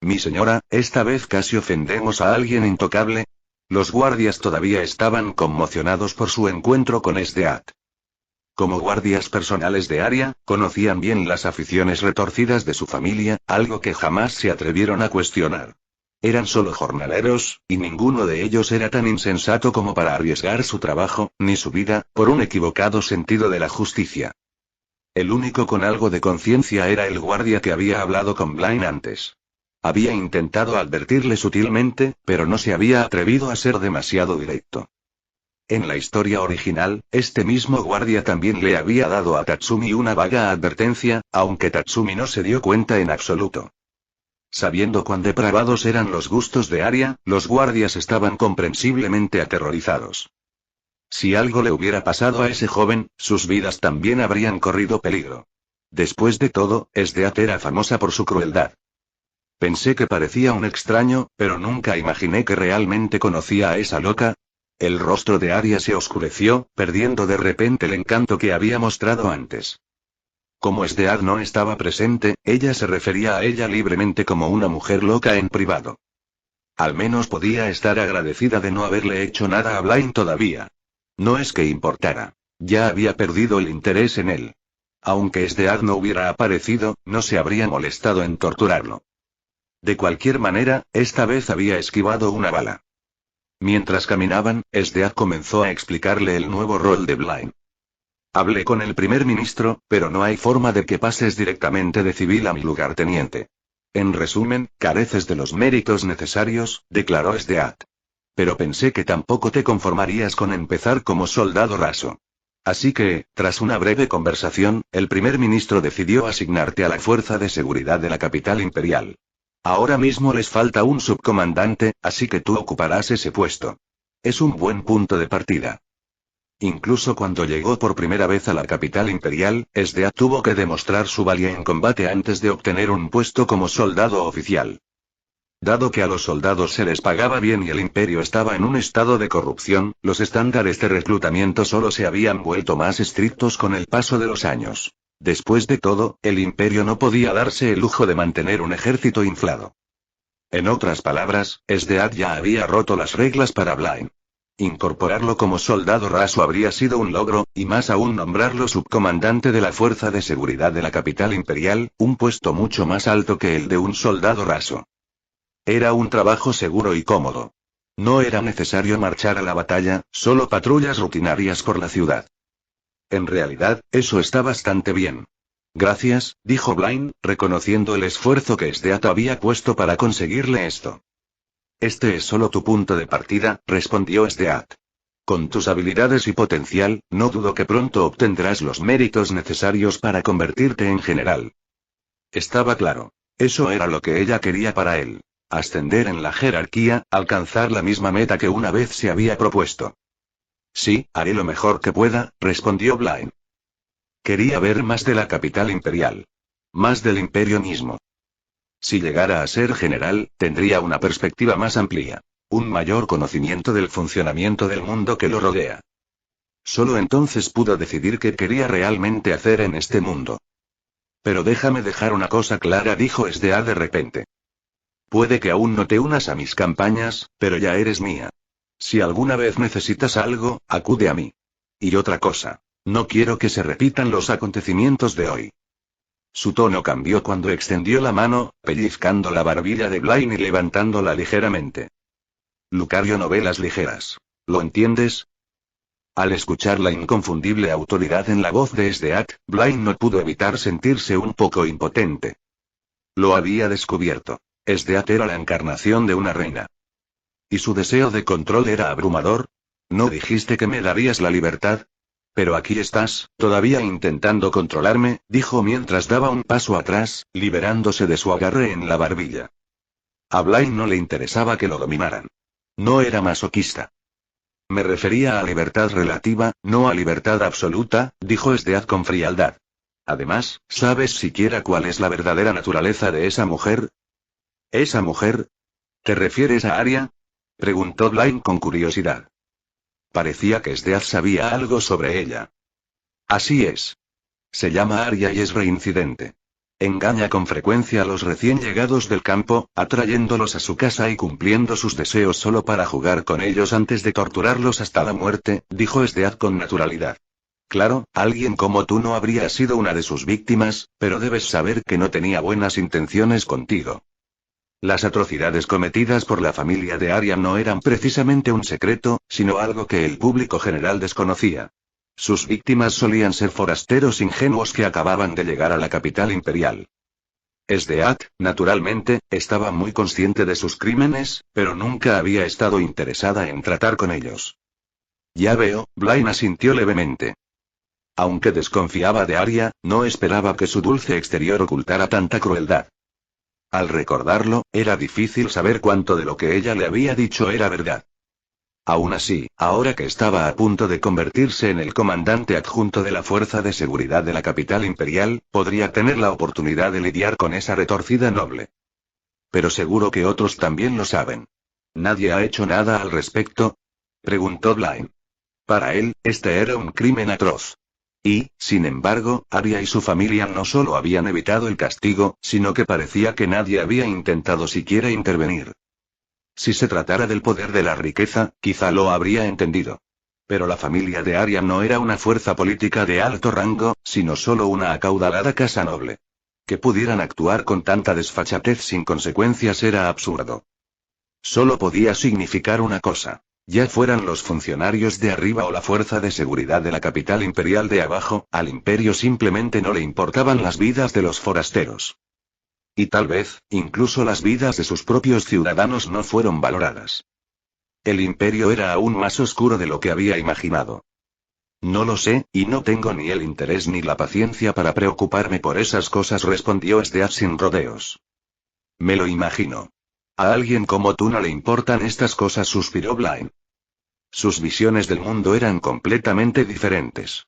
Mi señora, esta vez casi ofendemos a alguien intocable. Los guardias todavía estaban conmocionados por su encuentro con Sdeat. Como guardias personales de Arya, conocían bien las aficiones retorcidas de su familia, algo que jamás se atrevieron a cuestionar. Eran solo jornaleros, y ninguno de ellos era tan insensato como para arriesgar su trabajo, ni su vida, por un equivocado sentido de la justicia. El único con algo de conciencia era el guardia que había hablado con Blaine antes. Había intentado advertirle sutilmente, pero no se había atrevido a ser demasiado directo. En la historia original, este mismo guardia también le había dado a Tatsumi una vaga advertencia, aunque Tatsumi no se dio cuenta en absoluto. Sabiendo cuán depravados eran los gustos de Arya, los guardias estaban comprensiblemente aterrorizados. Si algo le hubiera pasado a ese joven, sus vidas también habrían corrido peligro. Después de todo, Sdeat era famosa por su crueldad. Pensé que parecía un extraño, pero nunca imaginé que realmente conocía a esa loca. El rostro de Arya se oscureció, perdiendo de repente el encanto que había mostrado antes. Como Sdeat no estaba presente, ella se refería a ella libremente como una mujer loca en privado. Al menos podía estar agradecida de no haberle hecho nada a Blaine todavía. No es que importara. Ya había perdido el interés en él. Aunque Sdeat no hubiera aparecido, no se habría molestado en torturarlo. De cualquier manera, esta vez había esquivado una bala. Mientras caminaban, Sdeat comenzó a explicarle el nuevo rol de Blaine. Hablé con el primer ministro, pero no hay forma de que pases directamente de civil a mi lugarteniente. En resumen, careces de los méritos necesarios, declaró Sdeat. Pero pensé que tampoco te conformarías con empezar como soldado raso. Así que, tras una breve conversación, el primer ministro decidió asignarte a la fuerza de seguridad de la capital imperial. Ahora mismo les falta un subcomandante, así que tú ocuparás ese puesto. Es un buen punto de partida. Incluso cuando llegó por primera vez a la capital imperial, Sdeat tuvo que demostrar su valía en combate antes de obtener un puesto como soldado oficial. Dado que a los soldados se les pagaba bien y el imperio estaba en un estado de corrupción, los estándares de reclutamiento solo se habían vuelto más estrictos con el paso de los años. Después de todo, el imperio no podía darse el lujo de mantener un ejército inflado. En otras palabras, Sdeat ya había roto las reglas para Blaine. Incorporarlo como soldado raso habría sido un logro, y más aún nombrarlo subcomandante de la Fuerza de Seguridad de la capital imperial, un puesto mucho más alto que el de un soldado raso. Era un trabajo seguro y cómodo. No era necesario marchar a la batalla, solo patrullas rutinarias por la ciudad. En realidad, eso está bastante bien. Gracias, dijo Blaine, reconociendo el esfuerzo que Sdeat había puesto para conseguirle esto. Este es solo tu punto de partida, respondió Sdeat. Con tus habilidades y potencial, no dudo que pronto obtendrás los méritos necesarios para convertirte en general. Estaba claro. Eso era lo que ella quería para él. Ascender en la jerarquía, alcanzar la misma meta que una vez se había propuesto. Sí, haré lo mejor que pueda, respondió Blaine. Quería ver más de la capital imperial. Más del imperio mismo. Si llegara a ser general, tendría una perspectiva más amplia. Un mayor conocimiento del funcionamiento del mundo que lo rodea. Solo entonces pudo decidir qué quería realmente hacer en este mundo. Pero déjame dejar una cosa clara, dijo Sdeat de repente. Puede que aún no te unas a mis campañas, pero ya eres mía. Si alguna vez necesitas algo, acude a mí. Y otra cosa. No quiero que se repitan los acontecimientos de hoy. Su tono cambió cuando extendió la mano, pellizcando la barbilla de Blaine y levantándola ligeramente. Lucario novelas ligeras. ¿Lo entiendes? Al escuchar la inconfundible autoridad en la voz de Sdeat, Blaine no pudo evitar sentirse un poco impotente. Lo había descubierto. Sdeat era la encarnación de una reina. ¿Y su deseo de control era abrumador? ¿No dijiste que me darías la libertad? Pero aquí estás, todavía intentando controlarme, dijo mientras daba un paso atrás, liberándose de su agarre en la barbilla. A Blaine no le interesaba que lo dominaran. No era masoquista. Me refería a libertad relativa, no a libertad absoluta, dijo Sdeat con frialdad. Además, ¿sabes siquiera cuál es la verdadera naturaleza de esa mujer? ¿Esa mujer? ¿Te refieres a Arya? Preguntó Blaine con curiosidad. Parecía que Sdeat sabía algo sobre ella. Así es. Se llama Arya y es reincidente. Engaña con frecuencia a los recién llegados del campo, atrayéndolos a su casa y cumpliendo sus deseos solo para jugar con ellos antes de torturarlos hasta la muerte, dijo Sdeat con naturalidad. Claro, alguien como tú no habría sido una de sus víctimas, pero debes saber que no tenía buenas intenciones contigo. Las atrocidades cometidas por la familia de Arya no eran precisamente un secreto, sino algo que el público general desconocía. Sus víctimas solían ser forasteros ingenuos que acababan de llegar a la capital imperial. Sdeat, naturalmente, estaba muy consciente de sus crímenes, pero nunca había estado interesada en tratar con ellos. Ya veo, Blaine asintió levemente. Aunque desconfiaba de Arya, no esperaba que su dulce exterior ocultara tanta crueldad. Al recordarlo, era difícil saber cuánto de lo que ella le había dicho era verdad. Aún así, ahora que estaba a punto de convertirse en el comandante adjunto de la Fuerza de Seguridad de la capital imperial, podría tener la oportunidad de lidiar con esa retorcida noble. Pero seguro que otros también lo saben. ¿Nadie ha hecho nada al respecto? Preguntó Blaine. Para él, este era un crimen atroz. Y, sin embargo, Arya y su familia no solo habían evitado el castigo, sino que parecía que nadie había intentado siquiera intervenir. Si se tratara del poder de la riqueza, quizá lo habría entendido. Pero la familia de Arya no era una fuerza política de alto rango, sino solo una acaudalada casa noble. Que pudieran actuar con tanta desfachatez sin consecuencias era absurdo. Solo podía significar una cosa. Ya fueran los funcionarios de arriba o la fuerza de seguridad de la capital imperial de abajo, al imperio simplemente no le importaban las vidas de los forasteros. Y tal vez, incluso las vidas de sus propios ciudadanos no fueron valoradas. El imperio era aún más oscuro de lo que había imaginado. No lo sé, y no tengo ni el interés ni la paciencia para preocuparme por esas cosas, respondió Sdeat sin rodeos. Me lo imagino. A alguien como tú no le importan estas cosas, suspiró Blaine. Sus visiones del mundo eran completamente diferentes.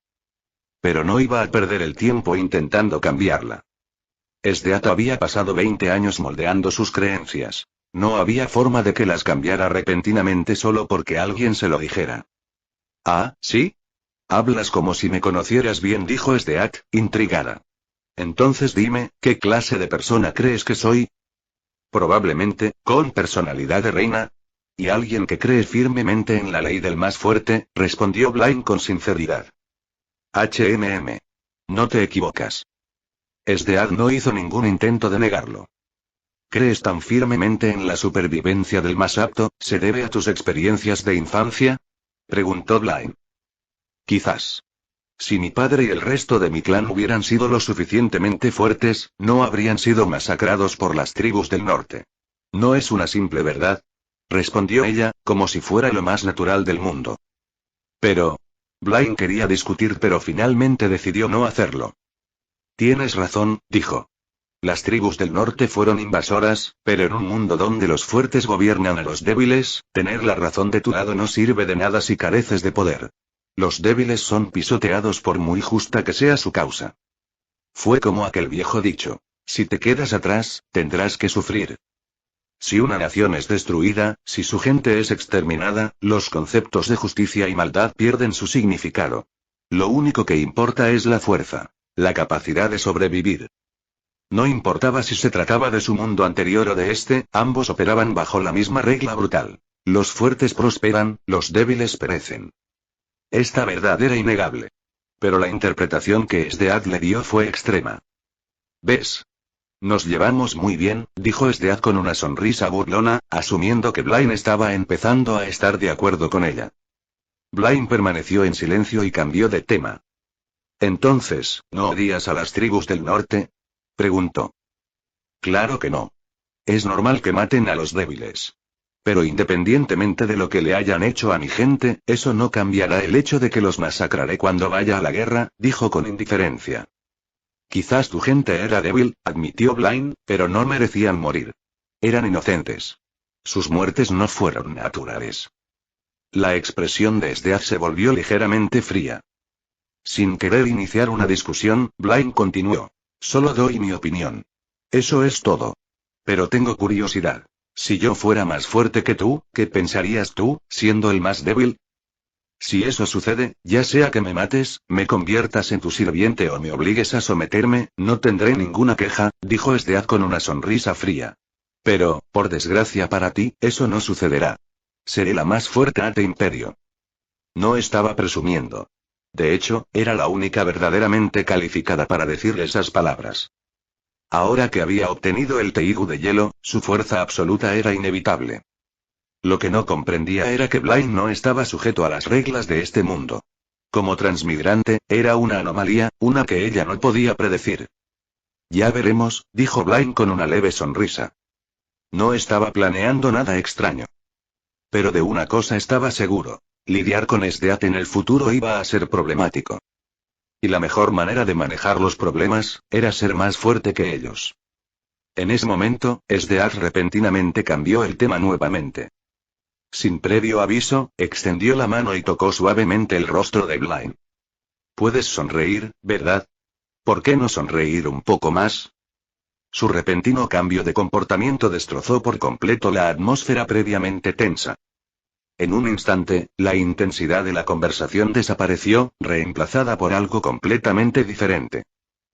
Pero no iba a perder el tiempo intentando cambiarla. Esdeath había pasado 20 años moldeando sus creencias. No había forma de que las cambiara repentinamente solo porque alguien se lo dijera. «Ah, ¿sí? Hablas como si me conocieras bien», dijo Esdeath, intrigada. «Entonces dime, ¿qué clase de persona crees que soy?» «Probablemente, con personalidad de reina. Y alguien que cree firmemente en la ley del más fuerte», respondió Blaine con sinceridad. No te equivocas. Esdeath no hizo ningún intento de negarlo. ¿Crees tan firmemente en la supervivencia del más apto, se debe a tus experiencias de infancia?, preguntó Blaine. Quizás. Si mi padre y el resto de mi clan hubieran sido lo suficientemente fuertes, no habrían sido masacrados por las tribus del norte. No es una simple verdad, respondió ella, como si fuera lo más natural del mundo. Pero... Blaine quería discutir pero finalmente decidió no hacerlo. Tienes razón, dijo. Las tribus del norte fueron invasoras, pero en un mundo donde los fuertes gobiernan a los débiles, tener la razón de tu lado no sirve de nada si careces de poder. Los débiles son pisoteados por muy justa que sea su causa. Fue como aquel viejo dicho: si te quedas atrás, tendrás que sufrir. Si una nación es destruida, si su gente es exterminada, los conceptos de justicia y maldad pierden su significado. Lo único que importa es la fuerza, la capacidad de sobrevivir. No importaba si se trataba de su mundo anterior o de este, ambos operaban bajo la misma regla brutal. Los fuertes prosperan, los débiles perecen. Esta verdad era innegable. Pero la interpretación que Esdeath le dio fue extrema. ¿Ves? Nos llevamos muy bien, dijo Esdeath con una sonrisa burlona, asumiendo que Blaine estaba empezando a estar de acuerdo con ella. Blaine permaneció en silencio y cambió de tema. Entonces, ¿no odias a las tribus del norte?, preguntó. Claro que no. Es normal que maten a los débiles. Pero independientemente de lo que le hayan hecho a mi gente, eso no cambiará el hecho de que los masacraré cuando vaya a la guerra, dijo con indiferencia. Quizás tu gente era débil, admitió Blaine, pero no merecían morir. Eran inocentes. Sus muertes no fueron naturales. La expresión de Esdeath se volvió ligeramente fría. Sin querer iniciar una discusión, Blaine continuó. Solo doy mi opinión. Eso es todo. Pero tengo curiosidad. Si yo fuera más fuerte que tú, ¿qué pensarías tú, siendo el más débil? Si eso sucede, ya sea que me mates, me conviertas en tu sirviente o me obligues a someterme, no tendré ninguna queja, dijo Esdeath con una sonrisa fría. Pero, por desgracia para ti, eso no sucederá. Seré la más fuerte ante Imperio. No estaba presumiendo. De hecho, era la única verdaderamente calificada para decirle esas palabras. Ahora que había obtenido el Teigu de hielo, su fuerza absoluta era inevitable. Lo que no comprendía era que Blaine no estaba sujeto a las reglas de este mundo. Como transmigrante, era una anomalía, una que ella no podía predecir. Ya veremos, dijo Blaine con una leve sonrisa. No estaba planeando nada extraño. Pero de una cosa estaba seguro. Lidiar con Esdeath en el futuro iba a ser problemático. Y la mejor manera de manejar los problemas, era ser más fuerte que ellos. En ese momento, Esdeath repentinamente cambió el tema nuevamente. Sin previo aviso, extendió la mano y tocó suavemente el rostro de Blaine. Puedes sonreír, ¿verdad? ¿Por qué no sonreír un poco más? Su repentino cambio de comportamiento destrozó por completo la atmósfera previamente tensa. En un instante, la intensidad de la conversación desapareció, reemplazada por algo completamente diferente.